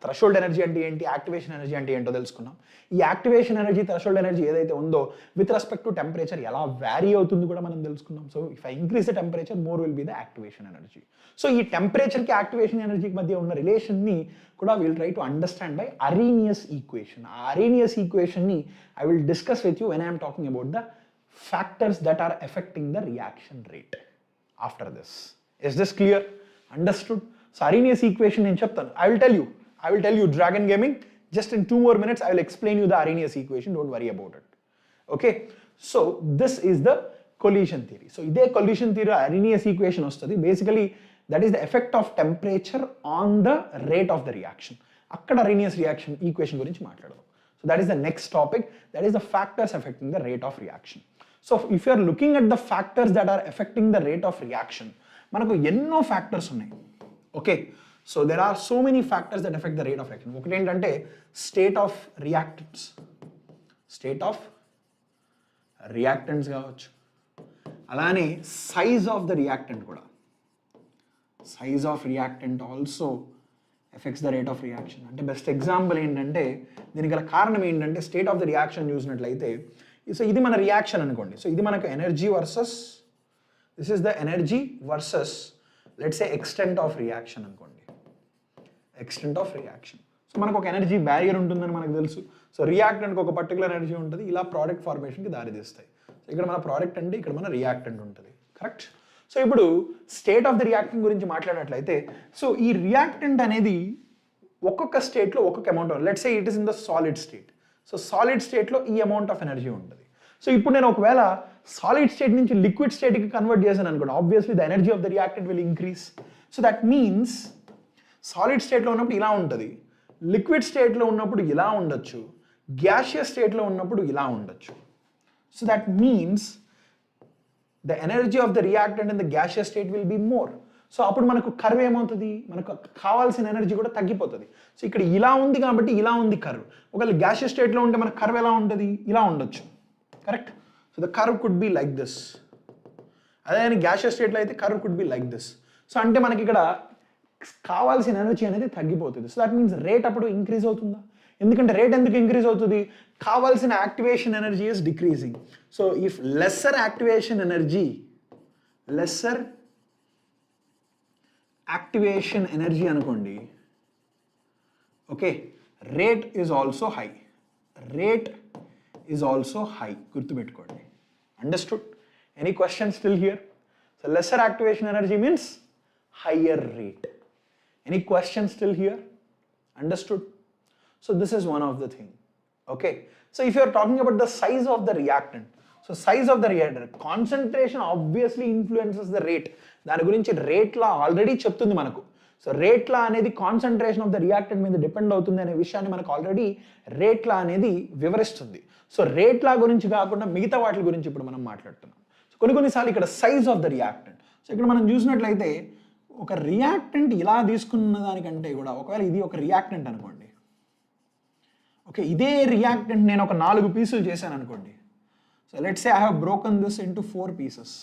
థ్రెషోల్డ్ ఎనర్జీ అంటే ఏంటి, యాక్టివేషన్ ఎనర్జీ అంటే ఏంటో తెలుసుకున్నాం. ఈ యాక్టివేషన్ ఎనర్జీ, థ్రెషోల్డ్ ఎనర్జీ ఏదైతే ఉందో విత్ రెస్పెక్ట్ టు టెంపరేచర్ ఎలా వ్యారీ అవుతుంది కూడా మనం తెలుసుకున్నాం. So if I increase the temperature, more will be the activation energy. So ఈ టెంపరేచర్కి యాక్టివేషన్ ఎనర్జీకి మధ్య ఉన్న రిలేషన్ని కూడా will try to understand by Arrhenius equation. ఆ అరీనియస్ ఈక్వేషన్ని I will discuss with you when I'm talking about the factors that are affecting the reaction rate after this. Is this clear? Understood? So Arrhenius equation in chapter, I will tell you Dragon Gaming, just in 2 more minutes I will explain you the Arrhenius equation, don't worry about it. Okay, so this is the collision theory. So ide collision theory Arrhenius equation ostadi, basically that is the effect of temperature on the rate of the reaction. Akkada Arrhenius reaction equation gurinchi maatladam. So that is the next topic, that is the factors affecting the rate of reaction. So if you are looking at the factors that are affecting the rate of reaction, manaku enno factors unnai. Okay, so there are so many factors that affect the rate of reaction. Okati entante state of reactants kavachu, alane size of the reactant kuda, size of reactant also affects the rate of reaction. అంటే బెస్ట్ ఎగ్జాంపుల్ ఏంటంటే దీనికి గల కారణం ఏంటంటే స్టేట్ ఆఫ్ ద రియాక్షన్ చూసినట్లయితే, సో ఇది మన రియాక్షన్ అనుకోండి. సో ఇది మనకు energy versus, this is the energy versus let's say extent of reaction అనుకోండి, ఎక్స్టెంట్ ఆఫ్ రియాక్షన్. సో మనకు ఒక ఎనర్జీ బ్యారియర్ ఉంటుందని మనకు తెలుసు. సో రియాక్టెంట్కి ఒక పర్టికులర్ ఎనర్జీ ఉంటుంది, ఇలా ప్రోడక్ట్ ఫార్మేషన్కి దారితీస్తాయి. సో ఇక్కడ మన ప్రోడక్ట్ అంటే ఇక్కడ మన రియాక్టెంట్ ఉంటుంది, కరెక్ట్? సో ఇప్పుడు స్టేట్ ఆఫ్ ద రియాక్టెంట్ గురించి మాట్లాడినట్లయితే, సో ఈ రియాక్టెంట్ అనేది ఒక్కొక్క స్టేట్లో ఒక్కొక్క amount, let's say it is in the solid state. So solid స్టేట్లో ఈ అమౌంట్ ఆఫ్ ఎనర్జీ ఉంటుంది. సో ఇప్పుడు నేను ఒకవేళ సాలిడ్ స్టేట్ నుంచి లిక్విడ్ స్టేట్కి కన్వర్ట్ చేశాను అనుకోండి, obviously the energy of the reactant will increase. So that means solid స్టేట్లో ఉన్నప్పుడు ఇలా ఉంటుంది, లిక్విడ్ స్టేట్లో ఉన్నప్పుడు ఇలా ఉండొచ్చు, గ్యాషియస్ స్టేట్లో ఉన్నప్పుడు ఇలా ఉండొచ్చు. So that means the energy of the reactant in the gaseous state will be more. So అప్పుడు మనకు కర్వ్ ఏమవుతుంది, మనకు కావాల్సిన ఎనర్జీ కూడా తగ్గిపోతుంది. సో ఇక్కడ ఇలా ఉంది కాబట్టి ఇలా ఉంది కర్వ్. ఒకవేళ గ్యాషియస్ స్టేట్లో ఉంటే మన కర్వ్ ఎలా ఉంటుంది, ఇలా ఉండొచ్చు, correct. So the curve could be like this. అదే గ్యాషియస్ స్టేట్లో అయితే curve could be like this. So అంటే మనకి ఇక్కడ కావాల్సిన ఎనర్జీ అనేది తగ్గిపోతుంది. సో దట్ మీన్స్ రేట్ అప్పుడు ఇంక్రీజ్ అవుతుందా, ఎందుకంటే రేట్ ఎందుకు ఇంక్రీజ్ అవుతుంది, కావాల్సిన activation energy is decreasing. So if lesser activation energy అనుకోండి, okay, rate is also high, గుర్తుపెట్టుకోండి. Understood? Any question still here? So lesser activation energy means higher rate. Any questions still here? Understood? So this is one of the thing. Okay. So if you are talking about the size of the reactant, so size of the reactant, concentration obviously influences the rate. దాని గురించి రేట్ లా ఆల్రెడీ చెప్తుంది మనకు. సో రేట్ లా అనేది కాన్సన్ట్రేషన్ ఆఫ్ ద రియాక్టెంట్ మీద డిపెండ్ అవుతుంది అనే విషయాన్ని మనకు ఆల్రెడీ రేట్ లా అనేది వివరిస్తుంది. సో రేట్ లా గురించి కాకుండా మిగతా వాటి గురించి ఇప్పుడు మనం మాట్లాడుతున్నాం. సో కొన్నిసార్లు ఇక్కడ size of the reactant. So ఇక్కడ మనం చూసినట్లయితే ఒక రియాక్టెంట్ ఇలా తీసుకున్న దానికంటే కూడా, ఒకవేళ ఇది ఒక రియాక్టెంట్ అనుకోండి, ఓకే, ఇదే రియాక్టెంట్ నేను ఒక 4 పీసులు చేశాను అనుకోండి. So let's say I have broken this into 4 pieces.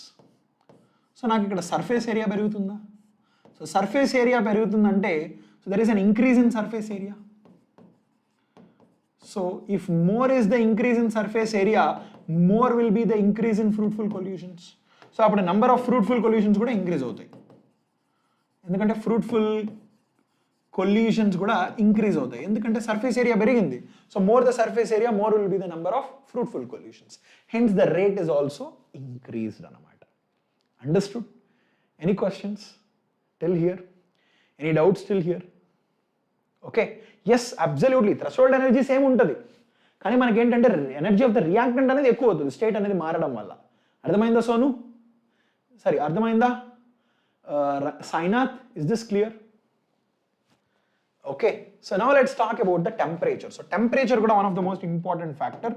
So నాకు ఇక్కడ సర్ఫేస్ ఏరియా పెరుగుతుందా? సో సర్ఫేస్ ఏరియా పెరుగుతుందంటే so there is an increase in surface area. So if more is the increase in surface area, more will be the increase in fruitful collisions. So అప్పుడు నెంబర్ ఆఫ్ ఫ్రూట్ఫుల్ కొల్యూషన్స్ కూడా ఇంక్రీజ్ అవుతాయి, ఎందుకంటే ఫ్రూట్ఫుల్ కొల్యూషన్స్ కూడా ఇంక్రీజ్ అవుతాయి, ఎందుకంటే సర్ఫేస్ ఏరియా పెరిగింది. So more the surface area, more will be the number of fruitful collisions. Hence the rate is also increased అన్నమాట. Understood? Any questions till here? Any doubts till here? Okay, yes, absolutely threshold energy same ఉంటుంది, కానీ మనకి ఏంటంటే ఎనర్జీ ఆఫ్ ద రియాక్టెంట్ అనేది ఎక్కువ అవుతుంది స్టేట్ అనేది మారడం వల్ల. అర్థమైందా సోను? సరే, అర్థమైందా Sainath? Is this clear? Okay, so now let's talk about the temperature. So temperature is one of the most important factor.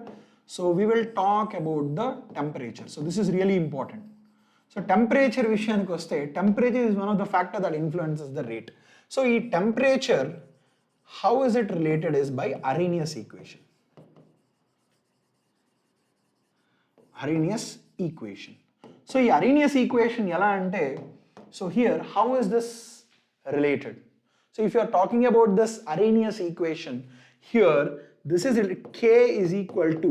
So we will talk about the temperature. So this is really important. So temperature vishayaniki vaste, temperature is one of the factor that influences the rate. So ee temperature, how is it related is by Arrhenius equation. Arrhenius equation. So ee Arrhenius equation ela ante, so here how is this related? So if you are talking about this Arrhenius equation, here this is K is equal to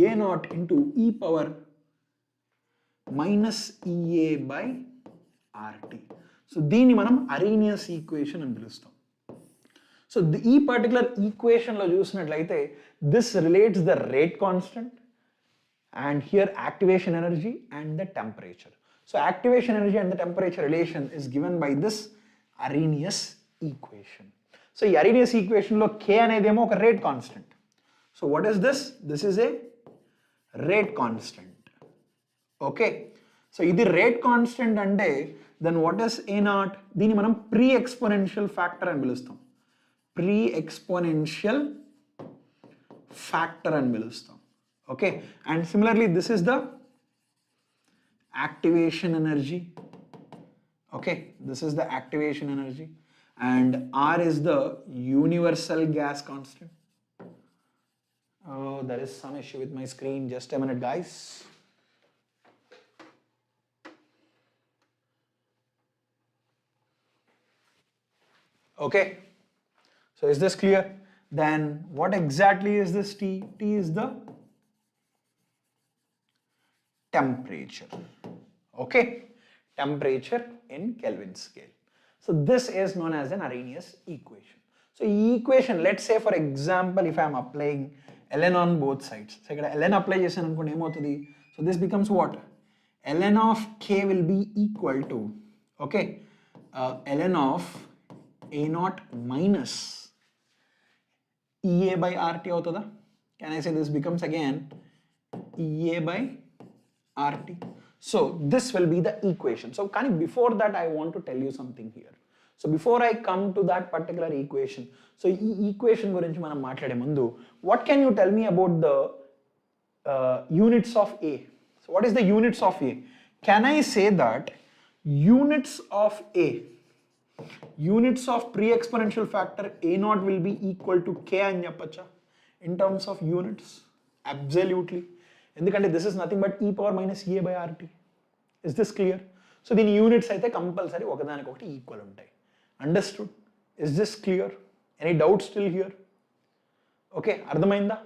A naught into e power minus EA by RT. So దీన్ని మనం Arrhenius equation అని పిలుస్తాం. So ఈ particular equation లో చూసినట్లయితే this relates the rate constant and here activation energy and the temperature. So activation energy and the temperature relation is given by this Arrhenius equation. So ఈ Arrhenius equation లో K అనేదేమో ఒక rate constant. So what is this? This is a rate constant. Okay. So ఇది rate constant అంటే then what is A naught? దీన్ని మనం pre-exponential factor అని పిలుస్తాం. Pre-exponential factor అని పిలుస్తాం. Okay. And similarly this is the activation energy. Okay, this is the activation energy, and R is the universal gas constant. Oh, there is some issue with my screen. Just a minute, guys. Okay, so is this clear? Then what exactly is this T? T is the temperature. Okay, temperature in Kelvin scale. So this is known as an Arrhenius equation. So equation, let's say for example, if I am applying ln on both sides. So ikkada ln apply chesanu anukondi em avutadi. So this becomes what? Ln of K will be equal to, okay, ln of A naught minus EA by RT avutada. Can I say this becomes again EA by RT? So this will be the equation. So before that I want to tell you something here. So before I come to that particular equation, so equation gurinchi manam maatlade mundu, what can you tell me about the units of A? So what is the units of A? Can I say that units of A, units of pre-exponential factor A naught will be equal to K అని చెప్పచ్చా in terms of units? Absolutely. ఎందుకంటే this is nothing but e power minus a by rt. Is this clear? So దీని యూనిట్స్ అయితే కంపల్సరీ ఒకదానికొకటి ఈక్వల్ ఉంటాయి. Understood? Is this clear? Any doubt still here? Okay, అర్థమైందా?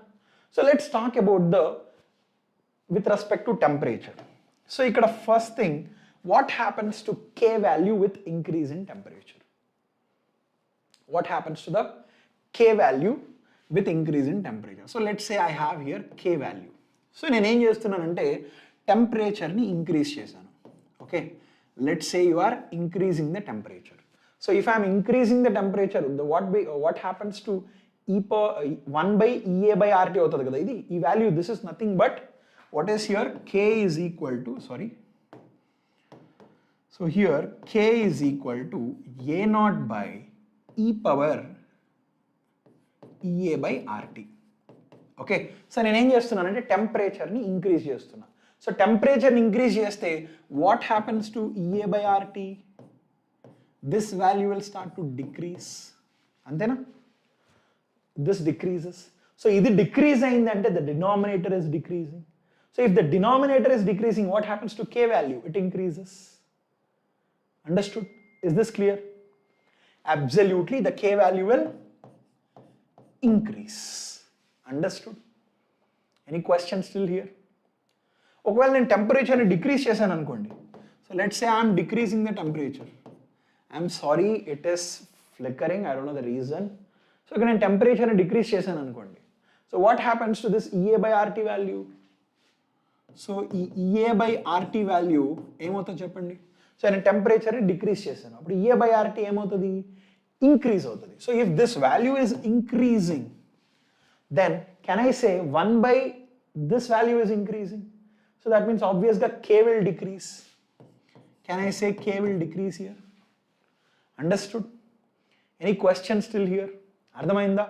So let's talk about the with respect to temperature. So ఇక్కడ first thing, what happens to K value with increase in temperature? What happens to the K value with increase in temperature? So let's say I have here K value. So నేను ఏం చేస్తున్నానంటే టెంపరేచర్ని ఇంక్రీజ్ చేశాను. Okay, let's say you are increasing the temperature. So if I am increasing the temperature, what happens to e power 1 by EA by RT అవుతుంది కదా ఇది, ఈ value, this is nothing but what is here, K is equal to, sorry, so here K is equal to A naught by e power EA by RT. Okay, so నేను ఏం చేస్తున్నానంటే టెంపరేచర్ని ఇంక్రీజ్ చేస్తున్నా. సో టెంపరేచర్ని ఇంక్రీజ్ చేస్తే what happens to EA by RT? This value will start to decrease. అంతేనా? This decreases. So ఇది decrease అయిందంటే the denominator is decreasing. So if the denominator is decreasing, what happens to K value? It increases. Understood? Is this clear? Absolutely, the K value will increase. Understood? Any questions still here? ఒకవేళ నేను టెంపరేచర్ని డిక్రీజ్ చేశాను అనుకోండి. So let's say I'm decreasing the temperature. I'm sorry, it is flickering, I don't know the reason. So ఇక్కడ నేను టెంపరేచర్ని డిక్రీజ్ చేశాను అనుకోండి. So what happens to this EA by RT value? So ఈ EA by RT వాల్యూ ఏమవుతుంది చెప్పండి? సో నేను టెంపరేచర్ని డిక్రీజ్ చేశాను, అప్పుడు EA by RT ఏమవుతుంది? ఇంక్రీజ్ అవుతుంది. So if this value is increasing, then can I say 1 by this value is increasing? So that means obviously K will decrease. Can I say K will decrease here? Understood? Any questions still here? Ardhamainda?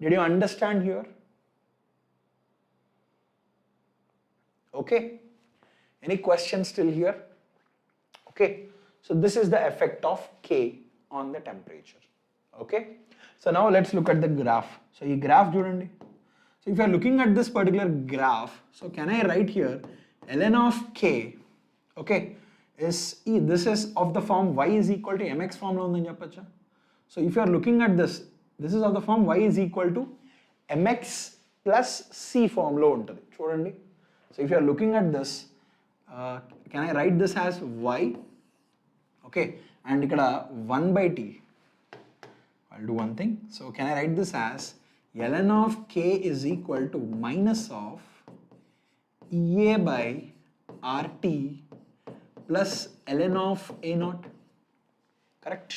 Did you understand here? Okay. Any questions still here? Okay. So this is the effect of K on the temperature. Okay. So now let's look at the graph. So this graph చూడండి. So if you are looking at this particular graph, so can I write here ln of K, okay, is this is of the form y is equal to mx form lo undani cheppacha. So if you are looking at this is of the form y is equal to mx plus c form lo untadi చూడండి. So if you are looking at this, can I write this as y, okay, and ikkada 1 by t. I'll do one thing. So can I write this as ln of K is equal to minus of EA by RT plus ln of A naught? Correct?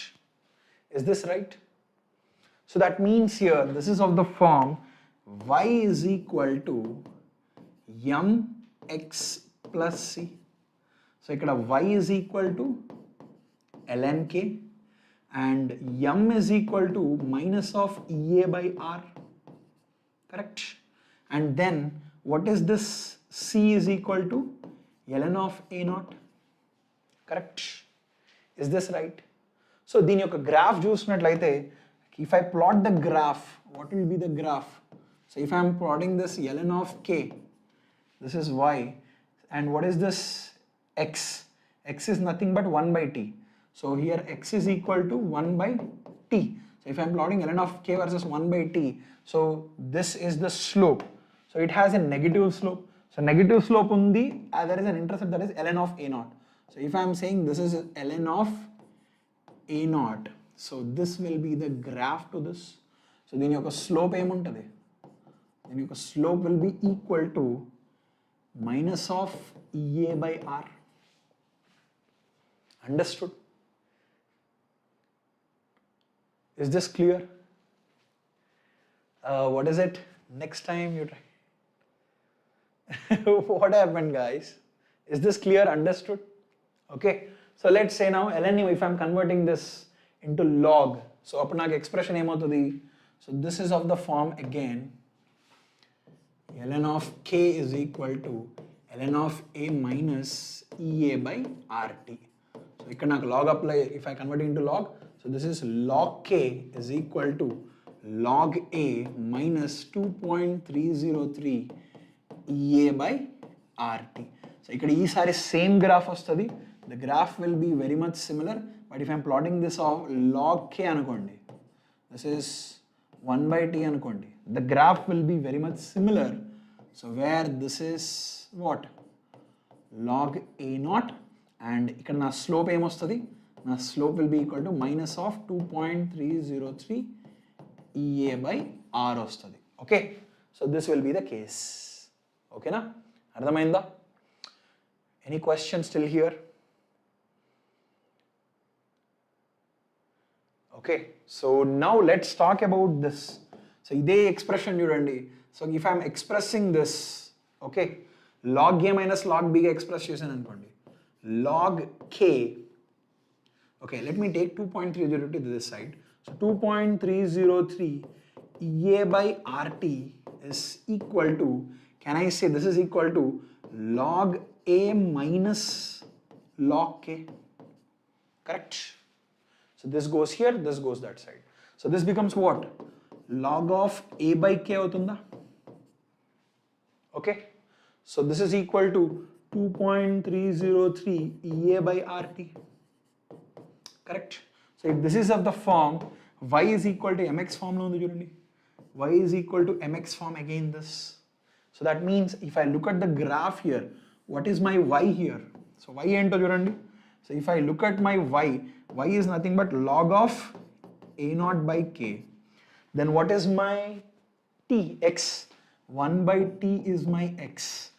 Is this right? So that means here this is of the form y is equal to mx plus c. So ikkada y is equal to ln K and m is equal to minus of EA by R. Correct? And then what is this? C is equal to ln of A naught. Correct? Is this right? So దీని యొక్క గ్రాఫ్ చూసినట్లయితే, if I plot the graph, what will be the graph? So if I am plotting this ln of K, this is y, and what is this x? X is nothing but 1 by t. So here x is equal to 1 by t. So if I am plotting ln of K versus 1 by t, so this is the slope. So it has a negative slope. So negative slope undi, there is an intercept, that is ln of A naught. So if I am saying this is ln of A naught, so this will be the graph to this. So then your slope emuntadi? Then your slope will be equal to minus of EA by R. Understood? Is this clear? What is it? Next time you try. What happened, guys? Is this clear? Understood? Okay. So let's say now ln, if I'm converting this into log. So appudu naaku expression emavutadi? So this is of the form again ln of k is equal to ln of a minus ea by rt. So ikkada naaku log apply, if I convert it into log, so this is log k is equal to log a minus 2.303 ea by rt. So ikkada ee sari same graph vastadi. The graph will be very much similar, but if I am plotting this of log k anukondi, this is 1 by t anukondi, the graph will be very much similar. So where this is what? Log a naught, and ikkada na slope em vastadi? Na slope will be equal to minus of 2.303 ea by r vastadi. Okay, so this will be the case. Okay na? Ardhamainda? Any questions still here? Okay, so now let's talk about this. So ide expression chudandi. So if I am expressing this, okay, log a minus log b ga express chesanu anukondi, log k, okay, let me take 2.303 to this side. So 2.303 ea by rt is equal to, can I say this is equal to log a minus log k? Correct? So this goes here, this goes that side. So this becomes what? Log of a by k avutunda. Okay, so this is equal to 2.303 ea by rt. Correct? So if this is of the form y is equal to mx form lo undi chudandi, y is equal to mx form, again this. So that means if I look at the graph here, what is my y here? So y ento chudandi. So if I look at my y is nothing but log of a naught by k. Then what is my t? X. 1 by t is my x.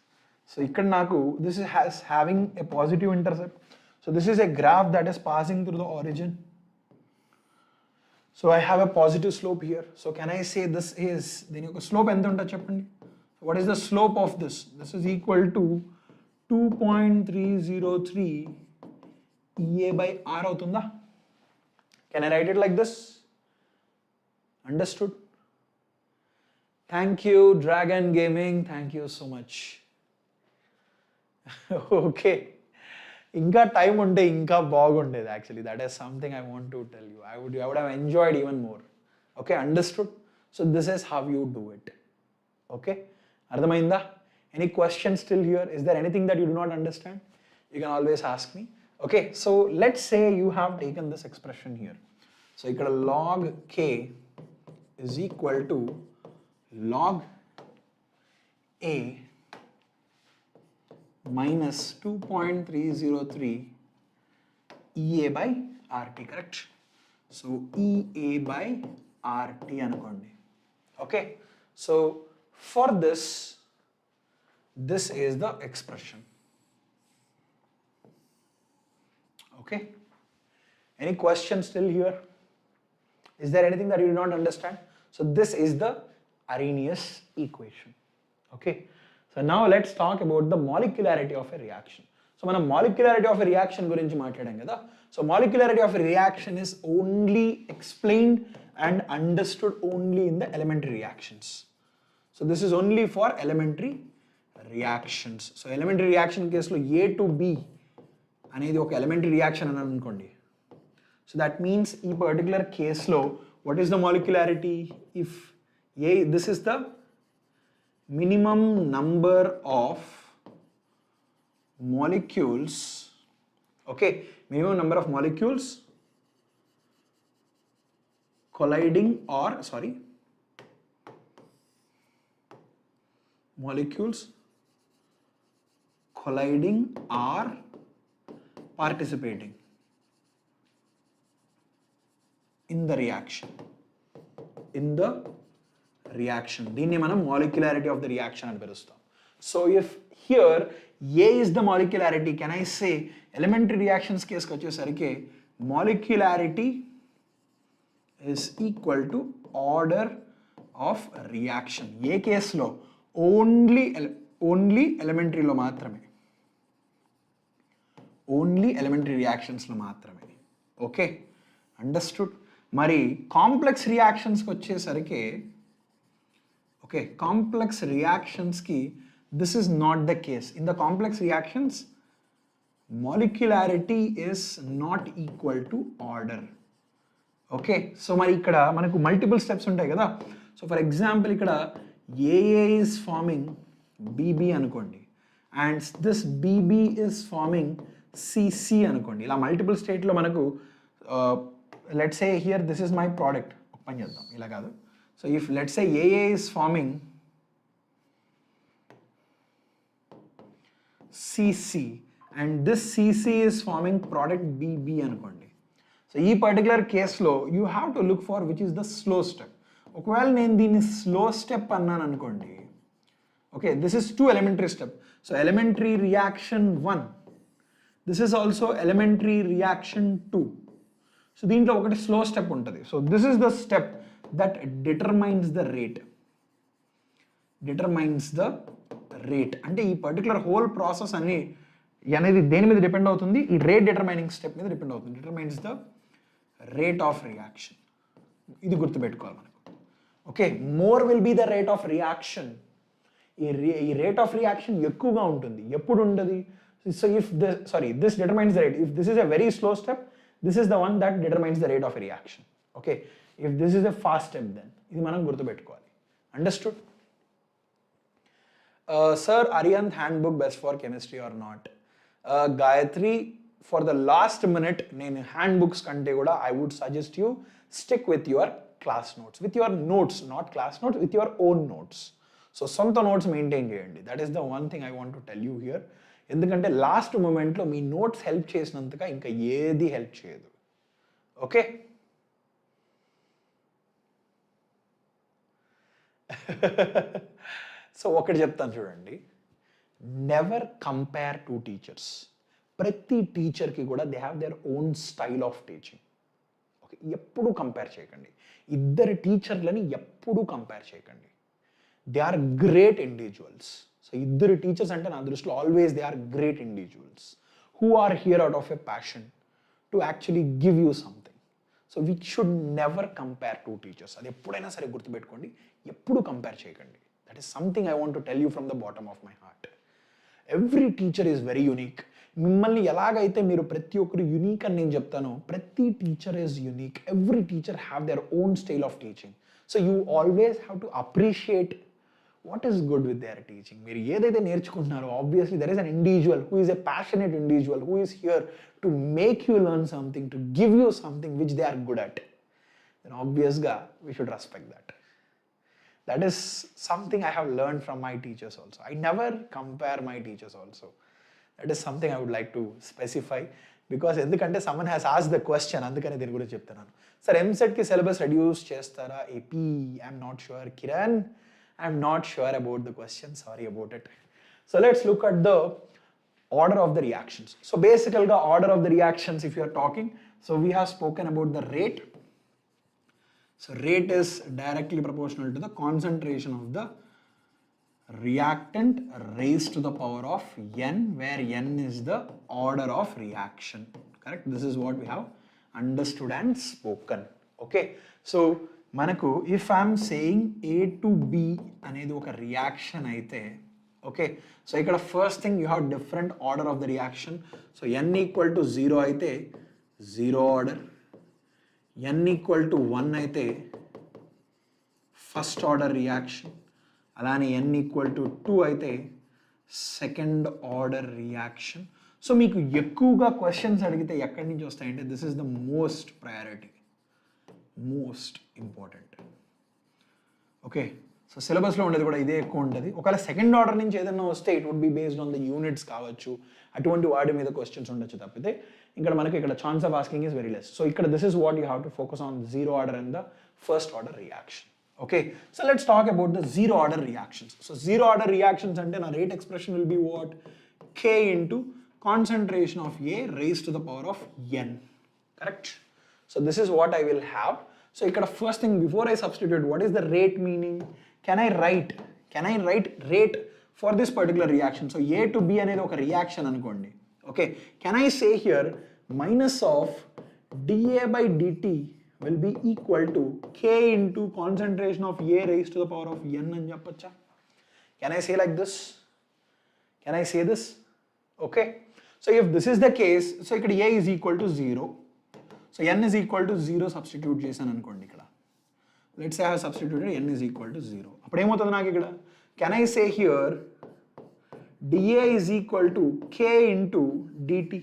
So ikkada naku this is having a positive intercept. So this is a graph that is passing through the origin. So I have a positive slope here. So can I say this is, then your slope enta unta cheppandi? So what is the slope of this? This is equal to 2.303 ea by r avutunda. Can I write it like this? Understood? Thank you, Dragon Gaming. Thank you so much. Okay. Inka time unte inka bagundedi actually. That is something I want to tell you. I would have enjoyed even more. Okay, understood? So this is how you do it. Okay? Ardhamainda? Any questions still here? Is there anything that you do not understand? You can always ask me. Okay, so let's say you have taken this expression here. So ikkada log k is equal to log a minus 2.303 ea by rt, correct? So ea by rt anukondi. Okay, so for this is the expression. Okay, any questions still here? Is there anything that you do not understand? So this is the Arrhenius equation. Okay, so now let's talk about the molecularity of a reaction. So mana molecularity of a reaction gurinchi maatladam kada. So molecularity of a reaction is only explained and understood only in the elementary reactions. So this is only for elementary reactions. So elementary reaction case lo A to B అనేది ఒక elementary reaction అని అనుకోండి. So that means ఈ particular case లో what is the molecularity? If this is the minimum number of molecules, okay, minimum number of molecules colliding or molecules colliding or participating in the reaction. దీన్ని మనం molecularity of the reaction అని పిలుస్తాం. So if here A is the molecularity, can I say elementary reactions case కి వచ్చేసరికి molecularity is equal to order of reaction. ఏ కేసులో only elementary లో మాత్రమే, only elementary reactions లో మాత్రమే. Okay, understood. మరి కాంప్లెక్స్ రియాక్షన్స్కి వచ్చేసరికి ఓకే, కాంప్లెక్స్ రియాక్షన్స్కి this is not the case. In the complex reactions molecularity is not equal to order. Okay, so మరి ఇక్కడ మనకు మల్టిపుల్ స్టెప్స్ ఉంటాయి కదా. సో ఫర్ ఎగ్జాంపుల్ ఇక్కడ ఏఏ ఈజ్ ఫార్మింగ్ బీబీ అనుకోండి, and this BB is forming CC అనుకోండి. ఇలా మల్టిపుల్ స్టేట్లో మనకు let's say here this is my product. ఒక పని చేద్దాం, ఇలా కాదు. So if let's say A is forming C and this C is forming product B అనుకోండి. సో ఈ పర్టికులర్ కేసులో you have to look for which is the slow step. ఒకవేళ నేను దీన్ని స్లో స్టెప్ అన్నాను అనుకోండి, okay, this is 2 elementary step. So elementary reaction 1, this is also elementary reaction 2. So దీంట్లో ఒకటి స్లో స్టెప్ ఉంటుంది. So this is the step that determines the rate. Determines the rate అంటే ఈ పర్టికులర్ హోల్ ప్రాసెస్ అనేది దేని మీద డిపెండ్ అవుతుంది? ఈ రేట్ డిటర్మైనింగ్ స్టెప్ మీద డిపెండ్ అవుతుంది. Determines the rate of reaction. ఇది గుర్తుపెట్టుకోవాలి మనకు. Okay, more will be the rate of reaction. ఈ రేట్ ఆఫ్ రియాక్షన్ ఎక్కువగా ఉంటుంది. ఎప్పుడు ఉండదు? So if this determines the rate. If this is a very slow step, this is the one that determines the rate of reaction. Okay, if this is a fast step, then ఇది మనం గుర్తుపెట్టుకోవాలి. Understood? Sir, Aryanth handbook best for chemistry or not? Gayatri, for the last minute, నేను handbooks కంటే కూడా I would suggest you stick with your class notes. With your notes, not class notes, with your own notes. So సొంత నోట్స్ మెయింటైన్ చేయండి. That is the one thing I want to tell you here. ఎందుకంటే లాస్ట్ మూమెంట్లో మీ నోట్స్ హెల్ప్ చేసినంతగా ఇంకా ఏది హెల్ప్ చేయదు. ఓకే, సో ఒకటి చెప్తాను చూడండి, నెవర్ కంపేర్ టు టీచర్స్. ప్రతి టీచర్కి కూడా they have their own style of teaching. Okay, ఎప్పుడూ కంపేర్ చేయకండి. ఇద్దరు టీచర్లని ఎప్పుడూ కంపేర్ చేయకండి. They are great individuals. So ఇద్దరు టీచర్స్ అంటే నా దృష్టిలో always they are great individuals who are here out of a passion to actually give you something. So we should never compare two teachers. అది ఎప్పుడైనా సరే గుర్తుపెట్టుకోండి, ఎప్పుడు కంపేర్ చేయకండి. That is something I want to tell you from the bottom of my heart. Every teacher is very unique. మిమ్మల్ని ఎలాగైతే మీరు ప్రతి ఒక్కరు యునీక్ అని నేను చెప్తానో, ప్రతి teacher is unique. Every teacher have their own style of teaching. So you always have to appreciate what is good with their teaching. మీరు ఏదైతే నేర్చుకుంటున్నారో, obviously there is an individual who is a passionate individual who is here to make you learn something, to give you something which they are good at. Then ఆబ్వియస్గా we should respect that. That is something I have learned from my teachers also. I never compare my teachers also. That is something I would like to specify because ఎందుకంటే someone has asked the question, అందుకనే దీని గురించి చెప్తున్నాను. సార్ ఎంసెట్కి సిలబస్ రెడ్యూస్ చేస్తారా AP? I'm not sure. Kiran, I'm not sure about the question, sorry about it. So let's look at the order of the reactions. So basically the order of the reactions, if you are talking, so we have spoken about the rate. So rate is directly proportional to the concentration of the reactant raised to the power of n, where n is the order of reaction. Correct? This is what we have understood and spoken. Okay. So manaku, if I am saying A to B anedi oka reaction aithe, okay, so ikkada first thing you have different order of the reaction. So n equal to 0 aithe 0 order, n equal to 1 అయితే ఫస్ట్ ఆర్డర్ రియాక్షన్, అలానే n ఈక్వల్ టు 2 అయితే సెకండ్ ఆర్డర్ రియాక్షన్. సో మీకు ఎక్కువగా క్వశ్చన్స్ అడిగితే ఎక్కడి నుంచి వస్తాయంటే this is the most priority, most important. Okay, so సిలబస్లో ఉండేది కూడా ఇదే ఎక్కువ ఉంటుంది. ఒకవేళ సెకండ్ ఆర్డర్ నుంచి ఏదైనా వస్తే it would be based on the units కావచ్చు, అటువంటి వాటి మీద క్వశ్చన్స్ ఉండొచ్చు తప్పితే ఇక్కడ మనకి ఇక్కడ chance of asking is very less. So ఇక్కడ this is what you have to focus on zero order and the first order reaction. Okay, so let's talk about the zero order reactions. So zero order reactions అంటే నా rate expression will be what? K into concentration of A raised to the power of n. Correct? So this is what I will have. So ఇక్కడ first thing before I substitute, what is the rate meaning? Can I write rate for this particular reaction? So A to B అనేది ఒక రియాక్షన్ అనుకోండి. Okay, can I say here minus of dA by dt will be equal to K into concentration of A raised to the power of N and Jappacha. Can I say like this? Can I say this? Okay. So if this is the case, so A is equal to 0. So N is equal to 0 substitute చేశాను అనుకోండి ఇక్కడ. Let's say I have substituted N is equal to 0. అప్పుడు ఏమవుతుంది నాకు ఇక్కడ? Can I say here dA is equal to K into dt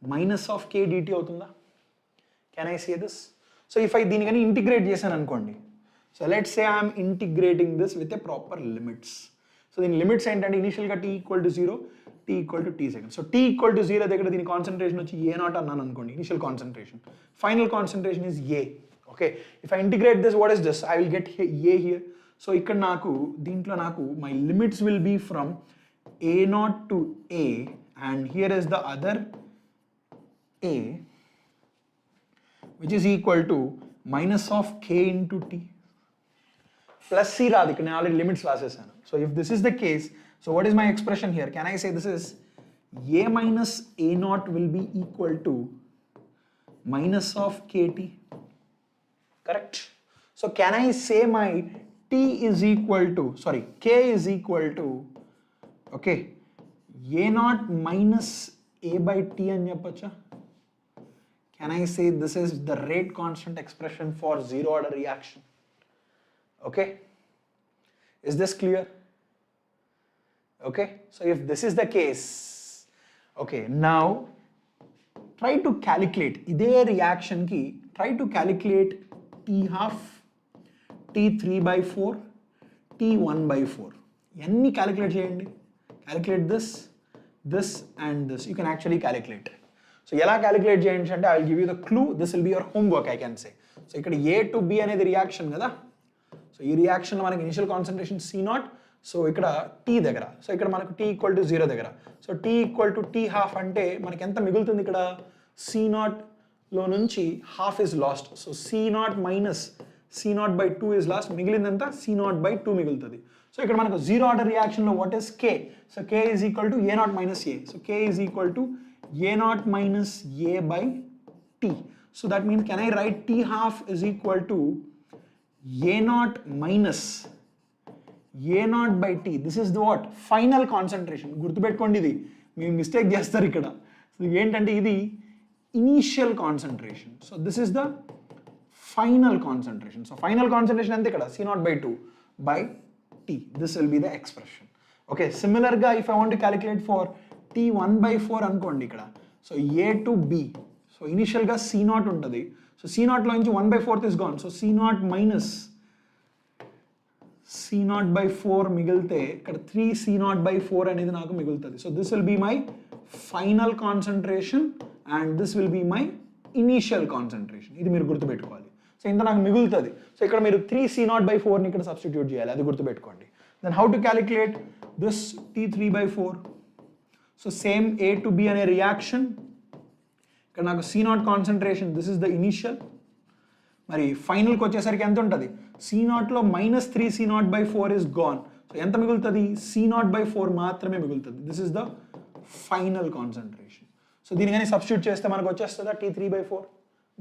minus of K dt అవుతుందా? Can I say this? So if I దీని కానీ ఇంటిగ్రేట్ చేశాను అనుకోండి. So let's say I am integrating this with a proper limits. So దీని లిమిట్స్ ఏంటంటే ఇనిషియల్గా t equal to 0, t equal to t second. So t equal to 0 దగ్గర దీని కాన్సన్ట్రేషన్ వచ్చి A నాట్ అన్నాను అనుకోండి, initial concentration. Final concentration is A. Okay, if I integrate this, what is this? I will get A here. So ఇక్కడ నాకు దీంట్లో నాకు my limits will be from A naught to A, and here is the other A, which is equal to minus of K into T. Plus C రాదు, ఇక్కడ నేను ఆల్రెడీ లిమిట్స్ రాసేసాను. So if this is the case, so what is my expression here? Can I say this is A minus A naught will be equal to minus of KT? Correct? So can I say my T is equal to, sorry, K is equal to, okay, A naught minus A by T అని చెప్పచ్చా? Can I say this is the rate constant expression for zero order reaction? Okay, is this clear? Okay, so if this is the case, okay, now try to calculate ఇదే reaction కి try to calculate T half, T3 by 4, T1 by 4. ఎన్ని calculate చేయండి? Calculate this, this and this. You can actually calculate. So ఎలా calculate చేయండి అంటే I will give you the clue. This will be your homework, I can say. So ఇక్కడ A to B అనేది reaction కదా. సో ఈ రియాక్షన్లో మనకి ఇనిషియల్ కాన్సన్ట్రేషన్ C0. సో ఇక్కడ T దగ్గర, సో ఇక్కడ మనకు T ఈక్వల్ టు 0 దగ్గర, so T equal to T half అంటే మనకి ఎంత మిగులుతుంది ఇక్కడ? C0లో నుంచి half is lost. So C0 minus C0 by 2 is lost. మిగిలిందంతా C0 by 2 మిగులుతుంది. సో ఇక్కడ మనకు జీరో ఆర్డర్ రియాక్షన్లో what is K? So K is equal to A0 minus A. So K is equal to A0 minus A by T. So that means can I right T half is equal to A0 minus A0 by T. This is the what? Final concentration. గుర్తుపెట్టుకోండి, ఇది మీరు మిస్టేక్ చేస్తారు ఇక్కడ. సో ఏంటంటే ఇది initial concentration. So this is the final concentration. So final concentration ఎంత ఇక్కడ? C0 by 2 by T. This will be the expression. Okay, సిమిలర్గా if I want to calculate for T1 by 4 అనుకోండి ఇక్కడ. So A to B. So ఇనిషియల్గా C0 ఉంటుంది. సో C0లో నుంచి 1 by 4 is gone. So C0 minus C0 by 4 మిగిలితే ఇక్కడ 3 C0 by 4 అనేది నాకు మిగులుతుంది. So this will be my final concentration and this will be my initial concentration. ఇది మీరు గుర్తుపెట్టుకోవాలి. సో ఇంత నాకు మిగులుతుంది. సో ఇక్కడ మీరు 3 C0 by 4ని ఇక్కడ సబ్స్టిట్యూట్ చేయాలి, అది గుర్తుపెట్టుకోండి. Then how to calculate this T3 by 4? So same A to B అనే రియాక్షన్, ఇక్కడ నాకు C0 concentration, this is the initial. మరి ఫైనల్కి వచ్చేసరికి ఎంత ఉంటుంది? C0లో minus 3 C0 by 4 is gone. So ఎంత మిగులుతుంది? C0 by 4 మాత్రమే మిగులుతుంది. This is the final concentration. So దీని కానీ సబ్స్టిట్యూట్ చేస్తే మనకు వచ్చేస్తుందా T3 by 4?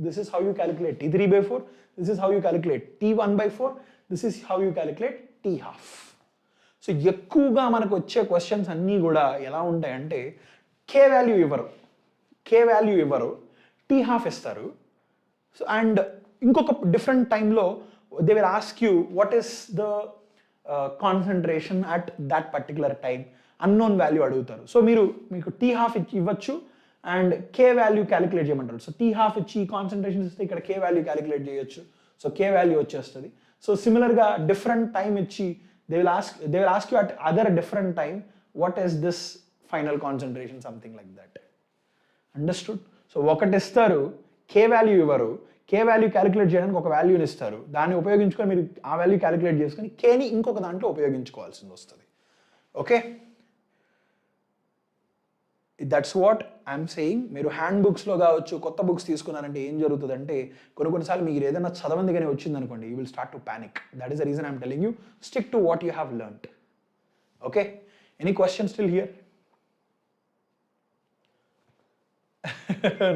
This is how you calculate T3 by 4. This is how you calculate T1 by 4. This is how you calculate T half. So ఎక్కువగా మనకు వచ్చే క్వశ్చన్స్ అన్నీ కూడా ఎలా ఉంటాయంటే K వాల్యూ ఇవ్వరు, K వాల్యూ ఇవ్వరు, T half ఇస్తారు. సో అండ్ ఇంకొక డిఫరెంట్ టైంలో they will ask you what is the concentration at that particular time, unknown value అడుగుతారు. సో మీకు T half ఇవ్వచ్చు అండ్ K వాల్యూ క్యాలిక్యులేట్ చేయమంటారు. సో T half ఇచ్చి కాన్సన్ట్రేషన్ ఇస్తే ఇక్కడ K వాల్యూ క్యాలిక్యులేట్ చేయొచ్చు. సో K వాల్యూ వచ్చేస్తుంది. సో సిమిలర్గా డిఫరెంట్ టైం ఇచ్చి they will ask you at other different time what is this final concentration, something like that. Understood? So ఒకటి ఇస్తారు, K వాల్యూ ఇవ్వరు, K వాల్యూ క్యాలిక్యులేట్ చేయడానికి ఒక వాల్యూని ఇస్తారు, దాన్ని ఉపయోగించుకొని మీరు ఆ వాల్యూ క్యాలిక్యులేట్ చేసుకొని Kని ఇంకొక దాంట్లో ఉపయోగించుకోవాల్సింది వస్తుంది. Okay, that's what I'm saying. మీరు హ్యాండ్ బుక్స్లో కావచ్చు, కొత్త బుక్స్ తీసుకున్నారంటే ఏం జరుగుతుందంటే కొన్నిసార్లు మీరు ఏదైనా చదవందిగానే వచ్చింది అనుకోండి, you will start to panic. That is the reason I'm telling you, stick to what you have learned. Okay, any question still here?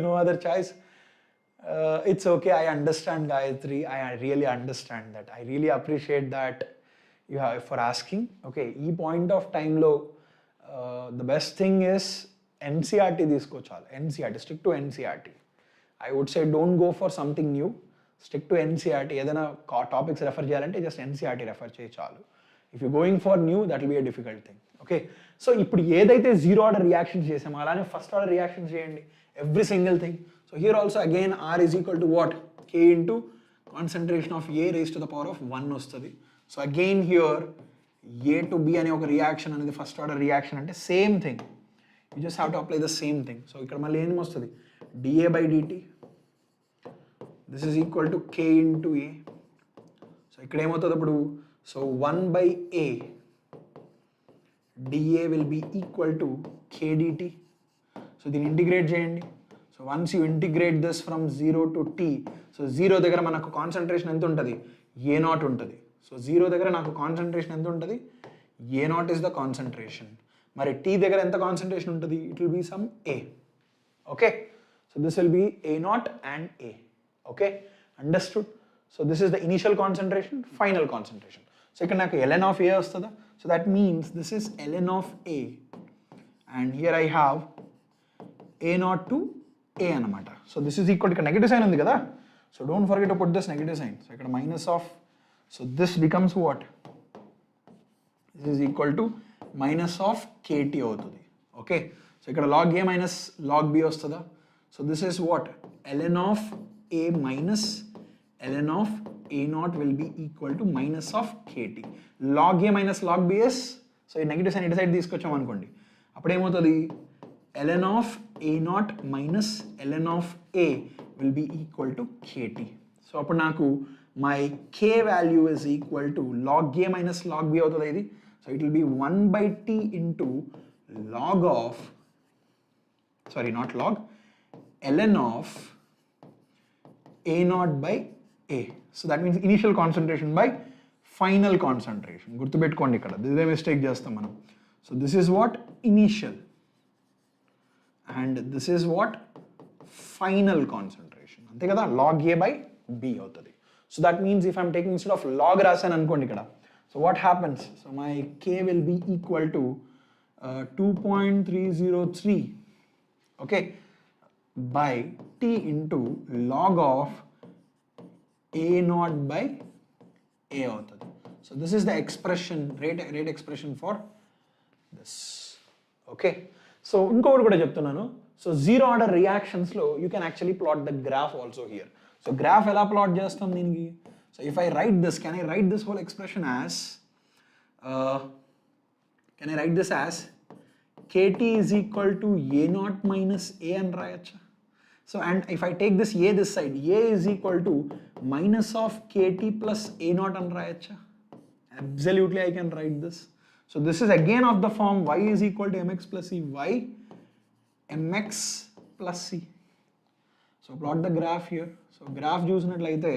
No other choice. It's okay. I understand, Gayatri. I really understand that. I really appreciate that you have for asking. Okay, e point of time low. The best thing is NCRT తీసుకోవాలి. NCRT, stick to NCRT. I would say don't go for something new. Stick to NCRT. ఏదైనా టాపిక్స్ రెఫర్ చేయాలంటే జస్ట్ NCRT రెఫర్ చేయి చాలు. If you're going for new, that will be a difficult thing. Okay, so ఇప్పుడు ఏదైతే జీరో ఆర్డర్ రియాక్షన్స్ చేసామో అలానే ఫస్ట్ ఆర్డర్ రియాక్షన్స్ చేయండి. Every single thing. So here also again R is equal to what? K into concentration of A raised to the power of 1 వస్తుంది. So again here A to B అనే ఒక రియాక్షన్ అనేది ఫస్ట్ ఆర్డర్ రియాక్షన్ అంటే same thing. You just have to apply the same thing. So ఇక్కడ మళ్ళీ ఏం వస్తుంది? dA by dt. This is equal to K into A. So ఇక్కడ ఏమవుతుంది అప్పుడు? So 1 by A dA will be equal to K dt. So దీన్ని ఇంటిగ్రేట్ చేయండి. So once you integrate this from 0 to t, so 0 దగ్గర మనకు కాన్సన్ట్రేషన్ ఎంత ఉంటుంది? A0 ఉంటుంది. సో 0 దగ్గర నాకు కాన్సన్ట్రేషన్ ఎంత ఉంటుంది? A0 is the concentration. మరి t దగ్గర ఎంత కాన్సన్ట్రేషన్ ఉంటుంది? It will be some A. Okay, so this will be A0 and A. Okay, understood. So this is the initial concentration, final concentration. So ఇక్కడ నాకు ln of A వస్తుందా? So that means this is ln of A and here I have A0 to A అనమాట. సో దిస్ ఈజ్ ఈక్వల్ ఇక్కడ నెగిటివ్ సైన్ ఉంది కదా, so don't forget to put this negative sign. So ఇక్కడ minus of, so this becomes what? This is equal to minus of KT అవుతుంది. ఓకే, సో ఇక్కడ log A minus log B వస్తుందా? So this is what? ln of A minus ln of A0 will be equal to minus of KT. log A minus log B is, so ఈ నెగిటివ్ సైన్ ఇటు సైడ్ తీసుకొచ్చాం అనుకోండి, అప్పుడు ఏమవుతుంది? ln of A0 minus ln of A will be equal to KT. So అప్పుడు నాకు my K value is equal to log A minus log B అవుతుంది ఇది. So it will be 1 by T into log of, sorry not log, ln of A0 by A. So that means initial concentration by final concentration. గుర్తుపెట్టుకోండి ఇక్కడ ఇదే మిస్టేక్ చేస్తాం మనం. So this is what? Initial. And this is what? Final concentration. అంతే కదా, log A by B అవుతుంది. So that means if I'm taking instead of log రాసాను అనుకోండి ఇక్కడ, so what happens? So my K will be equal to 2.303, okay, by T into log of A0 by A అవుతుంది. So this is the expression, rate expression for this. Okay. So ఇంకొకటి కూడా చెప్తున్నాను. సో జీరో ఆర్డర్ రియాక్షన్స్లో you can actually plot the graph also here. So graph ఎలా ప్లాట్ చేస్తాం దీనికి? So if I write this, can I write this whole expression as, can I write this as KT is equal to A0 minus A అని రాయచ్చా? So and if I take this A this side, A is equal to minus of KT plus A0 అని రాయచ్చా? Absolutely I can write this. So this is again of the form y is equal to mx plus c, y mx plus c. So plot the graph here. So graph చూసినట్లయితే,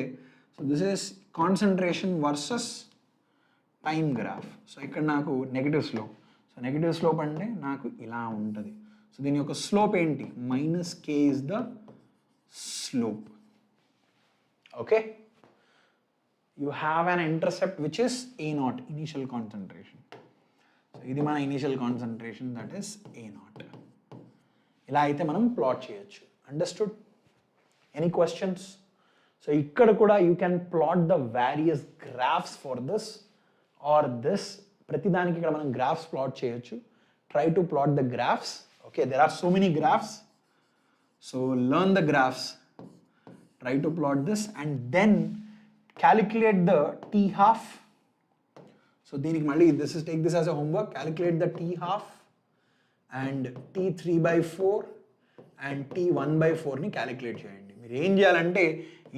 so this is concentration versus time graph. So ఇక్కడ నాకు negative slope. So negative slope అంటే నాకు ఇలా ఉంటుంది. సో దీని యొక్క స్లోప్ ఏంటి? Minus k is the slope. Okay, you have an intercept which is A0, initial concentration. So ఇది మన initial concentration, that is A0. ఇలా అయితే మనం ప్లాట్ చేయొచ్చు. అండర్స్టూడ్? Any questions? సో ఇక్కడ కూడా you can plot the various graphs for this or this. ప్రతిదానికి ఇక్కడ మనం గ్రాఫ్స్ ప్లాట్ చేయొచ్చు. Try to plot the graphs. Okay, there are so many graphs. So learn the graphs, try to plot this and then calculate the T half. So దీనికి మళ్ళీ this is, take this as a homework, calculate the T half and T 3/4 and T 1/4 ని క్యాలిక్యులేట్ చేయండి. మీరు ఏం చేయాలంటే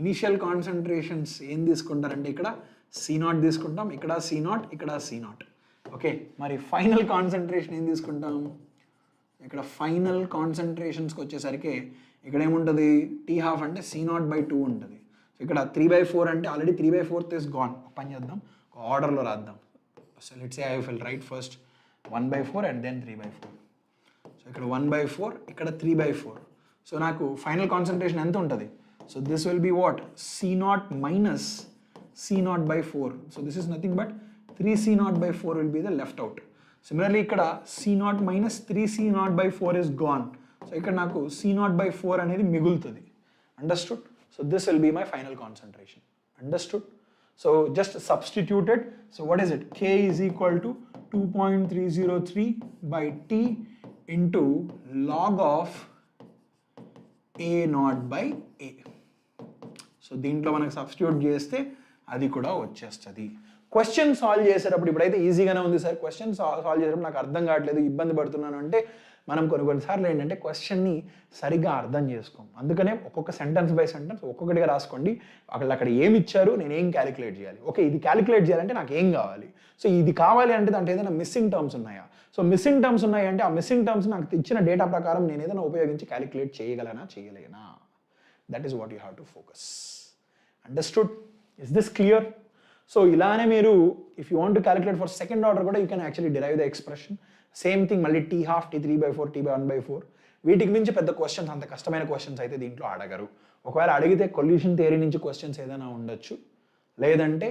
ఇనిషియల్ కాన్సన్ట్రేషన్స్ ఏం తీసుకుంటారంటే ఇక్కడ C0 తీసుకుంటాం, ఇక్కడ C0, ఇక్కడ C0. ఓకే, మరి ఫైనల్ కాన్సన్ట్రేషన్ ఏం తీసుకుంటాం? ఇక్కడ ఫైనల్ కాన్సన్ట్రేషన్స్కి వచ్చేసరికి ఇక్కడ ఏముంటుంది? T half అంటే C0/2 ఉంటుంది. సో ఇక్కడ 3/4 అంటే ఆల్రెడీ 3/4 ఇస్ గాన్. పని చేద్దాం, ఒక ఆర్డర్లో రాద్దాం. So let's say I will write first 1/4 and then 3/4. So ఇక్కడ 1/4, ఇక్కడ 3/4. సో నాకు ఫైనల్ కాన్సన్ట్రేషన్ ఎంత ఉంటుంది? So this will be what? C naught minus C naught by 4. So this is nothing but 3 C naught by 4 will be the left out. Similarly, ikkada C naught minus 3 C naught by 4 is gone. So ikkada naku C naught by 4 anedi migultadi. Understood? So this will be my final concentration. Understood? So just substitute it. So what is it? K is equal to 2.303 by T into log of A naught by A. So దీంట్లో మనకు సబ్స్టిట్యూట్ చేస్తే అది కూడా వచ్చేస్తుంది. క్వశ్చన్ సాల్వ్ చేసేటప్పుడు ఇప్పుడైతే ఈజీగానే ఉంది సార్, క్వశ్చన్ సాల్వ్ చేసేటప్పుడు నాకు అర్థం కావట్లేదు, ఇబ్బంది పడుతున్నాను అంటే మనం కొన్నిసార్లు ఏంటంటే క్వశ్చన్ని సరిగ్గా అర్థం చేసుకోం. అందుకనే ఒక్కొక్క సెంటెన్స్ బై సెంటెన్స్ ఒక్కొక్కటిగా రాసుకోండి. అక్కడ ఏమి ఇచ్చారు, నేను ఏం క్యాలిక్యులేట్ చేయాలి, ఓకే ఇది క్యాలిక్యులేట్ చేయాలంటే నాకు ఏం కావాలి, సో ఇది కావాలి అంటే దాంట్లో ఏదైనా మిస్సింగ్ టర్మ్స్ ఉన్నాయా, సో మిస్సింగ్ టర్మ్స్ ఉన్నాయంటే ఆ మిస్సింగ్ టర్మ్స్ నాకు ఇచ్చిన డేటా ప్రకారం నేను ఏదైనా ఉపయోగించి క్యాలిక్యులేట్ చేయగలనా చేయలేనా, that is what you have to focus. Understood? Is this clear? So ఇలానే మీరు if you want to calculate for second order కూడా you can actually derive the expression. Same thing మళ్ళీ T half, T3/4, T/1/4. వీటికి మించి పెద్ద క్వశ్చన్స్, అంత కష్టమైన క్వశ్చన్స్ అయితే దీంట్లో అడగరు. ఒకవేళ అడిగితే కొల్యూషన్ థియరీ నుంచి క్వశ్చన్స్ ఏదైనా ఉండొచ్చు, లేదంటే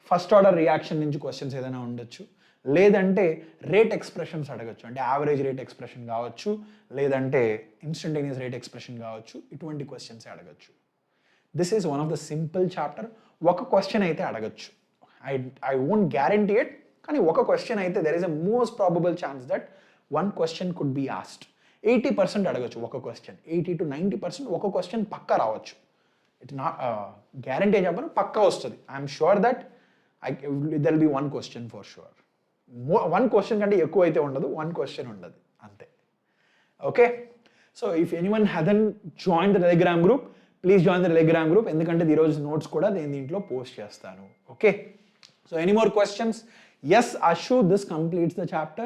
ఫస్ట్ ఆర్డర్ రియాక్షన్ నుంచి క్వశ్చన్స్ ఏదైనా ఉండొచ్చు, లేదంటే రేట్ ఎక్స్ప్రెషన్స్ అడగచ్చు, అంటే యావరేజ్ రేట్ ఎక్స్ప్రెషన్ కావచ్చు, లేదంటే ఇన్స్టంటేనియస్ రేట్ ఎక్స్ప్రెషన్ కావచ్చు, ఇటువంటి క్వశ్చన్స్ అడగచ్చు. This is one of the simple chapter. ఒక క్వశ్చన్ అయితే అడగచ్చు, ఐ వోంట్ గ్యారంటీ ఇట్, కానీ ఒక క్వశ్చన్ అయితే there is a most probable chance that one question could be asked. 80% అడగచ్చు ఒక క్వశ్చన్, 80 to 90% ఒక క్వశ్చన్ పక్కా రావచ్చు. ఇట్ నాట్ గ్యారంటీ చెప్పను, పక్కా వస్తుంది. I'm sure that there will be one question for sure. One question కంటే ఎక్కువ అయితే ఉండదు, వన్ క్వశ్చన్ ఉండదు అంతే. Okay, so if anyone hasn't join the Telegram group, please join the Telegram group, ఎందుకంటే ఈరోజు నోట్స్ కూడా నేను దీంట్లో పోస్ట్ చేస్తాను. Okay, so any more questions? Yes, Ashu, this completes the chapter.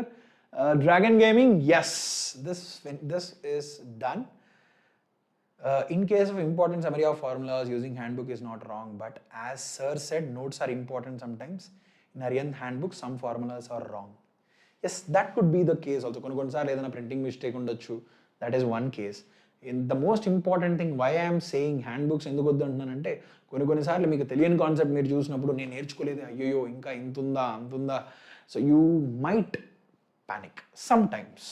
Dragon Gaming, yes, this is done. In case of important summary of formulas, using handbook is not wrong, but as Sir said, notes are important sometimes. In Aryan handbook, some formulas are wrong. Yes, that could be the case also. Konisarlu edana printing mistake undochu. That is one case. In the most important thing, why I am saying handbooks ఎందుకు వద్దు అంటున్నానంటే, కొన్నిసార్లు మీకు తెలియని కాన్సెప్ట్ మీరు చూసినప్పుడు నేను నేర్చుకోలేదు, అయ్యో ఇంకా ఇంతుందా అంతుందా, so you might panic sometimes.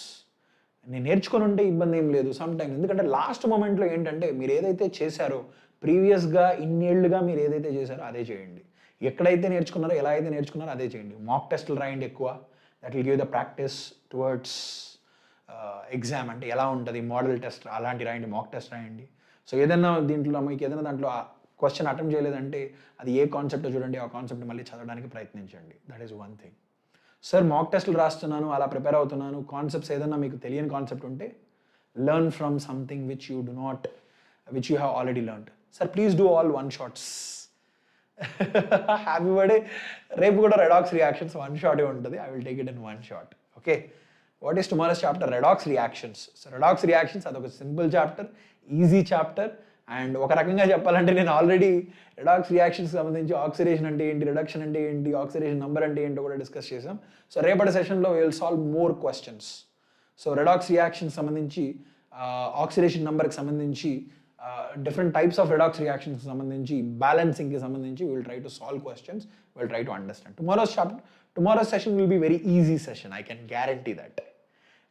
నేను నేర్చుకొని ఉంటే ఇబ్బంది ఏం లేదు సమ్ టైమ్స్, ఎందుకంటే లాస్ట్ మూమెంట్లో ఏంటంటే మీరు ఏదైతే చేశారో ప్రీవియస్గా ఇన్నేళ్లుగా మీరు ఏదైతే చేశారో అదే చేయండి. ఎక్కడైతే నేర్చుకున్నారో ఎలా అయితే నేర్చుకున్నారో అదే చేయండి. మాక్ టెస్ట్లు రాయండి ఎక్కువ, that will give the practice towards exam. అంటే ఎలా ఉంటుంది మోడల్ టెస్ట్ అలాంటి రాయండి, మాక్ టెస్ట్ రాయండి. సో ఏదైనా దీంట్లో మీకు ఏదైనా దాంట్లో క్వశ్చన్ అటెంప్ట్ చేయలేదంటే అది ఏ కాన్సెప్ట్ చూడండి, ఆ కాన్సెప్ట్ మళ్ళీ చదవడానికి ప్రయత్నించండి. That is one thing. Sir mock టెస్ట్లు రాస్తున్నాను, అలా ప్రిపేర్ అవుతున్నాను, కాన్సెప్ట్స్ ఏదైనా మీకు తెలియని కాన్సెప్ట్ ఉంటే learn from something which you do not, which you have already learned. Sir please do all one shots. Happy birthday. రేపు కూడా రెడాక్స్ రియాక్షన్స్ వన్ షాటే ఉంటుంది. I will take it in one shot. Okay, what is tomorrow's chapter? Redox reactions. So redox reactions అదొక simple chapter, easy chapter. And ఒక రకంగా చెప్పాలంటే నేను ఆల్రెడీ రెడాక్స్ రియాక్షన్స్ సంబంధించి ఆక్సిడేషన్ అంటే ఏంటి, రిడక్షన్ అంటే ఏంటి, ఆక్సిడేషన్ నెంబర్ అంటే ఏంటో కూడా డిస్కస్ చేసాం. సో రేపటి సెషన్లో will solve more questions. So redox reactions సంబంధించి, ఆక్సిడేషన్ నెంబర్కి సంబంధించి, different types of redox reactions సంబంధించి, బ్యాలెన్సింగ్కి సంబంధించి will try to solve questions, will try to understand. Tomorrow's session will be very easy session, I can guarantee that.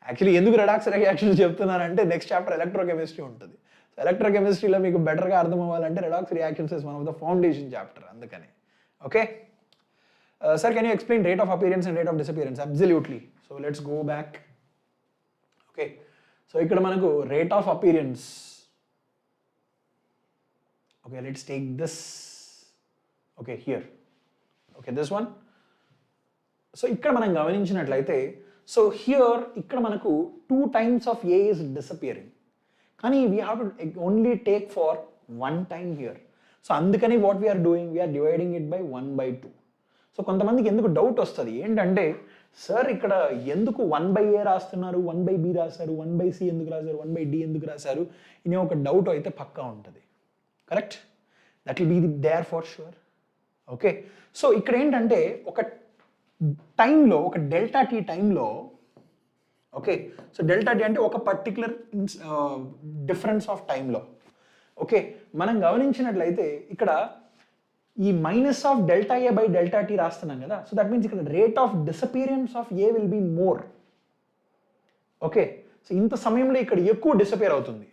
Actually ఎందుకు రెడాక్స్ రియాక్షన్స్ చెప్తున్నానంటే నెక్స్ట్ చాప్టర్ ఎలక్ట్రోకెమిస్ట్రీ ఉంటుంది. సో ఎలక్ట్రోకెమిస్ట్రీలో మీకు బెటర్గా అర్థం అవ్వాలంటే redox reactions is one of the foundation chapter, అందుకని. Okay sir, can you explain rate of appearance and rate of disappearance? Absolutely. So let's go back. Okay, so ఇక్కడ మనకు rate of appearance. Okay, let's take this. Okay, here. Okay, this one. So ఇక్కడ మనం గమనించినట్లయితే, సో హియర్ ఇక్కడ మనకు 2 times of A is disappearing, కానీ we have to only take for 1 time here. So అందుకని what we are doing, we are dividing it by 1/2. So కొంతమందికి ఎందుకు డౌట్ వస్తుంది ఏంటంటే, సార్ ఇక్కడ ఎందుకు 1/a రాస్తున్నారు, 1/b రాశారు, 1/c ఎందుకు రాశారు, 1/d ఎందుకు రాశారు ఇనే ఒక డౌట్ అయితే పక్కా ఉంటుంది. Correct, that will be there for sure. Okay, so ఇక్కడ ఏంటంటే ఒక టైంలో, ఒక డెల్టా టీ టైంలో, ఓకే, సో డెల్టా టీ అంటే ఒక పర్టికులర్ డిఫరెన్స్ ఆఫ్ టైంలో, ఓకే, మనం గమనించినట్లయితే ఇక్కడ ఈ minus of delta A by delta T రాస్తున్నాం కదా, సో దట్ మీన్స్ ఇక్కడ rate of disappearance of A will be more. Okay, so ఇంత సమయంలో ఇక్కడ ఎక్కువ డిసపియర్ అవుతుంది,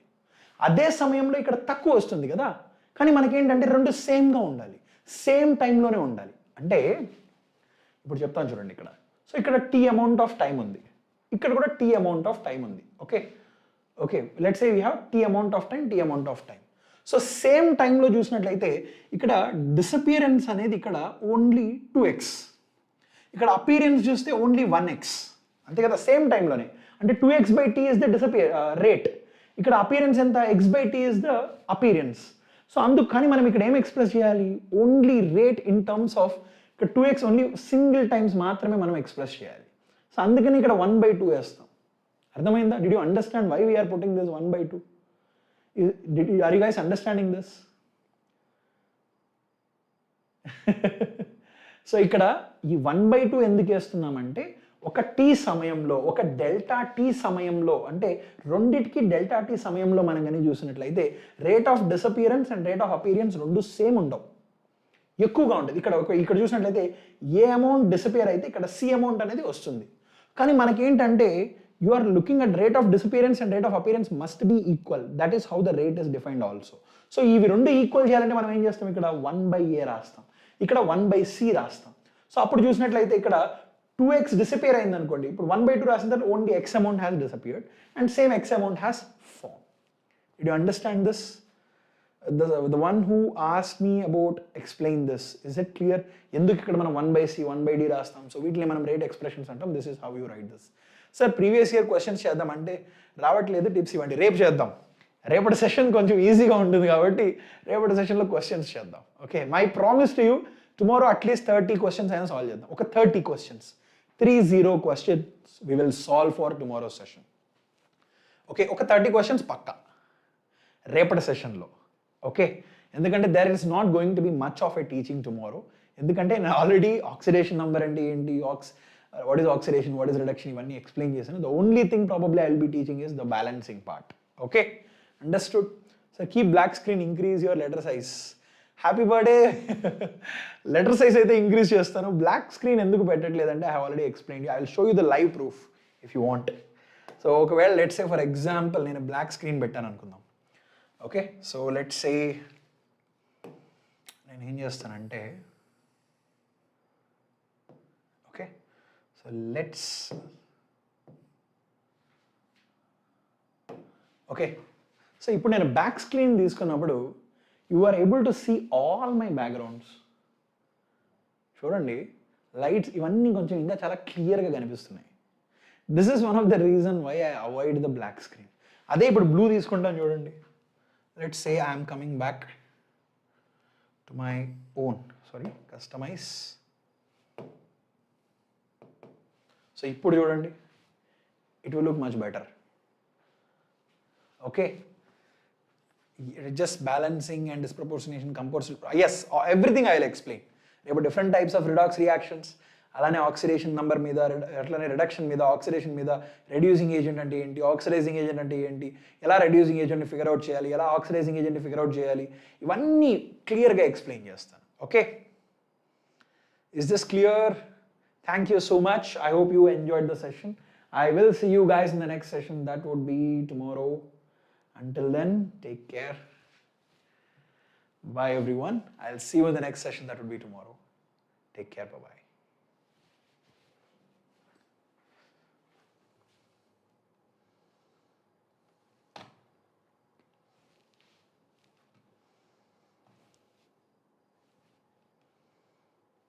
అదే సమయంలో ఇక్కడ తక్కువ వస్తుంది కదా. కానీ మనకేంటంటే రెండు సేమ్గా ఉండాలి, సేమ్ టైంలోనే ఉండాలి. అంటే ఇప్పుడు చెప్తాను చూడండి ఇక్కడ. సో ఇక్కడ టీ అమౌంట్ ఆఫ్ టైం ఉంది, ఇక్కడ కూడా టీ అమౌంట్ ఆఫ్ టైం ఉంది. Okay okay, let's say we have t amount of time, t amount of time. So same టైంలో చూసినట్లయితే ఇక్కడ డిసపియరెన్స్ అనేది ఇక్కడ ఓన్లీ 2x, ఇక్కడ అపీరియన్స్ చూస్తే ఓన్లీ 1x, అంతే కదా, సేమ్ టైంలోనే. అంటే 2x by t is the rate, ఇక్కడ అపీరెన్స్ ఎంత, x by t is the appearance. So అందుకు కానీ మనం ఇక్కడ ఏం ఎక్స్ప్రెస్ చేయాలి, only rate in terms of ఇక్కడ 2x ఓన్లీ సింగిల్ టైమ్స్ మాత్రమే మనం ఎక్స్ప్రెస్ చేయాలి. సో అందుకని ఇక్కడ 1/2 వేస్తాం. అర్థమైందా? Did you understand why we're putting this 1/2? Are you guys understanding this? So ఇక్కడ ఈ 1/2 ఎందుకు వేస్తున్నామంటే ఒక టీ సమయంలో, ఒక డెల్టా టీ సమయంలో, అంటే రెండిటికి డెల్టా టీ సమయంలో మనం కానీ చూసినట్లయితే rate of disappearance and rate of appearance రెండు సేమ్ ఉండవు, ఎక్కువగా ఉంటుంది. ఇక్కడ చూసినట్లయితే ఏ అమౌంట్ డిసపియర్ అయితే ఇక్కడ సి అమౌంట్ అనేది వస్తుంది. కానీ మనకేంటంటే you are looking at rate of disappearance and rate of appearance must be equal. That is how the rate is defined also. So ఇవి రెండు ఈక్వల్ చేయాలంటే మనం ఏం చేస్తాం, ఇక్కడ 1/a రాస్తాం, ఇక్కడ 1/c రాస్తాం. సో అప్పుడు చూసినట్లయితే ఇక్కడ 2x డిసపియర్ అయింది అనుకోండి, ఇప్పుడు 1/2 రాసిన తర్వాత only x amount has disappeared and same x amount has form. Did you understand this? The one who asked me about explain this, is it clear? ఎందుకు ఇక్కడ మనం 1/c 1/d రాస్తాం? సో వీటిని మనం రేట్ ఎక్స్ప్రెషన్స్ అంటాం. This is how you right this. Sir previous year questions చేద్దాం అంటే రావట్లేదు, టిప్స్ ఇవ్వండి. రేపు చేద్దాం, రేపటి సెషన్ కొంచెం ఈజీగా ఉంటుంది కాబట్టి రేపటి సెషన్లో క్వశ్చన్స్ చేద్దాం. Okay, my promise to you tomorrow at least 30 questions అయినా సాల్వ్ చేద్దాం. ఒక 30 questions, 30 questions we will solve for tomorrow's session. Okay, ఒక 30 క్వశ్చన్స్ పక్కా రేపటి సెషన్లో. ఓకే, ఎందుకంటే there is not going to be much of a teaching tomorrow. ఎందుకంటే నేను ఆల్రెడీ ఆక్సిడేషన్ నెంబర్ అంటే ఏంటి, what is oxidation, what is reduction, ఇవన్నీ ఎక్స్ప్లెయిన్ చేశాను. The only thing probably I will be teaching is the balancing part. Okay, understood? So keep black screen, increase your letter size. Happy birthday. Letter size అయితే ఇంక్రీజ్ చేస్తాను, బ్లాక్ స్క్రీన్ ఎందుకు పెట్టట్లేదంటే I have already explain. I will show you the live proof if you want. So ఒకవేళ లెట్స్ సే ఫర్ ఎగ్జాంపుల్ నేను బ్లాక్ స్క్రీన్ పెట్టాను అనుకుందాం. ఓకే, సో లెట్స్ సే నేను ఏం చేస్తానంటే, okay so let's, okay so ఇప్పుడు నేను బ్యాక్ స్క్రీన్ తీసుకున్నప్పుడు you are able to see all my backgrounds. చూడండి, లైట్స్ ఇవన్నీ కొంచెం ఇంకా చాలా క్లియర్గా కనిపిస్తున్నాయి. This is one of the reason why I avoid the black screen. అదే ఇప్పుడు బ్లూ తీసుకుంటాను చూడండి. Let's say I am coming back to my own, customize. So ఇప్పుడు చూడండి, it will look much better. Okay, just balancing and disproportionation, composition, yes, everything I will explain. There are different types of redox reactions, అలానే ఆక్సిడేషన్ నెంబర్ మీద, అట్లానే రిడక్షన్ మీద, ఆక్సిడేషన్ మీద, రెడ్యూసింగ్ ఏజెంట్ అంటే ఏంటి, ఆక్సిడైజింగ్ ఏజెంట్ అంటే ఏంటి, ఎలా రెడ్యూసింగ్ ఏజెంట్ని ఫిగర్ అవుట్ చేయాలి, ఎలా ఆక్సిడైజింగ్ ఏజెంట్ని ఫిగర్ అవుట్ చేయాలి, ఇవన్నీ క్లియర్గా ఎక్స్ప్లెయిన్ చేస్తాను. Okay, is this clear? Thank you so much. I hope you enjoyed the session. I will see you guys in the next session. That would be tomorrow. Until then, take care. Bye everyone. I'll see you in the next session. That will be tomorrow. Take care. Bye-bye.